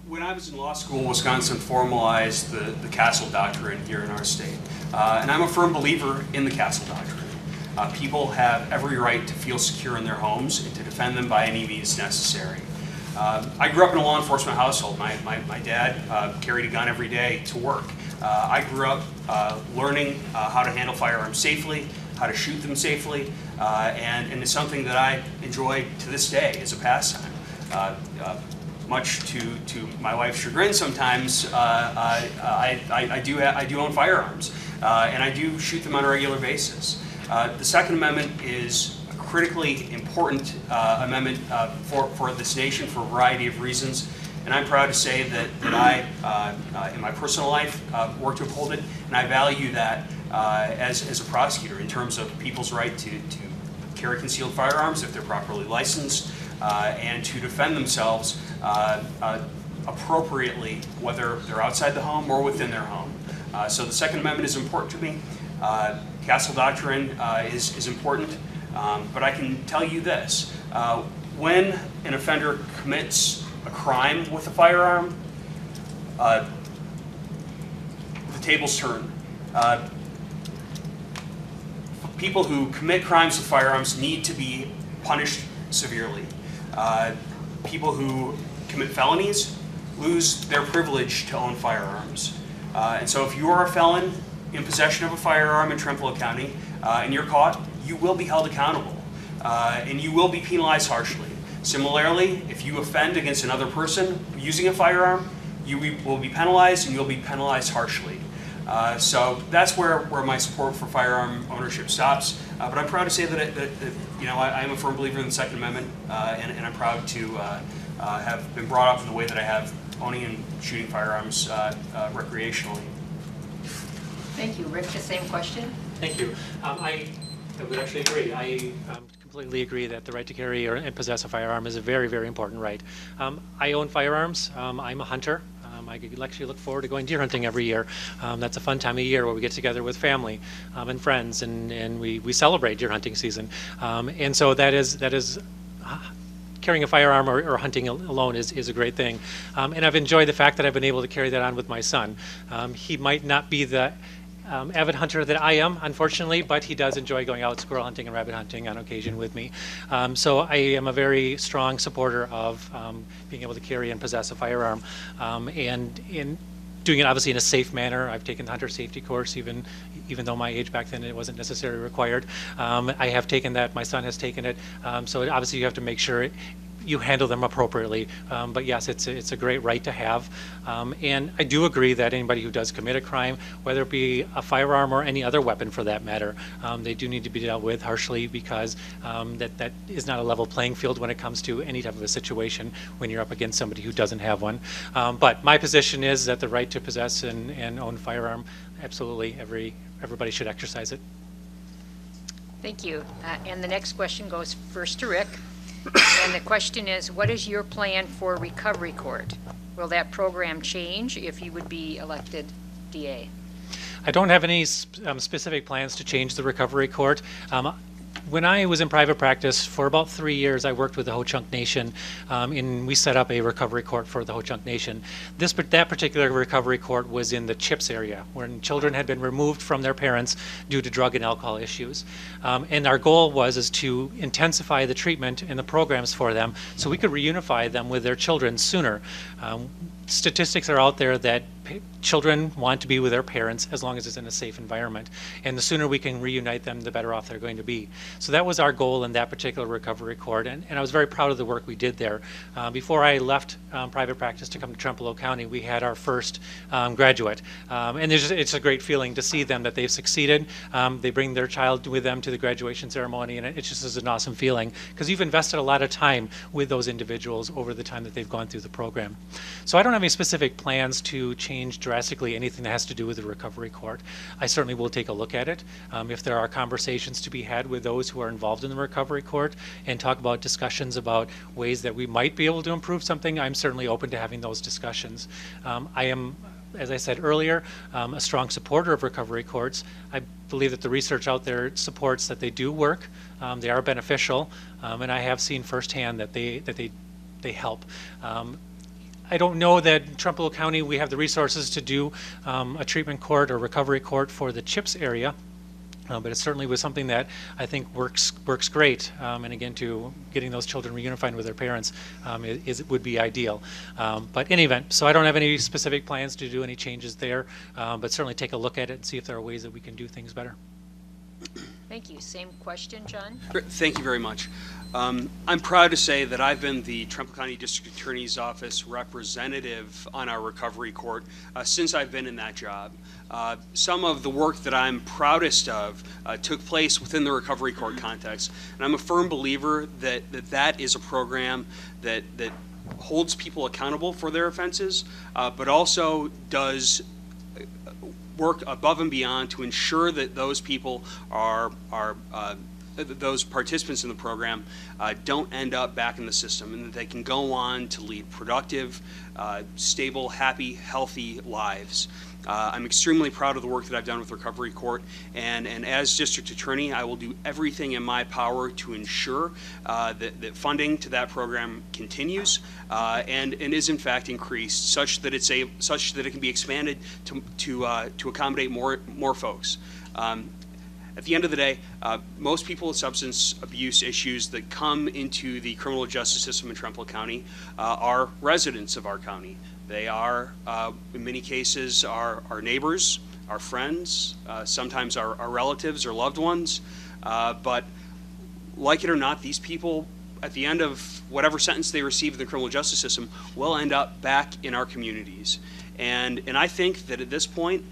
When I was in law school, Wisconsin formalized the Castle Doctrine here in our state. And I'm a firm believer in the Castle Doctrine. People have every right to feel secure in their homes and to defend them by any means necessary. I grew up in a law enforcement household. My dad carried a gun every day to work. I grew up learning how to handle firearms safely, how to shoot them safely, and it's something that I enjoy to this day as a pastime. Much to my wife's chagrin sometimes, I do own firearms, and I do shoot them on a regular basis. The Second Amendment is critically important amendment for this nation for a variety of reasons, and I'm proud to say that I, in my personal life, work to uphold it, and I value that as a prosecutor in terms of people's right to carry concealed firearms if they're properly licensed, and to defend themselves appropriately, whether they're outside the home or within their home. So the Second Amendment is important to me. Castle doctrine is important, but I can tell you this. When an offender commits a crime with a firearm, the tables turn. People who commit crimes with firearms need to be punished severely. People who commit felonies lose their privilege to own firearms. And so if you are a felon in possession of a firearm in Trempealeau County and you're caught, you will be held accountable and you will be penalized harshly. Similarly, if you offend against another person using a firearm, you will be penalized and you'll be penalized harshly. So that's where my support for firearm ownership stops. But I'm proud to say that I am a firm believer in the Second Amendment, and I'm proud to have been brought up in the way that I have, owning and shooting firearms recreationally. Thank you. Rick, the same question? Thank you. I would actually agree. I completely agree that the right to carry and possess a firearm is a very, very important right. I own firearms. I'm a hunter. I actually look forward to going deer hunting every year. That's a fun time of year where we get together with family and friends, and we celebrate deer hunting season. And so that is carrying a firearm or hunting alone is a great thing. And I've enjoyed the fact that I've been able to carry that on with my son. He might not be the avid hunter that I am, unfortunately, but he does enjoy going out squirrel hunting and rabbit hunting on occasion with me. So I am a very strong supporter of being able to carry and possess a firearm, and in doing it obviously in a safe manner. I've taken the hunter safety course, even though my age back then it wasn't necessarily required. I have taken that. My son has taken it. So obviously you have to make sure you handle them appropriately. But yes, it's a great right to have. And I do agree that anybody who does commit a crime, whether it be a firearm or any other weapon for that matter, they do need to be dealt with harshly, because that is not a level playing field when it comes to any type of a situation when you're up against somebody who doesn't have one. But my position is that the right to possess and own a firearm, absolutely everybody should exercise it. Thank you. And the next question goes first to Rick. And the question is, what is your plan for recovery court? Will that program change if you would be elected DA? I don't have any specific plans to change the recovery court. When I was in private practice for about 3 years, I worked with the Ho-Chunk Nation, and we set up a recovery court for the Ho-Chunk Nation. That particular recovery court was in the CHIPS area, when children had been removed from their parents due to drug and alcohol issues. And our goal was to intensify the treatment and the programs for them so we could reunify them with their children sooner. Statistics are out there that children want to be with their parents as long as it's in a safe environment. And the sooner we can reunite them, the better off they're going to be. So that was our goal in that particular recovery court. And I was very proud of the work we did there. Before I left private practice to come to Trempealeau County, we had our first graduate. And it's a great feeling to see them, that they've succeeded. They bring their child with them to the graduation ceremony, and it just is an awesome feeling, because you've invested a lot of time with those individuals over the time that they've gone through the program. So I don't have any specific plans to change drastically anything that has to do with the recovery court. I certainly will take a look at it. If there are conversations to be had with those who are involved in the recovery court and talk about discussions about ways that we might be able to improve something, I'm certainly open to having those discussions. I am, as I said earlier, a strong supporter of recovery courts. I believe that the research out there supports that they do work, they are beneficial, and I have seen firsthand that they help. I don't know that in Trempealeau County we have the resources to do a treatment court or recovery court for the CHIPS area, but it certainly was something that I think works great. And again, to getting those children reunified with their parents would be ideal. But in any event, so I don't have any specific plans to do any changes there, but certainly take a look at it and see if there are ways that we can do things better. Thank you. Same question, John? Thank you very much. I'm proud to say that I've been the Trempealeau County District Attorney's Office representative on our recovery court since I've been in that job. Some of the work that I'm proudest of took place within the recovery court context, and I'm a firm believer that is a program that holds people accountable for their offenses, but also does work above and beyond to ensure that those people are those participants in the program don't end up back in the system, and that they can go on to lead productive, stable, happy, healthy lives. I'm extremely proud of the work that I've done with Recovery Court, and as District Attorney, I will do everything in my power to ensure that funding to that program continues and is in fact increased, such that it can be expanded to accommodate more folks. At the end of the day, most people with substance abuse issues that come into the criminal justice system in Trempealeau County are residents of our county. They are, in many cases, our neighbors, our friends, sometimes our relatives or loved ones. But like it or not, these people, at the end of whatever sentence they receive in the criminal justice system, will end up back in our communities. And I think that at this point,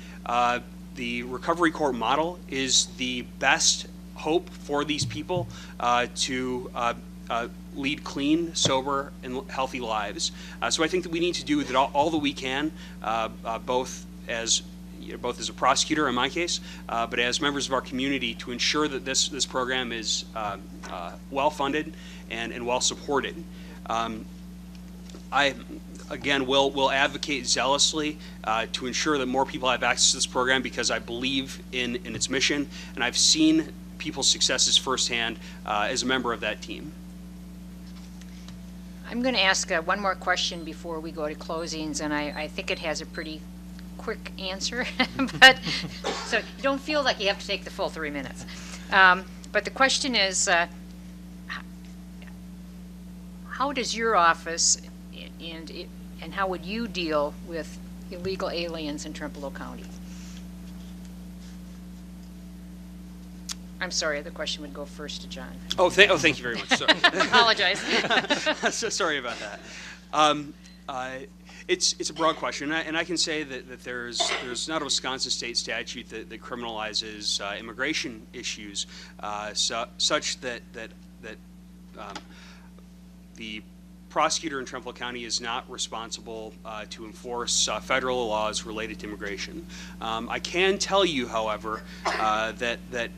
the Recovery Court model is the best hope for these people to lead clean, sober, and healthy lives. So I think that we need to do all that we can, both as a prosecutor in my case, but as members of our community, to ensure that this program is well funded and well supported. I again will advocate zealously to ensure that more people have access to this program, because I believe in its mission, and I've seen people's successes firsthand as a member of that team. I'm going to ask one more question before we go to closings, and I think it has a pretty quick answer, but so you don't feel like you have to take the full 3 minutes. But the question is, how does your office and how would you deal with illegal aliens in Trempealeau County? I'm sorry, the question would go first to John. Thank you very much. Sorry. I apologize. So sorry about that. It's a broad question, and I can say that there's not a Wisconsin state statute that criminalizes immigration issues, such that the prosecutor in Trempealeau County is not responsible to enforce federal laws related to immigration. I can tell you, however, that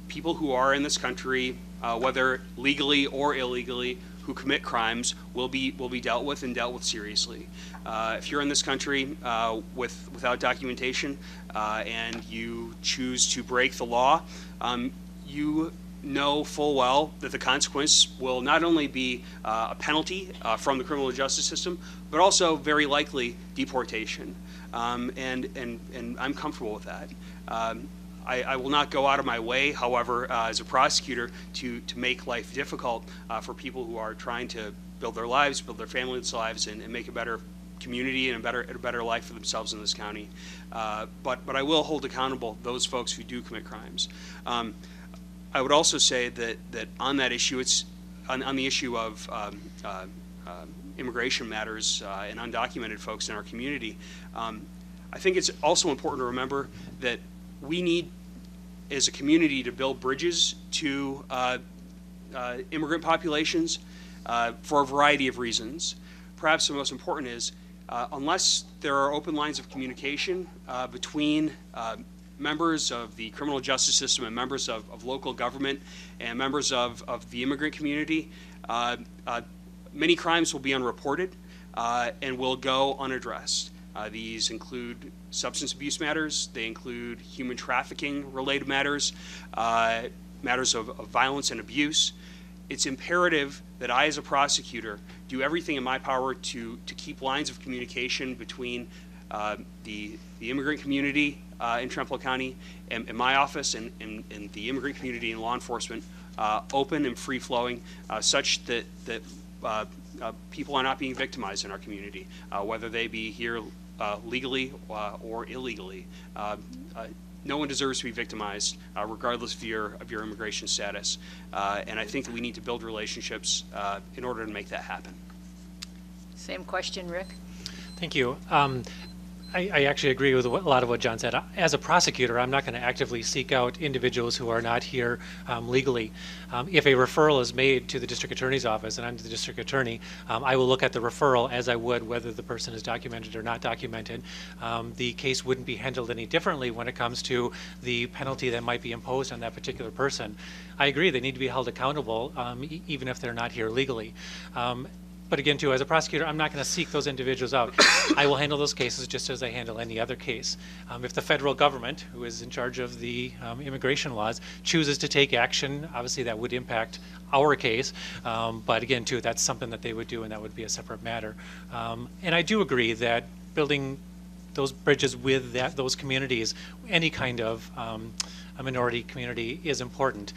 people who are in this country, whether legally or illegally, who commit crimes will be dealt with, and dealt with seriously. If you're in this country without documentation and you choose to break the law, you know full well that the consequence will not only be a penalty from the criminal justice system, but also very likely deportation. And I'm comfortable with that. I will not go out of my way, however, as a prosecutor, to make life difficult for people who are trying to build their lives, build their families' lives, and make a better community and a better life for themselves in this county. But I will hold accountable those folks who do commit crimes. I would also say that on that issue, it's on the issue of immigration matters and undocumented folks in our community. I think it's also important to remember that we need, as a community, to build bridges to immigrant populations for a variety of reasons. Perhaps the most important is, unless there are open lines of communication between members of the criminal justice system and members of local government and members of the immigrant community, many crimes will be unreported and will go unaddressed. These include substance abuse matters, they include human trafficking related matters, matters of violence and abuse. It's imperative that I, as a prosecutor, do everything in my power to keep lines of communication between the immigrant community in Trempealeau County and my office and the immigrant community and law enforcement open and free-flowing, such that people are not being victimized in our community, whether they be here legally or illegally. No one deserves to be victimized, regardless of your immigration status. And I think that we need to build relationships in order to make that happen. Same question, Rick. Thank you. I actually agree with a lot of what John said. As a prosecutor, I'm not going to actively seek out individuals who are not here legally. If a referral is made to the district attorney's office and I'm the district attorney, I will look at the referral as I would whether the person is documented or not documented. The case wouldn't be handled any differently when it comes to the penalty that might be imposed on that particular person. I agree they need to be held accountable even if they're not here legally. But again, too, as a prosecutor, I'm not going to seek those individuals out. I will handle those cases just as I handle any other case. If the federal government, who is in charge of the immigration laws, chooses to take action, obviously that would impact our case. But again, too, that's something that they would do, and that would be a separate matter. And I do agree that building those bridges with those communities, any kind of a minority community, is important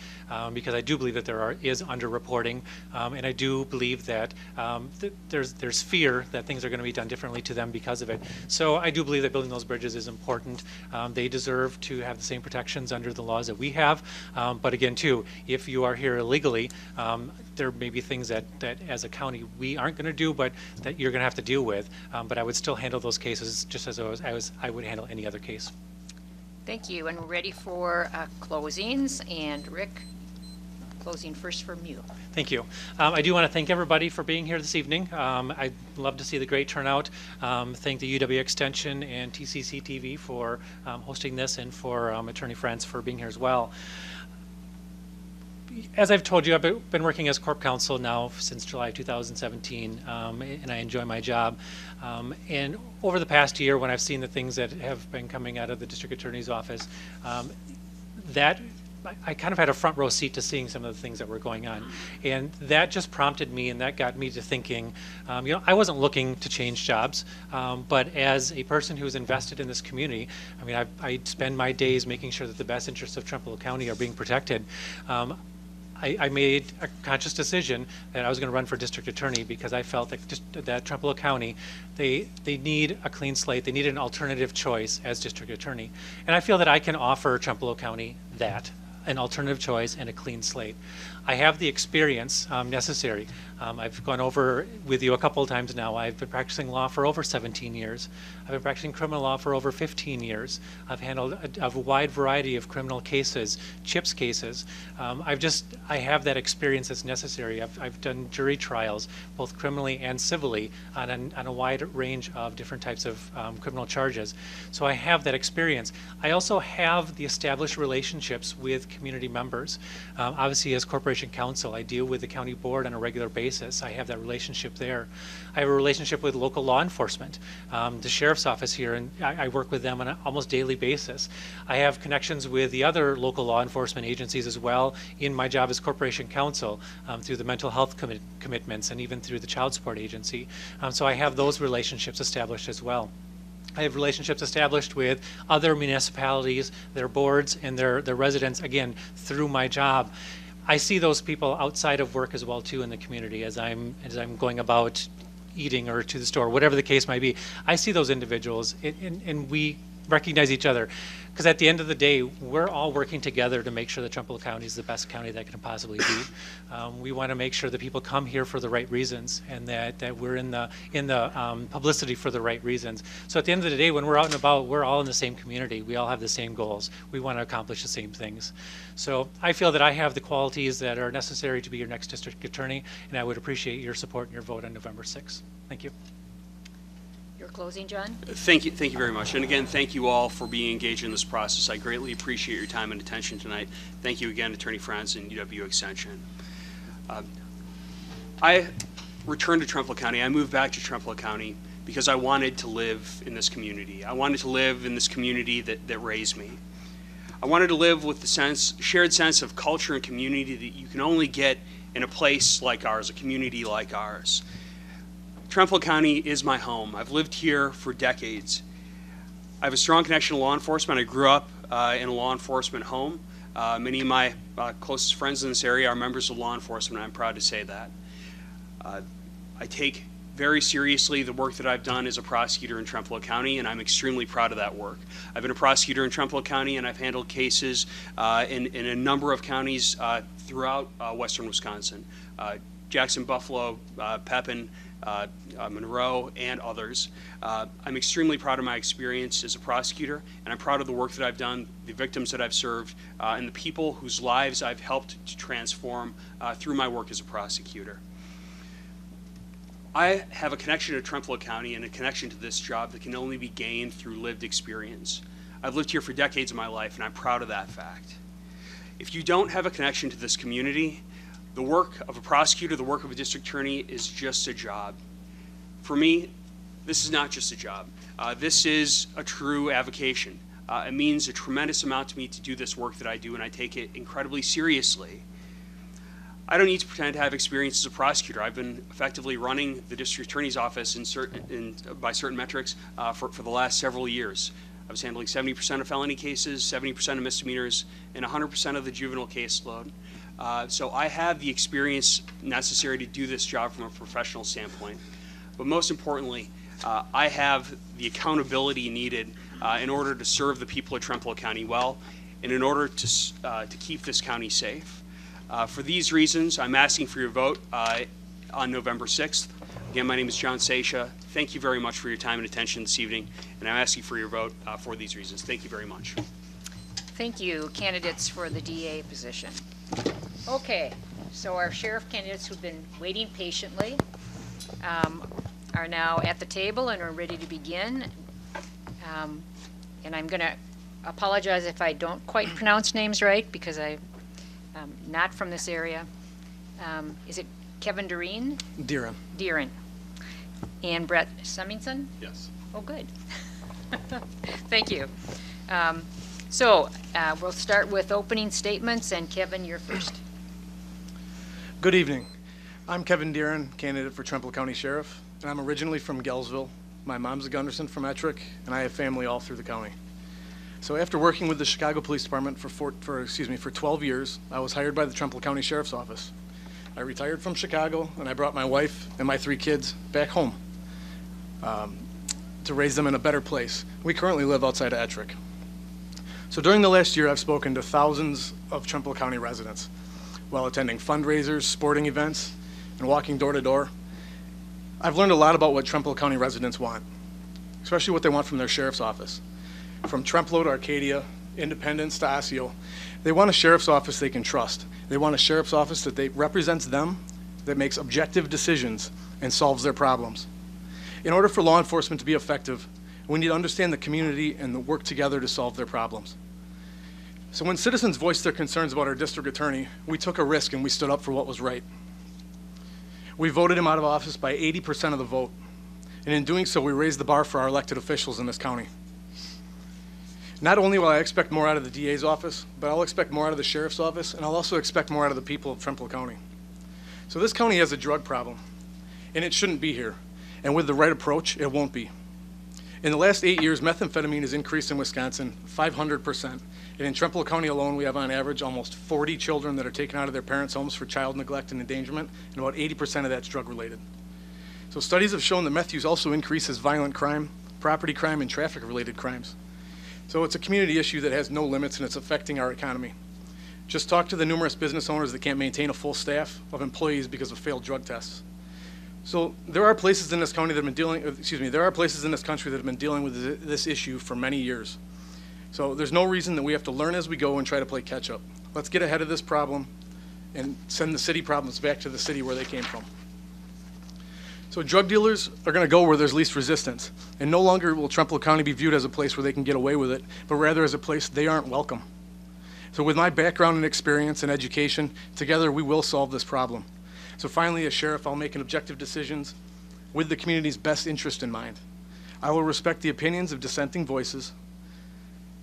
because I do believe that there is underreporting, and I do believe that there's fear that things are going to be done differently to them because of it. So I do believe that building those bridges is important. They deserve to have the same protections under the laws that we have. But again, too, if you are here illegally, there may be things that as a county we aren't going to do, but that you're going to have to deal with. But I would still handle those cases just as I would handle any other case. Thank you, and we're ready for closings. And Rick, closing first from you. Thank you. I do want to thank everybody for being here this evening. I'd love to see the great turnout. Thank the UW Extension and TCC TV for hosting this, and for Attorney France for being here as well. As I've told you, I've been working as Corp Counsel now since July 2017, and I enjoy my job. And over the past year, when I've seen the things that have been coming out of the District Attorney's Office, I kind of had a front row seat to seeing some of the things that were going on. And that just prompted me, and that got me to thinking, I wasn't looking to change jobs, but as a person who's invested in this community, I mean, I spend my days making sure that the best interests of Trempealeau County are being protected. I made a conscious decision that I was going to run for district attorney because I felt that Trempealeau County, they need a clean slate. They need an alternative choice as district attorney. And I feel that I can offer Trempealeau County an alternative choice and a clean slate. I have the experience necessary. I've gone over with you a couple of times now. I've been practicing law for over 17 years. I've been practicing criminal law for over 15 years. I've handled a wide variety of criminal cases, CHIPS cases. I have that experience that's necessary. I've done jury trials, both criminally and civilly, on a wide range of different types of criminal charges. So I have that experience. I also have the established relationships with community members. Obviously, as Corporation Counsel, I deal with the county board on a regular basis. I have that relationship there. I have a relationship with local law enforcement, the sheriff's office here, and I work with them on an almost daily basis. I have connections with the other local law enforcement agencies as well in my job as Corporation Counsel, through the mental health commitments and even through the child support agency. So I have those relationships established as well. I have relationships established with other municipalities, their boards, and their residents, again, through my job. I see those people outside of work as well too in the community as I'm going about eating or to the store, whatever the case might be. I see those individuals, and we recognize each other, because at the end of the day, we're all working together to make sure that Trempealeau County is the best county that can possibly be. We want to make sure that people come here for the right reasons, and that we're in the publicity for the right reasons. So at the end of the day, when we're out and about, we're all in the same community. We all have the same goals. We want to accomplish the same things. So I feel that I have the qualities that are necessary to be your next district attorney, and I would appreciate your support and your vote on November 6th. Thank you. Your closing, John? Thank you very much. And again, thank you all for being engaged in this process. I greatly appreciate your time and attention tonight. Thank you again, Attorney Franz and UW Extension. I returned to Trempealeau County. I moved back to Trempealeau County because I wanted to live in this community. I wanted to live in this community that raised me. I wanted to live with the shared sense of culture and community that you can only get in a place like ours, a community like ours. Trempealeau County is my home. I've lived here for decades. I have a strong connection to law enforcement. I grew up in a law enforcement home. Many of my closest friends in this area are members of law enforcement, and I'm proud to say that. I take very seriously the work that I've done as a prosecutor in Trempealeau County, and I'm extremely proud of that work. I've been a prosecutor in Trempealeau County, and I've handled cases in a number of counties throughout western Wisconsin. Jackson, Buffalo, Pepin, Monroe, and others. I'm extremely proud of my experience as a prosecutor, and I'm proud of the work that I've done, the victims that I've served, and the people whose lives I've helped to transform through my work as a prosecutor. I have a connection to Trempealeau County and a connection to this job that can only be gained through lived experience. I've lived here for decades of my life, and I'm proud of that fact. If you don't have a connection to this community, the work of a prosecutor, the work of a district attorney is just a job. For me, this is not just a job. This is a true avocation. It means a tremendous amount to me to do this work that I do, and I take it incredibly seriously. I don't need to pretend to have experience as a prosecutor. I've been effectively running the district attorney's office by certain metrics for the last several years. I was handling 70% of felony cases, 70% of misdemeanors, and 100% of the juvenile caseload. So I have the experience necessary to do this job from a professional standpoint. But most importantly, I have the accountability needed in order to serve the people of Trempealeau County well, and in order to keep this county safe. For these reasons, I'm asking for your vote on November 6th. Again, my name is John Seisha. Thank you very much for your time and attention this evening, and I'm asking for your vote for these reasons. Thank you very much. Thank you, candidates for the DA position. Okay, so our sheriff candidates who've been waiting patiently are now at the table and are ready to begin. And I'm going to apologize if I don't quite pronounce names right, because I'm not from this area. Is it Kevin Deering? Deering. And Brett Semmington? Yes. Oh, good. Thank you. So we'll start with opening statements, and Kevin, you're first. Good evening. I'm Kevin Deering, candidate for Trempealeau County Sheriff, and I'm originally from Gellsville. My mom's a Gunderson from Ettrick, and I have family all through the county. So after working with the Chicago Police Department for 12 years, I was hired by the Trempealeau County Sheriff's Office. I retired from Chicago, and I brought my wife and my 3 kids back home to raise them in a better place. We currently live outside of Ettrick. So during the last year, I've spoken to thousands of Trempealeau County residents while attending fundraisers, sporting events, and walking door to door. I've learned a lot about what Trempealeau County residents want, especially what they want from their sheriff's office. From Trempealeau to Arcadia, Independence to Osseo, they want a sheriff's office they can trust. They want a sheriff's office that represents them, that makes objective decisions and solves their problems. In order for law enforcement to be effective, we need to understand the community and work together to solve their problems. So when citizens voiced their concerns about our district attorney, we took a risk and we stood up for what was right. We voted him out of office by 80% of the vote. And in doing so, we raised the bar for our elected officials in this county. Not only will I expect more out of the DA's office, but I'll expect more out of the sheriff's office, and I'll also expect more out of the people of Trempealeau County. So this county has a drug problem, and it shouldn't be here. And with the right approach, it won't be. In the last 8 years, methamphetamine has increased in Wisconsin 500%. And in Trempealeau County alone, we have on average almost 40 children that are taken out of their parents' homes for child neglect and endangerment, and about 80% of that's drug related. So studies have shown that meth use also increases violent crime, property crime, and traffic related crimes. So it's a community issue that has no limits, and it's affecting our economy. Just talk to the numerous business owners that can't maintain a full staff of employees because of failed drug tests. So there are places in this county that have been there are places in this country that have been dealing with this issue for many years. So there's no reason that we have to learn as we go and try to play catch up. Let's get ahead of this problem and send the city problems back to the city where they came from. So drug dealers are going to go where there's least resistance, and no longer will Trempealeau County be viewed as a place where they can get away with it, but rather as a place they aren't welcome. So with my background and experience and education, together we will solve this problem. So finally, as sheriff, I'll make objective decisions with the community's best interest in mind. I will respect the opinions of dissenting voices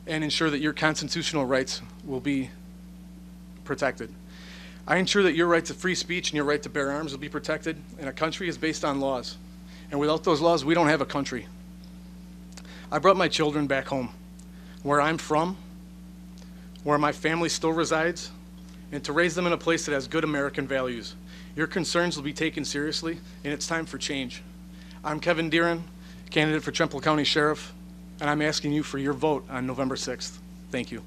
and ensure that your constitutional rights will be protected. I ensure that your right to free speech and your right to bear arms will be protected, and a country is based on laws. And without those laws, we don't have a country. I brought my children back home, where I'm from, where my family still resides, and to raise them in a place that has good American values. Your concerns will be taken seriously, and it's time for change. I'm Kevin Deering, candidate for Trempealeau County Sheriff, and I'm asking you for your vote on November 6th. Thank you.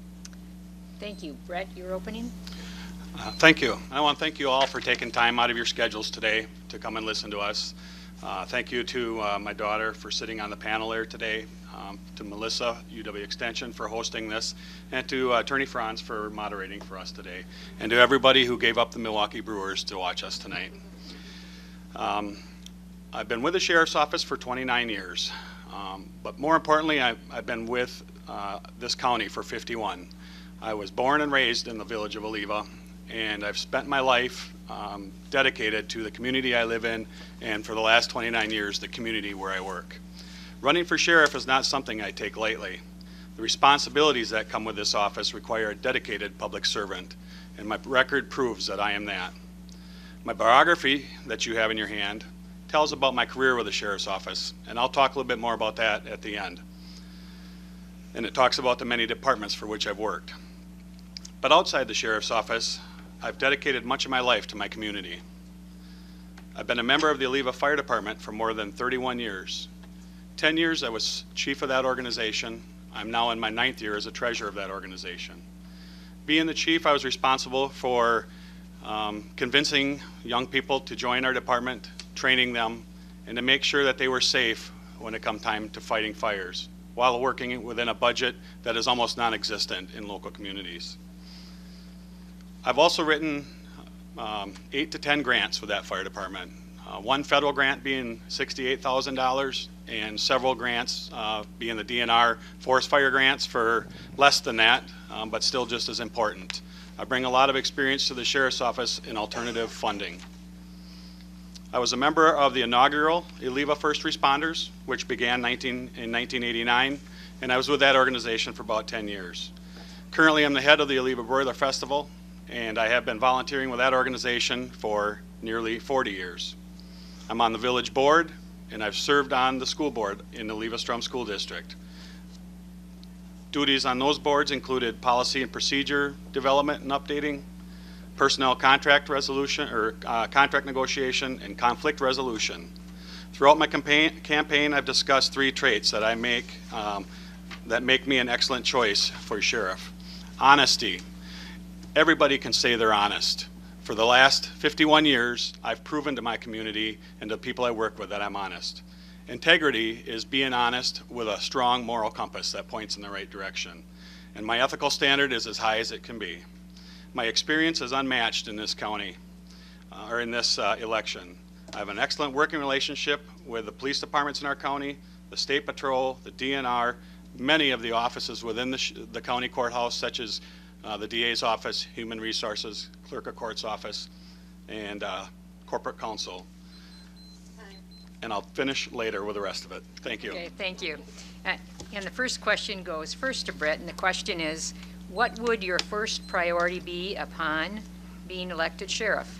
Thank you. Brett, your opening? Thank you. I want to thank you all for taking time out of your schedules today to come and listen to us. Thank you to my daughter for sitting on the panel here today, to Melissa, UW Extension, for hosting this, and to Attorney Franz for moderating for us today, and to everybody who gave up the Milwaukee Brewers to watch us tonight. I've been with the Sheriff's Office for 29 years, but more importantly, I've been with this county for 51. I was born and raised in the village of Oliva, and I've spent my life dedicated to the community I live in, and for the last 29 years, the community where I work. Running for sheriff is not something I take lightly. The responsibilities that come with this office require a dedicated public servant, and my record proves that I am that. My biography that you have in your hand tells about my career with the Sheriff's Office, and I'll talk a little bit more about that at the end. And it talks about the many departments for which I've worked. But outside the Sheriff's Office, I've dedicated much of my life to my community. I've been a member of the Oliva Fire Department for more than 31 years. 10 years I was chief of that organization. I'm now in my 9th year as a treasurer of that organization. Being the chief, I was responsible for convincing young people to join our department, training them, and to make sure that they were safe when it come time to fighting fires, while working within a budget that is almost non-existent in local communities. I've also written 8 to 10 grants with that fire department. One federal grant being $68,000, and several grants being the DNR forest fire grants for less than that, but still just as important. I bring a lot of experience to the Sheriff's Office in alternative funding. I was a member of the inaugural Oliva First Responders, which began in 1989, and I was with that organization for about 10 years. Currently, I'm the head of the Oliva Broiler Festival, and I have been volunteering with that organization for nearly 40 years. I'm on the village board, and I've served on the school board in the Oliva-Strom School District. Duties on those boards included policy and procedure development and updating, personnel contract resolution or contract negotiation, and conflict resolution. Throughout my campaign, I've discussed 3 traits that that make me an excellent choice for sheriff. Honesty. Everybody can say they're honest. For the last 51 years, I've proven to my community and to people I work with that I'm honest. Integrity is being honest with a strong moral compass that points in the right direction. And my ethical standard is as high as it can be. My experience is unmatched in this county, or in this election. I have an excellent working relationship with the police departments in our county, the State Patrol, the DNR, many of the offices within the county courthouse, such as the DA's office, Human Resources, Clerk of Court's office, and Corporate Counsel. And I'll finish later with the rest of it. Thank you. Okay, thank you. And the first question goes first to Brett, and the question is, what would your first priority be upon being elected sheriff?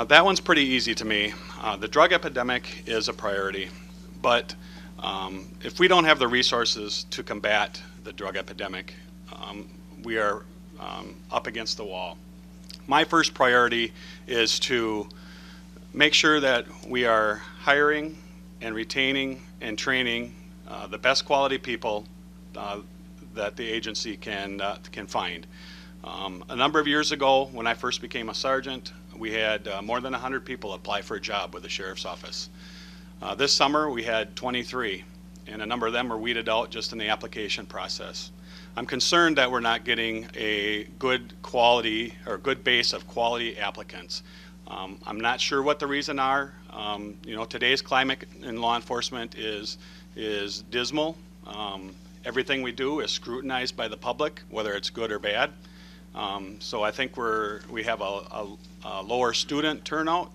That one's pretty easy to me. The drug epidemic is a priority, but if we don't have the resources to combat the drug epidemic, we are up against the wall. My first priority is to make sure that we are hiring and retaining and training the best quality people that the agency can find. A number of years ago, when I first became a sergeant, we had more than 100 people apply for a job with the Sheriff's Office. This summer, we had 23, and a number of them were weeded out just in the application process. I'm concerned that we're not getting a good quality or good base of quality applicants. I'm not sure what the reason are. Today's climate in law enforcement is dismal. Everything we do is scrutinized by the public, whether it's good or bad. So I think we have a lower student turnout.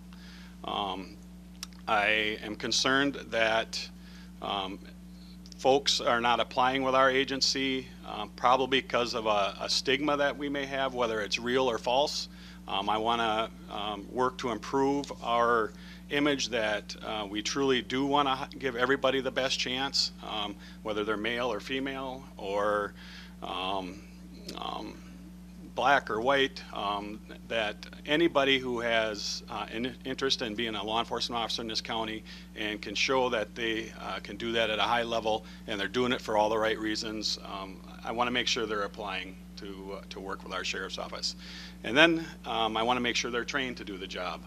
I am concerned that folks are not applying with our agency, probably because of a stigma that we may have, whether it's real or false. I want to work to improve our image that we truly do want to give everybody the best chance, whether they're male or female or black or white, that anybody who has an interest in being a law enforcement officer in this county and can show that they can do that at a high level and they're doing it for all the right reasons, I want to make sure they're applying to work with our Sheriff's Office. And then I want to make sure they're trained to do the job.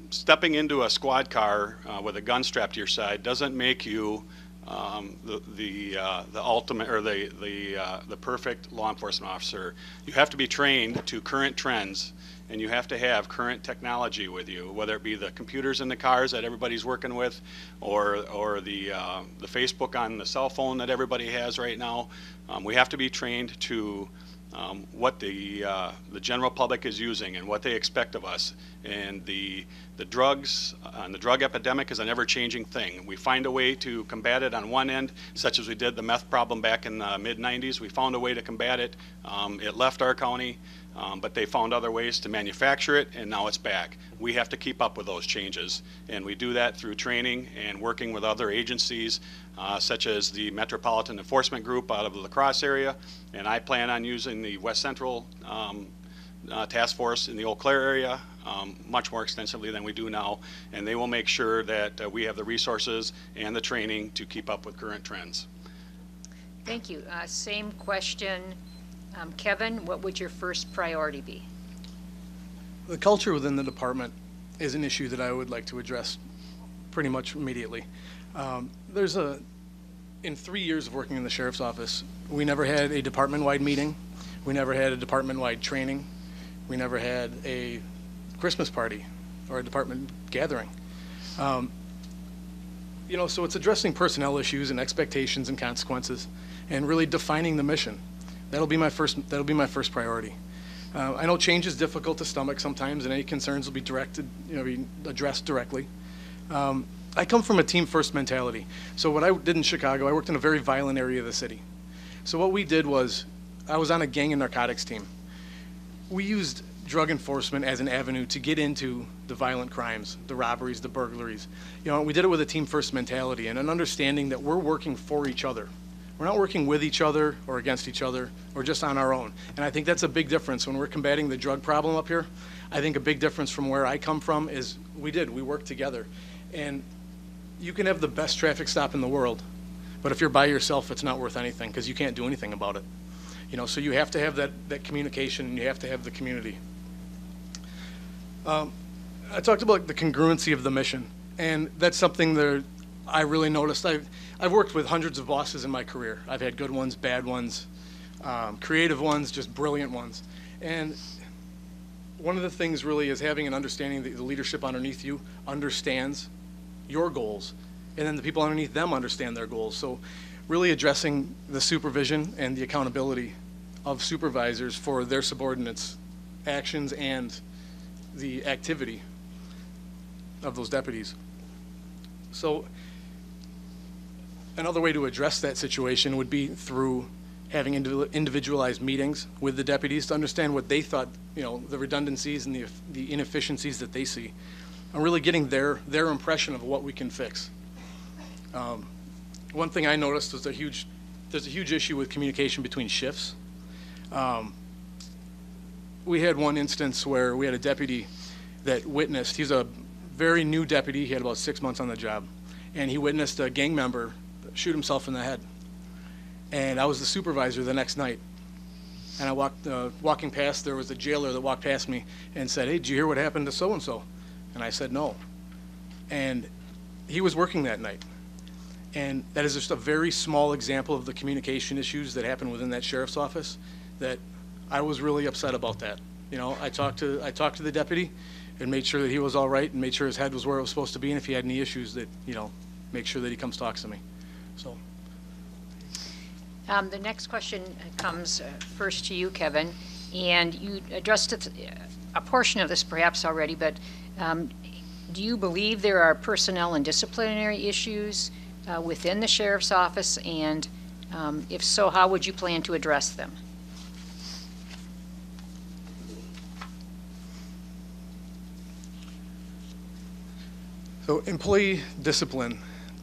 stepping into a squad car with a gun strapped to your side doesn't make you the ultimate or the perfect law enforcement officer. You have to be trained to current trends, and you have to have current technology with you, whether it be the computers in the cars that everybody's working with, or the Facebook on the cell phone that everybody has right now. We have to be trained to what the general public is using and what they expect of us. And the drugs and the drug epidemic is an ever-changing thing. We find a way to combat it on one end, such as we did the meth problem back in the mid-90s. We found a way to combat it. It left our county, but they found other ways to manufacture it, and now it's back. We have to keep up with those changes, and we do that through training and working with other agencies, such as the Metropolitan Enforcement Group out of the La Crosse area, and I plan on using the West Central Task Force in the Eau Claire area much more extensively than we do now, and they will make sure that we have the resources and the training to keep up with current trends. Thank you. Same question. Kevin, what would your first priority be? The culture within the department is an issue that I would like to address pretty much immediately. In 3 years of working in the sheriff's office, we never had a department-wide meeting. We never had a department-wide training. We never had a Christmas party or a department gathering. So it's addressing personnel issues and expectations and consequences, and really defining the mission. That'll be my first priority. I know change is difficult to stomach sometimes, and any concerns will be be addressed directly. I come from a team-first mentality. So what I did in Chicago, I worked in a very violent area of the city. So what we did was, I was on a gang and narcotics team. We used drug enforcement as an avenue to get into the violent crimes, the robberies, the burglaries. We did it with a team-first mentality and an understanding that we're working for each other. We're not working with each other or against each other or just on our own. And I think that's a big difference when we're combating the drug problem up here. I think a big difference from where I come from is we worked together. And you can have the best traffic stop in the world, but if you're by yourself, it's not worth anything because you can't do anything about it. So you have to have that communication, and you have to have the community. I talked about the congruency of the mission, and that's something that I really noticed. I've worked with hundreds of bosses in my career. I've had good ones, bad ones, creative ones, just brilliant ones. And one of the things really is having an understanding that the leadership underneath you understands your goals, and then the people underneath them understand their goals. So really addressing the supervision and the accountability of supervisors for their subordinates' actions and the activity of those deputies. So another way to address that situation would be through having individualized meetings with the deputies to understand what they thought, the redundancies and the inefficiencies that they see, and really getting their impression of what we can fix. One thing I noticed was there's a huge issue with communication between shifts. We had one instance where we had a deputy that witnessed, he's a very new deputy, he had about 6 months on the job, and he witnessed a gang member shoot himself in the head. And I was the supervisor the next night. And I walking past, there was a jailer that walked past me and said, "Hey, did you hear what happened to so-and-so?" And I said, "No." And he was working that night. And that is just a very small example of the communication issues that happen within that sheriff's office that I was really upset about that. I talked to the deputy and made sure that he was all right and made sure his head was where it was supposed to be, and if he had any issues that, make sure that he comes talks to me. So. The next question comes first to you, Kevin, and you addressed a portion of this perhaps already, but do you believe there are personnel and disciplinary issues within the sheriff's office, and if so, how would you plan to address them? So employee discipline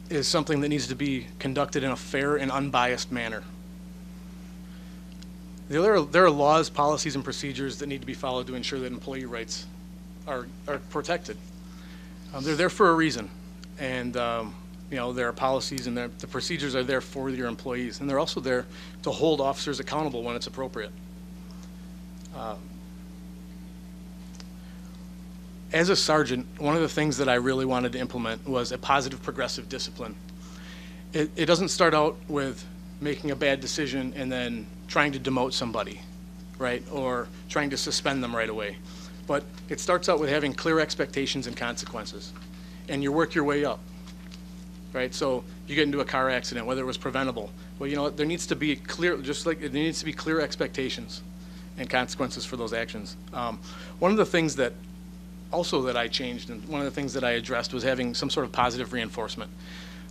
is something that needs to be conducted in a fair and unbiased manner. There are laws, policies, and procedures that need to be followed to ensure that employee rights are protected. They're there for a reason, and there are policies and the procedures are there for your employees, and they're also there to hold officers accountable when it's appropriate. as a sergeant, one of the things that I really wanted to implement was a positive progressive discipline. It doesn't start out with making a bad decision and then trying to demote somebody, right? Or trying to suspend them right away. But it starts out with having clear expectations and consequences. And you work your way up, right? So you get into a car accident, whether it was preventable. Well, you know what, there needs to be clear, just like there needs to be clear expectations and consequences for those actions. One of the things that also that I changed, and one of the things that I addressed, was having some sort of positive reinforcement.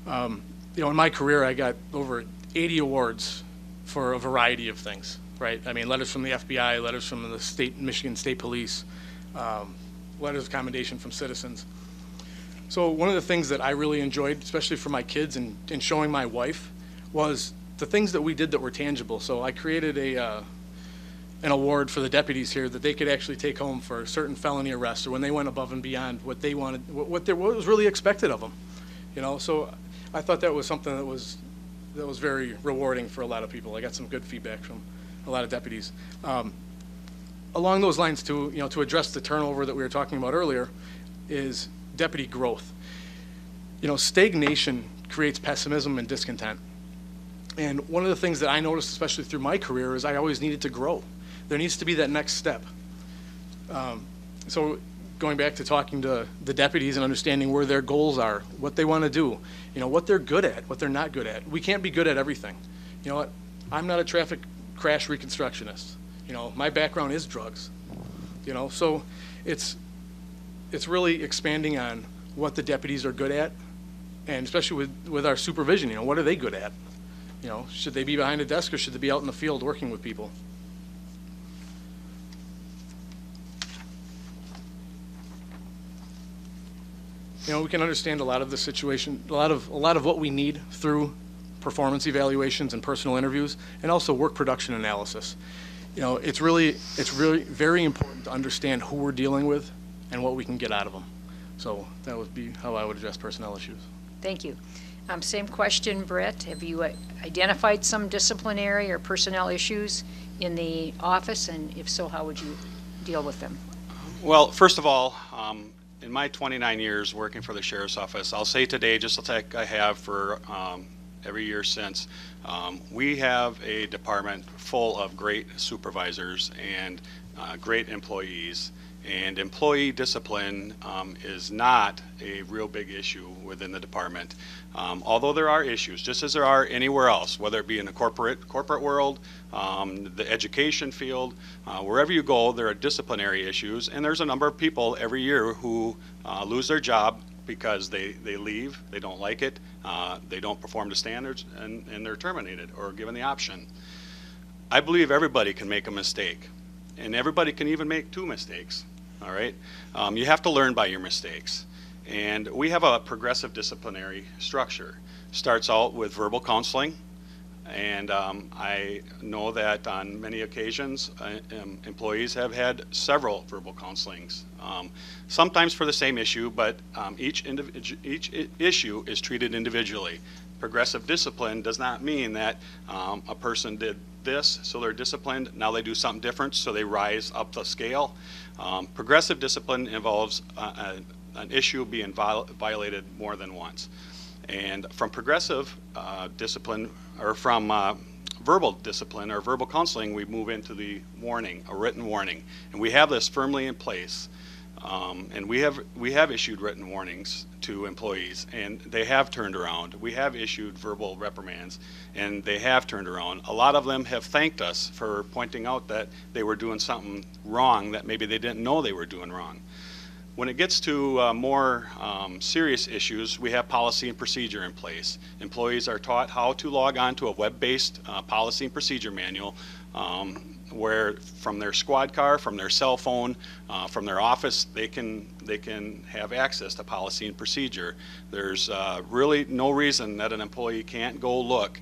You know, in my career, I got over 80 awards for a variety of things, right? I mean, letters from the FBI, letters from the Michigan State Police, letters of commendation from citizens. So one of the things that I really enjoyed, especially for my kids and showing my wife, was the things that we did that were tangible. So I created an award for the deputies here that they could actually take home for certain felony arrests, or when they went above and beyond what they wanted, what was really expected of them. You know, so I thought that was something that was very rewarding for a lot of people. I got some good feedback from a lot of deputies. Along those lines, to address the turnover that we were talking about earlier, is deputy growth. You know, stagnation creates pessimism and discontent. And one of the things that I noticed, especially through my career, is I always needed to grow. There needs to be that next step. So going back to talking to the deputies and understanding where their goals are, what they want to do, you know, what they're good at, what they're not good at. We can't be good at everything. You know what? I'm not a traffic crash reconstructionist. You know, my background is drugs. You know, so it's really expanding on what the deputies are good at, and especially with our supervision, you know, what are they good at? You know, should they be behind a desk or should they be out in the field working with people? You know, we can understand a lot of the situation, a lot of what we need through performance evaluations and personal interviews, and also work production analysis. You know, it's really very important to understand who we're dealing with and what we can get out of them. So that would be how I would address personnel issues. Thank you. Same question, Brett. Have you identified some disciplinary or personnel issues in the office, and if so, how would you deal with them? Well, first of all, in my 29 years working for the Sheriff's Office, I'll say today, just like I have for every year since, we have a department full of great supervisors and great employees. And employee discipline is not a real big issue within the department. Although there are issues, just as there are anywhere else, whether it be in the corporate world, the education field, wherever you go, there are disciplinary issues. And there's a number of people every year who lose their job because they leave, they don't like it, they don't perform to standards, and they're terminated or given the option. I believe everybody can make a mistake, and everybody can even make 2 mistakes. All right, you have to learn by your mistakes, and we have a progressive disciplinary structure. Starts out with verbal counseling, and I know that on many occasions employees have had several verbal counselings, sometimes for the same issue, but each issue is treated individually. Progressive discipline does not mean that a person did this, so they're disciplined, now they do something different, so they rise up the scale. Progressive discipline involves an issue being violated more than once. And from progressive discipline, or from verbal discipline or verbal counseling, we move into the warning, a written warning. And we have this firmly in place. And we have issued written warnings to employees, and they have turned around. We have issued verbal reprimands, and they have turned around. A lot of them have thanked us for pointing out that they were doing something wrong that maybe they didn't know they were doing wrong. When it gets to more serious issues, we have policy and procedure in place. Employees are taught how to log on to a web-based policy and procedure manual, where from their squad car, from their cell phone, from their office, they can have access to policy and procedure. There's really no reason that an employee can't go look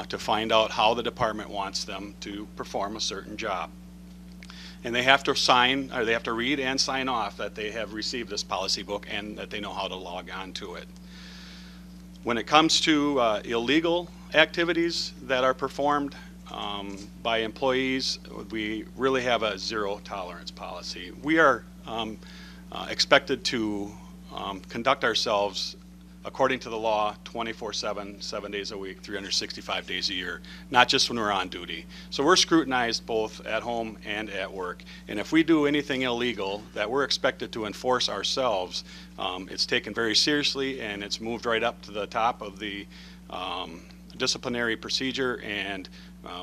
to find out how the department wants them to perform a certain job. And they have to sign, or they have to read and sign off that they have received this policy book and that they know how to log on to it. When it comes to illegal activities that are performed by employees, we really have a zero tolerance policy. We are expected to conduct ourselves according to the law 24/7, 7 days a week, 365 days a year, not just when we're on duty. So we're scrutinized both at home and at work. And if we do anything illegal that we're expected to enforce ourselves, it's taken very seriously, and it's moved right up to the top of the disciplinary procedure, and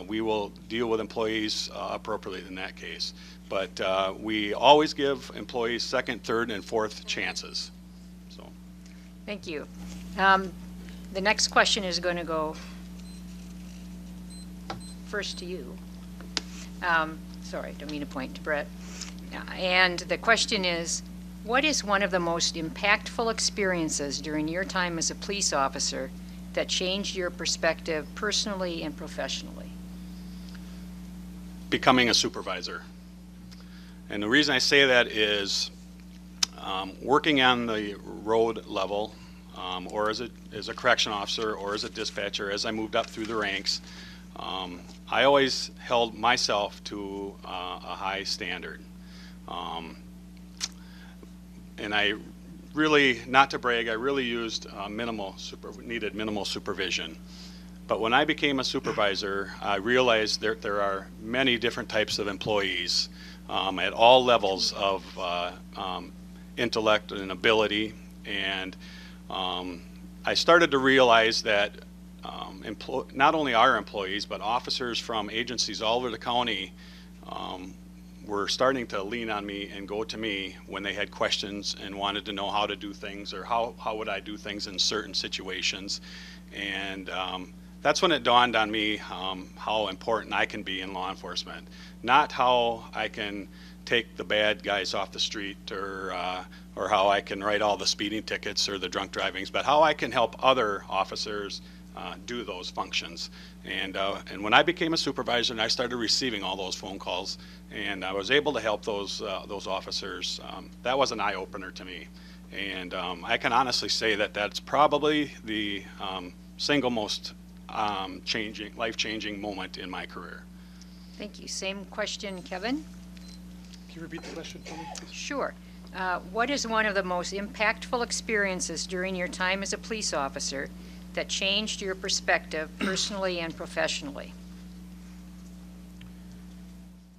we will deal with employees appropriately in that case. But we always give employees second, third, and fourth chances. So. Thank you. The next question is going to go first to you. Sorry, don't mean to point to Brett. And the question is, what is one of the most impactful experiences during your time as a police officer that changed your perspective personally and professionally? Becoming a supervisor. And the reason I say that is working on the road level, or as a correction officer, or as a dispatcher, as I moved up through the ranks, I always held myself to a high standard. And I really, not to brag, I really used needed minimal supervision. But when I became a supervisor, I realized there are many different types of employees at all levels of intellect and ability. And I started to realize that not only our employees, but officers from agencies all over the county were starting to lean on me and go to me when they had questions and wanted to know how to do things, or how would I do things in certain situations. And that's when it dawned on me how important I can be in law enforcement. Not how I can take the bad guys off the street, or how I can write all the speeding tickets or the drunk drivings, but how I can help other officers do those functions. And when I became a supervisor and I started receiving all those phone calls, and I was able to help those officers, that was an eye-opener to me. And I can honestly say that that's probably the single most life-changing moment in my career. Thank you. Same question, Kevin? Can you repeat the question for me, please? Sure. What is one of the most impactful experiences during your time as a police officer that changed your perspective personally and professionally?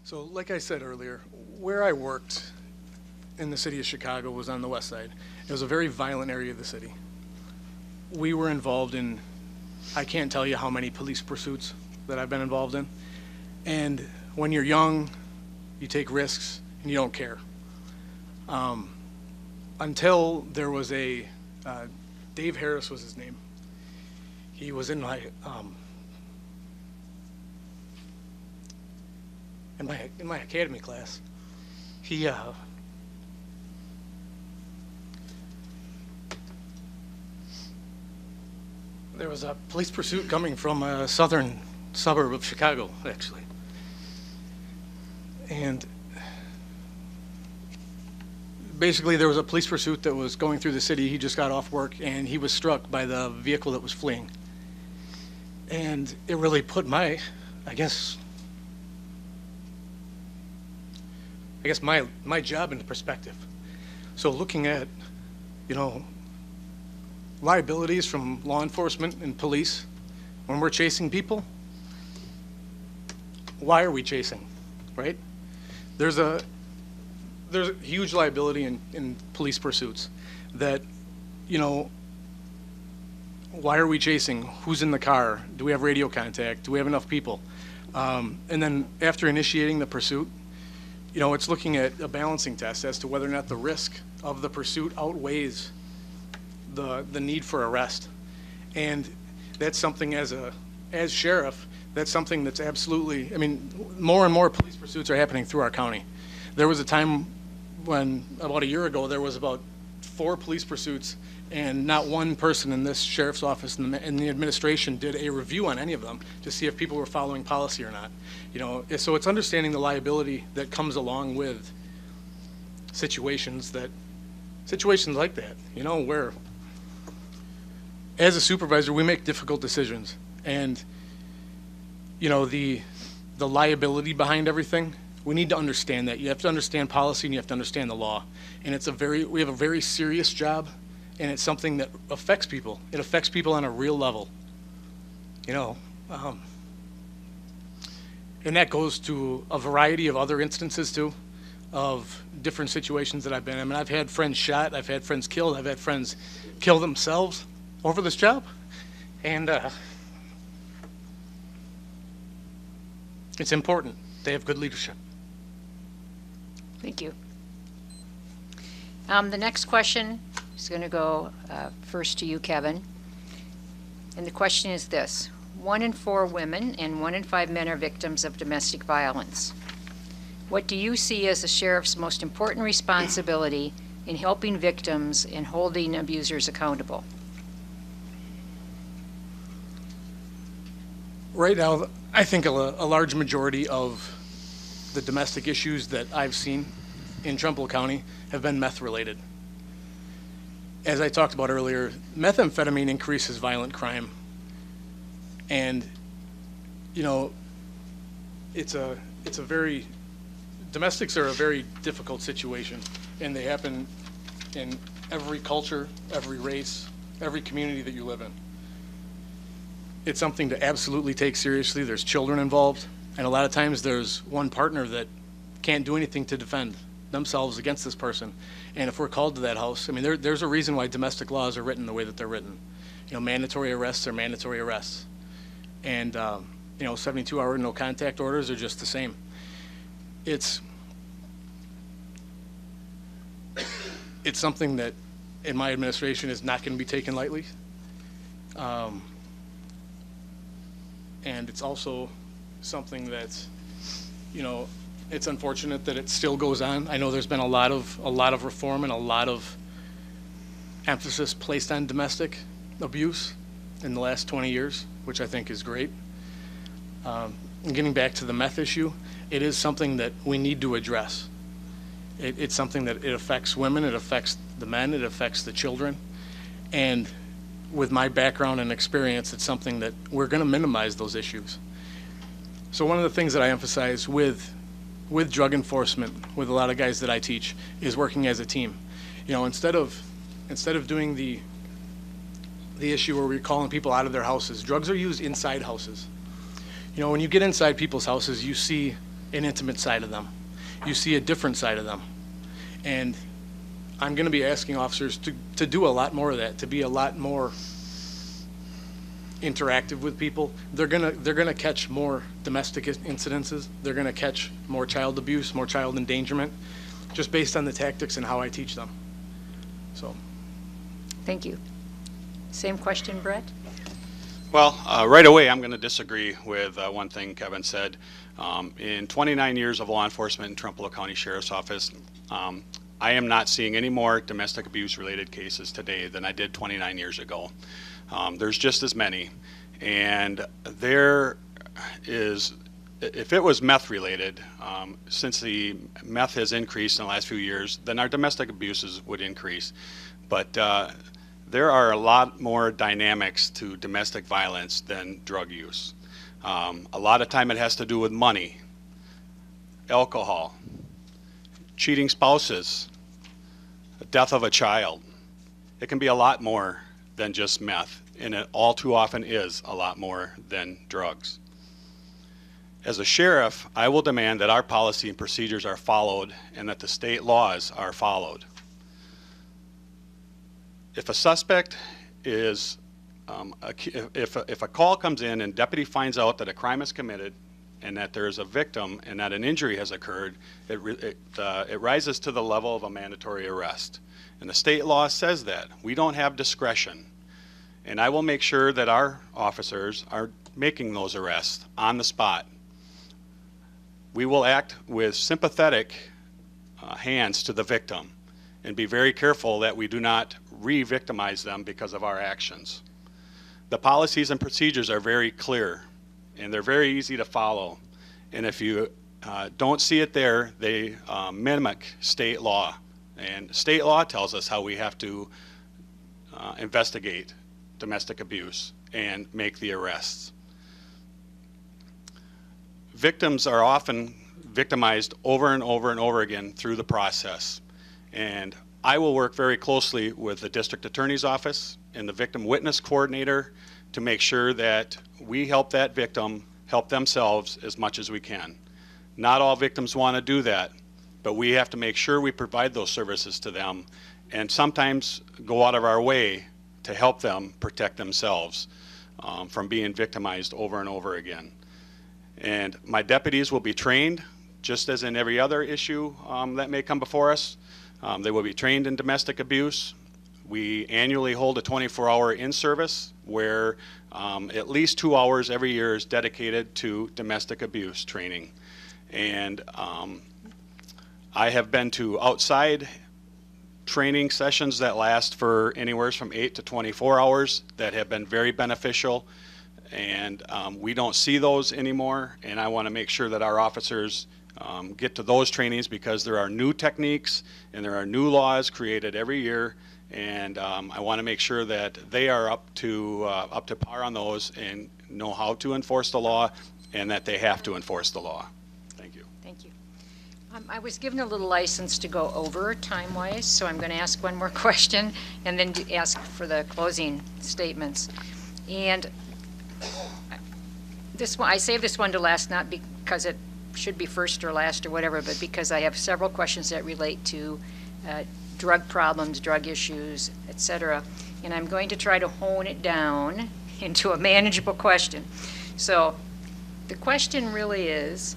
So like I said earlier, where I worked in the city of Chicago was on the west side. It was a very violent area of the city. We were involved in, I can't tell you how many police pursuits that I've been involved in. And when you're young, you take risks and you don't care. Until there was Dave Harris was his name. He was in my academy class. There was a police pursuit coming from a southern suburb of Chicago, actually. And basically there was a police pursuit that was going through the city. He just got off work and he was struck by the vehicle that was fleeing. And it really put my job into perspective. So looking at, liabilities from law enforcement and police, when we're chasing people, why are we chasing, right? There's a huge liability in police pursuits that, why are we chasing? Who's in the car? Do we have radio contact? Do we have enough people? And then after initiating the pursuit, it's looking at a balancing test as to whether or not the risk of the pursuit outweighs the need for arrest. And that's something as sheriff, that's something that's absolutely, more and more police pursuits are happening through our county. There was a time when, about a year ago, there was about 4 police pursuits, and not one person in this sheriff's office and the administration did a review on any of them to see if people were following policy or not. So it's understanding the liability that comes along with situations like that, where as a supervisor we make difficult decisions, and the liability behind everything We need to understand that. You have to understand policy and you have to understand the law. And we have a very serious job, and it's something that affects people. It affects people on a real level. You know, and that goes to a variety of other instances too, of different situations that I've been in. I mean, I've had friends shot, I've had friends killed, I've had friends kill themselves over this job. And it's important they have good leadership. Thank you. The next question is going to go first to you, Kevin. And the question is this: 1 in 4 women and 1 in 5 men are victims of domestic violence. What do you see as the sheriff's most important responsibility in helping victims and holding abusers accountable? Right now, I think a large majority of the domestic issues that I've seen in Trempealeau County have been meth related. As I talked about earlier, methamphetamine increases violent crime. And, you know, domestics are a very difficult situation, and they happen in every culture, every race, every community that you live in. It's something to absolutely take seriously. There's children involved, and a lot of times there's one partner that can't do anything to defend themselves against this person. And if we're called to that house, I mean, there's a reason why domestic laws are written the way that they're written. You know, mandatory arrests are mandatory arrests. And, you know, 72-hour no contact orders are just the same. It's something that in my administration is not going to be taken lightly. And it's also something that, you know, it's unfortunate that it still goes on. I know there's been a lot of reform and a lot of emphasis placed on domestic abuse in the last 20 years, which I think is great. And getting back to the meth issue, it is something that we need to address. It's something that it affects women, it affects the men, it affects the children. And with my background and experience, it's something that we're going to minimize those issues. So one of the things that I emphasize with drug enforcement, with a lot of guys that I teach, is working as a team. You know, instead of doing the issue where we're calling people out of their houses, drugs are used inside houses. You know, when you get inside people's houses, you see an intimate side of them. You see a different side of them. And I'm going to be asking officers to do a lot more of that, to be a lot more interactive with people. They're gonna catch more domestic incidences. They're gonna catch more child abuse, more child endangerment, just based on the tactics and how I teach them. So. Thank you. Same question, Brett? Well, right away, I'm going to disagree with one thing Kevin said. In 29 years of law enforcement in Trempealeau County Sheriff's Office, I am not seeing any more domestic abuse related cases today than I did 29 years ago. There's just as many. And there is, if it was meth related, since the meth has increased in the last few years, then our domestic abuses would increase. But there are a lot more dynamics to domestic violence than drug use. A lot of time it has to do with money, alcohol, cheating spouses, the death of a child. It can be a lot more than just meth, and it all too often is a lot more than drugs. As a sheriff, I will demand that our policy and procedures are followed and that the state laws are followed. If a suspect is, if a call comes in and deputy finds out that a crime is committed and that there is a victim and that an injury has occurred, it rises to the level of a mandatory arrest. And the state law says that. We don't have discretion. And I will make sure that our officers are making those arrests on the spot. We will act with sympathetic hands to the victim and be very careful that we do not re-victimize them because of our actions. The policies and procedures are very clear and they're very easy to follow. And if you don't see it there, they mimic state law. And state law tells us how we have to investigate domestic abuse and make the arrests. Victims are often victimized over and over and over again through the process. And I will work very closely with the district attorney's office and the victim witness coordinator to make sure that we help that victim help themselves as much as we can. Not all victims want to do that, but we have to make sure we provide those services to them and sometimes go out of our way to help them protect themselves from being victimized over and over again. And my deputies will be trained, just as in every other issue that may come before us. They will be trained in domestic abuse. We annually hold a 24-hour in-service where at least 2 hours every year is dedicated to domestic abuse training. And I have been to outside training sessions that last for anywhere from 8 to 24 hours that have been very beneficial. And we don't see those anymore, and I want to make sure that our officers get to those trainings because there are new techniques and there are new laws created every year, and I want to make sure that they are up to par on those and know how to enforce the law and that they have to enforce the law. Thank you. Thank you. I was given a little license to go over time-wise, so I'm going to ask one more question and then ask for the closing statements. And this one, I saved this one to last, not because it should be first or last or whatever, but because I have several questions that relate to drug problems, drug issues, etc. And I'm going to try to hone it down into a manageable question. So the question really is,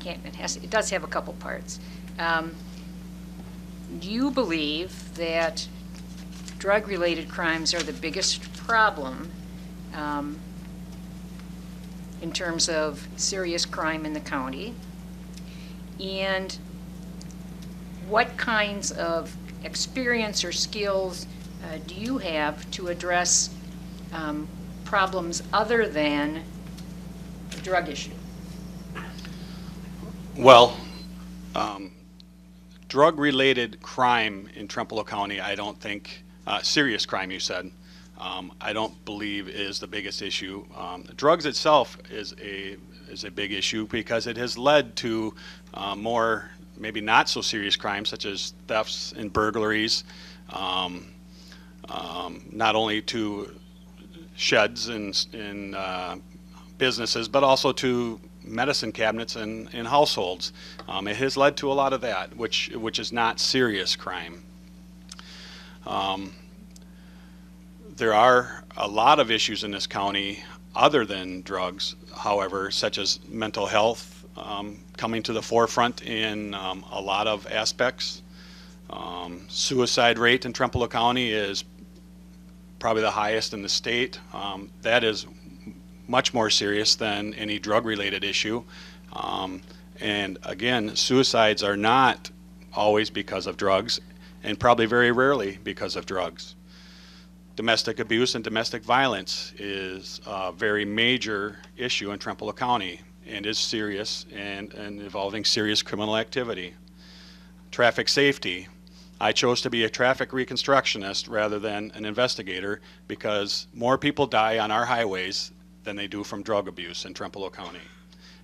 it does have a couple parts. Do you believe that drug-related crimes are the biggest problem in terms of serious crime in the county? And what kinds of experience or skills do you have to address problems other than the drug issue? Well, drug-related crime in Trempealeau County, I don't think, serious crime you said, I don't believe is the biggest issue. Drugs itself is a big issue because it has led to more maybe not so serious crimes such as thefts and burglaries, not only to sheds and businesses, but also to medicine cabinets and households. It has led to a lot of that, which is not serious crime. There are a lot of issues in this county other than drugs, however, such as mental health coming to the forefront in a lot of aspects. Suicide rate in Trempealeau County is probably the highest in the state. That is much more serious than any drug-related issue. And again, suicides are not always because of drugs, and probably very rarely because of drugs. Domestic abuse and domestic violence is a very major issue in Trempealeau County and is serious and involving serious criminal activity. Traffic safety. I chose to be a traffic reconstructionist rather than an investigator because more people die on our highways than they do from drug abuse in Trempealeau County.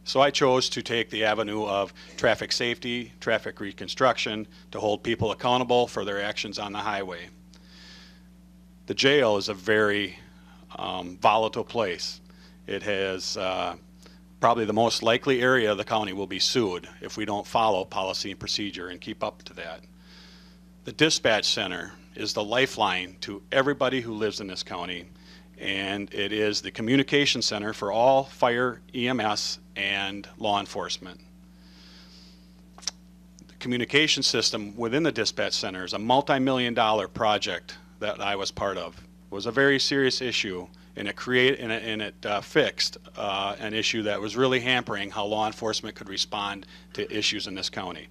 So I chose to take the avenue of traffic safety, traffic reconstruction, to hold people accountable for their actions on the highway. The jail is a very volatile place. It has probably the most likely area of the county will be sued if we don't follow policy and procedure and keep up to that. The dispatch center is the lifeline to everybody who lives in this county, and it is the communication center for all fire, EMS, and law enforcement. The communication system within the dispatch center is a multi-million-dollar project that I was part of. It was a very serious issue, and it fixed an issue that was really hampering how law enforcement could respond to issues in this county.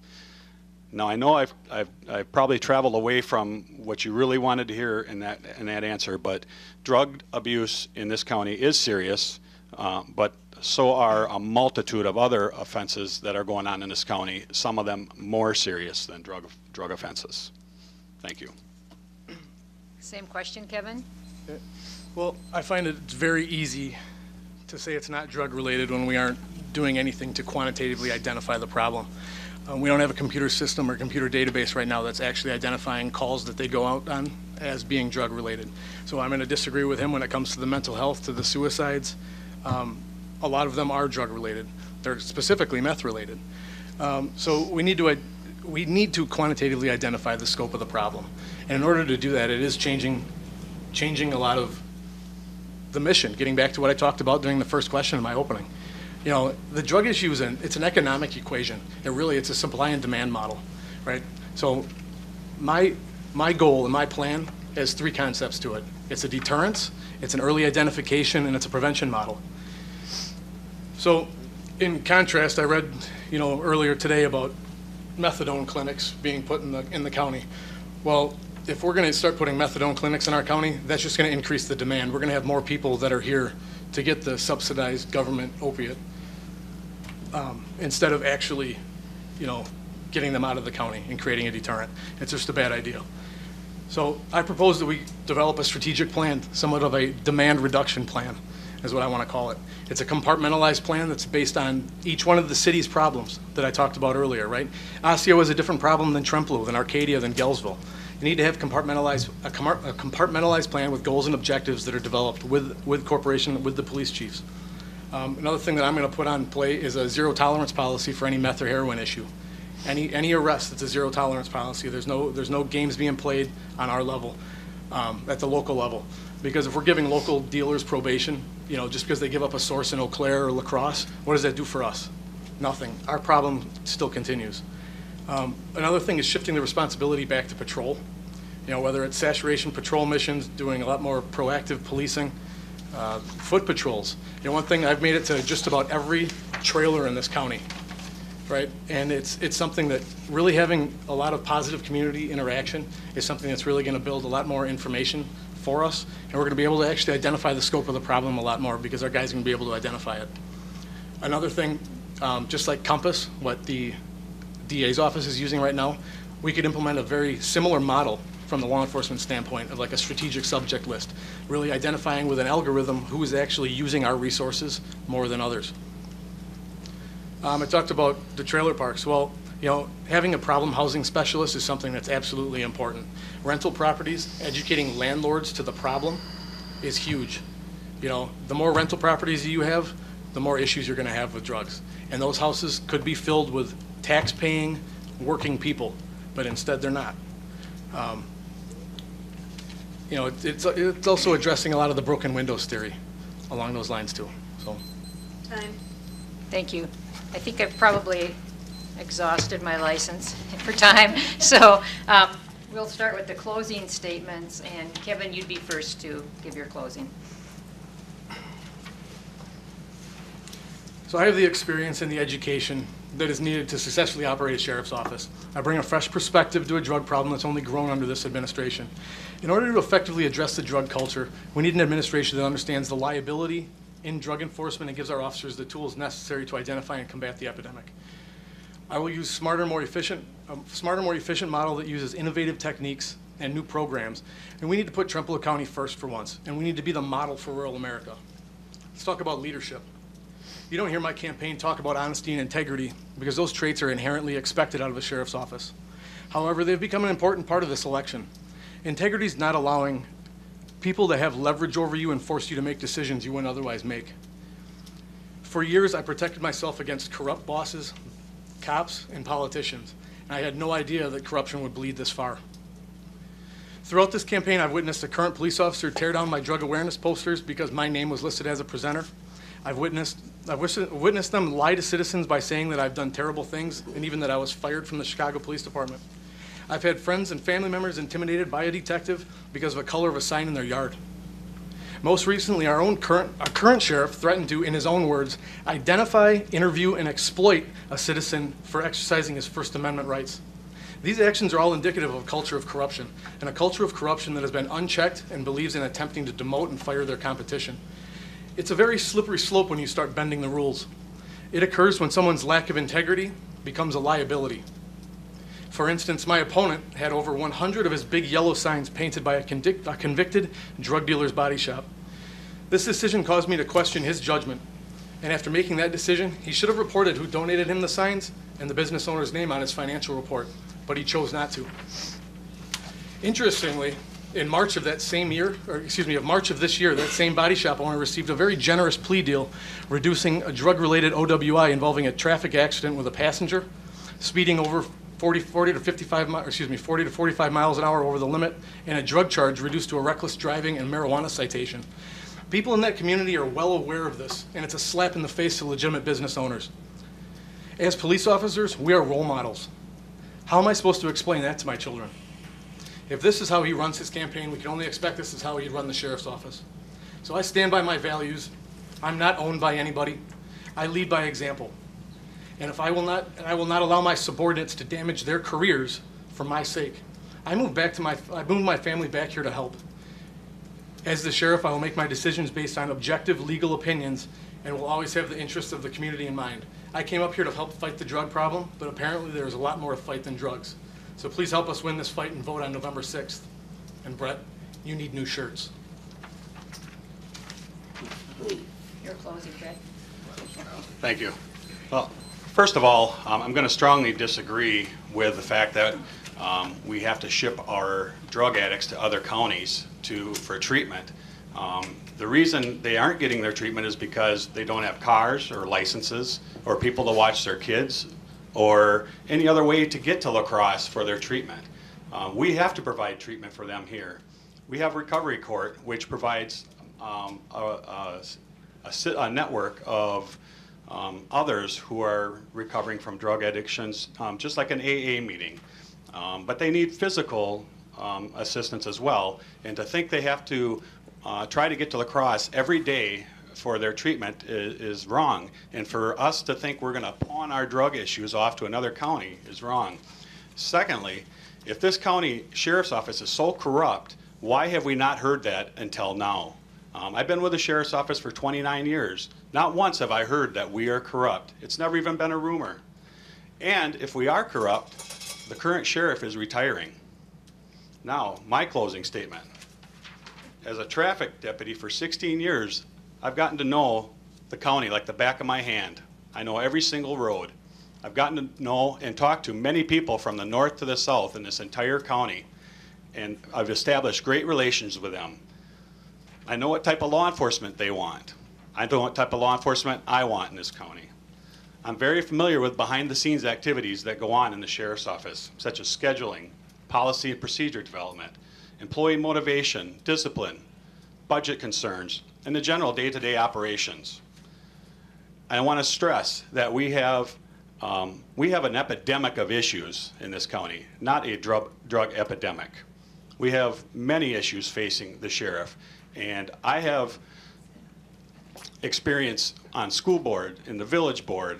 Now I know I've probably traveled away from what you really wanted to hear in that answer, but drug abuse in this county is serious, but so are a multitude of other offenses that are going on in this county, some of them more serious than drug offenses. Thank you. Same question, Kevin? Well, I find it's very easy to say it's not drug-related when we aren't doing anything to quantitatively identify the problem. We don't have a computer system or computer database right now that's actually identifying calls that they go out on as being drug related. So I'm going to disagree with him when it comes to the mental health, to the suicides. A lot of them are drug related. They're specifically meth related. So we need to quantitatively identify the scope of the problem. And in order to do that, it is changing a lot of the mission, getting back to what I talked about during the first question in my opening. You know, the drug issue it's an economic equation. It's a supply and demand model, right? So my goal and my plan has three concepts to it. It's a deterrence, it's an early identification, and it's a prevention model. So in contrast, I read, earlier today about methadone clinics being put in the county. Well, if we're going to start putting methadone clinics in our county, that's just going to increase the demand. We're going to have more people that are here to get the subsidized government opiate instead of actually, getting them out of the county and creating a deterrent. It's just a bad idea. So I propose that we develop a strategic plan, somewhat of a demand reduction plan is what I want to call it. It's a compartmentalized plan that's based on each one of the city's problems that I talked about earlier, right? Osseo is a different problem than Trempealeau, than Arcadia, than Gelsville. You need to have a compartmentalized plan with goals and objectives that are developed with corporation, with the police chiefs. Another thing that I'm going to put on play is a zero tolerance policy for any meth or heroin issue. Any arrest, it's a zero tolerance policy. There's no games being played on our level, at the local level. Because if we're giving local dealers probation, just because they give up a source in Eau Claire or La Crosse, what does that do for us? Nothing. Our problem still continues. Another thing is shifting the responsibility back to patrol. Whether it's saturation patrol missions, doing a lot more proactive policing, foot patrols. One thing, I've made it to just about every trailer in this county, right? And it's something that really having a lot of positive community interaction is something that's really going to build a lot more information for us, and we're going to be able to actually identify the scope of the problem a lot more because our guys are going to be able to identify it. Another thing, just like Compass, what the DA's office is using right now, we could implement a very similar model from the law enforcement standpoint of like a strategic subject list, really identifying with an algorithm who is actually using our resources more than others. I talked about the trailer parks. Well, having a problem housing specialist is something that's absolutely important. Rental properties, educating landlords to the problem is huge. The more rental properties you have, the more issues you're going to have with drugs. And those houses could be filled with tax-paying, working people, but instead they're not. It's also addressing a lot of the broken windows theory along those lines too. So. Time. Thank you. I think I've probably exhausted my license for time. So we'll start with the closing statements, and Kevin, you'd be first to give your closing. So I have the experience and the education that is needed to successfully operate a sheriff's office. I bring a fresh perspective to a drug problem that's only grown under this administration. In order to effectively address the drug culture, we need an administration that understands the liability in drug enforcement and gives our officers the tools necessary to identify and combat the epidemic. I will use a smarter, more efficient model that uses innovative techniques and new programs. And we need to put Trempealeau County first for once, and we need to be the model for rural America. Let's talk about leadership. You don't hear my campaign talk about honesty and integrity because those traits are inherently expected out of a sheriff's office. However, they've become an important part of this election. Integrity is not allowing people to have leverage over you and force you to make decisions you wouldn't otherwise make. For years, I protected myself against corrupt bosses, cops, and politicians, and I had no idea that corruption would bleed this far. Throughout this campaign, I've witnessed a current police officer tear down my drug awareness posters because my name was listed as a presenter. I've witnessed them lie to citizens by saying that I've done terrible things and even that I was fired from the Chicago Police Department. I've had friends and family members intimidated by a detective because of the color of a sign in their yard. Most recently, our current sheriff threatened to, in his own words, identify, interview, and exploit a citizen for exercising his First Amendment rights. These actions are all indicative of a culture of corruption, and a culture of corruption that has been unchecked and believes in attempting to demote and fire their competition. It's a very slippery slope when you start bending the rules. It occurs when someone's lack of integrity becomes a liability. For instance, my opponent had over 100 of his big yellow signs painted by a convicted drug dealer's body shop. This decision caused me to question his judgment And after making that decision, he should have reported who donated him the signs and the business owner's name on his financial report, but he chose not to. Interestingly, in March of that same year, of March of this year, that same body shop owner received a very generous plea deal, reducing a drug-related OWI involving a traffic accident with a passenger, speeding over 40 to 45 miles an hour over the limit, and a drug charge reduced to a reckless driving and marijuana citation. People in that community are well aware of this, and it's a slap in the face to legitimate business owners. As police officers, we are role models. How am I supposed to explain that to my children? If this is how he runs his campaign, we can only expect this is how he'd run the sheriff's office. So I stand by my values. I'm not owned by anybody. I lead by example. And I will not allow my subordinates to damage their careers for my sake. I moved my family back here to help. As the sheriff, I will make my decisions based on objective legal opinions and will always have the interests of the community in mind. I came up here to help fight the drug problem, but apparently there's a lot more to fight than drugs. So please help us win this fight and vote on November 6th. And Brett, you need new shirts. Your closing, Brett. Thank you. Well, first of all, I'm going to strongly disagree with the fact that we have to ship our drug addicts to other counties for treatment. The reason they aren't getting their treatment is because they don't have cars or licenses or people to watch their kids or any other way to get to La Crosse for their treatment. We have to provide treatment for them here. We have Recovery Court, which provides a network of others who are recovering from drug addictions, just like an AA meeting. But they need physical assistance as well. And to think they have to try to get to La Crosse every day for their treatment is wrong. And for us to think we're going to pawn our drug issues off to another county is wrong. Secondly, if this county sheriff's office is so corrupt, why have we not heard that until now? I've been with the sheriff's office for 29 years. Not once have I heard that we are corrupt. It's never even been a rumor. And if we are corrupt, the current sheriff is retiring. Now, my closing statement. As a traffic deputy for 16 years, I've gotten to know the county like the back of my hand. I know every single road. I've gotten to know and talk to many people from the north to the south in this entire county, and I've established great relations with them. I know what type of law enforcement they want. I know what type of law enforcement I want in this county. I'm very familiar with behind-the-scenes activities that go on in the sheriff's office, such as scheduling, policy and procedure development, employee motivation, discipline, budget concerns, and the general day-to-day operations. I want to stress that we have an epidemic of issues in this county, not a drug epidemic. We have many issues facing the sheriff, and I have experience on school board, in the village board,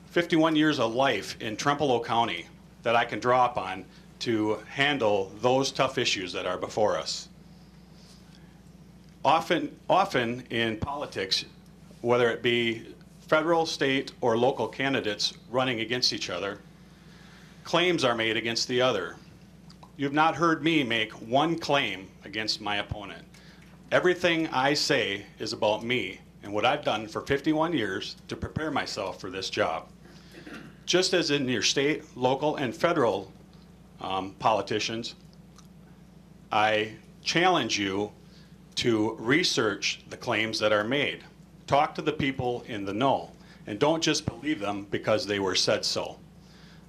51 years of life in Trempealeau County that I can draw upon to handle those tough issues that are before us. Often in politics, whether it be federal, state, or local candidates running against each other, claims are made against the other. You've not heard me make one claim against my opponent. Everything I say is about me and what I've done for 51 years to prepare myself for this job. Just as in your state, local, and federal politicians, I challenge you to research the claims that are made. Talk to the people in the know, and don't just believe them because they were said so.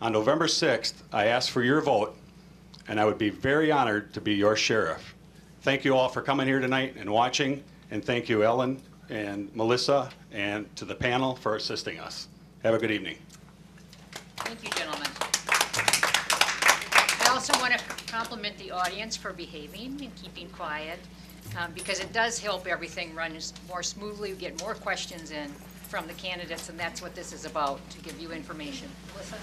On November 6th, I ask for your vote, and I would be very honored to be your sheriff. Thank you all for coming here tonight and watching, and thank you, Ellen and Melissa, and to the panel for assisting us. Have a good evening. Thank you, gentlemen. I also want to compliment the audience for behaving and keeping quiet, because it does help everything run more smoothly. We get more questions in from the candidates, and that's what this is about, to give you information. Melissa?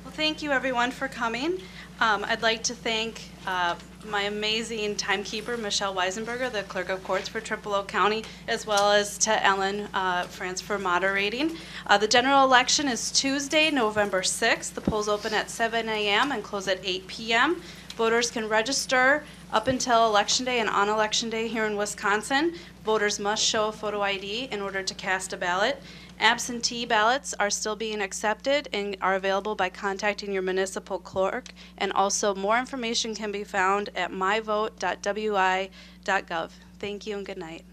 Well, thank you everyone for coming. I'd like to thank my amazing timekeeper, Michelle Weisenberger, the Clerk of Courts for Trempealeau County, as well as to Ellen France for moderating. The general election is Tuesday, November 6th. The polls open at 7 a.m. and close at 8 p.m. Voters can register up until Election Day and on Election Day here in Wisconsin. Voters must show a photo ID in order to cast a ballot. Absentee ballots are still being accepted and are available by contacting your municipal clerk. And also, more information can be found at myvote.wi.gov. Thank you and good night.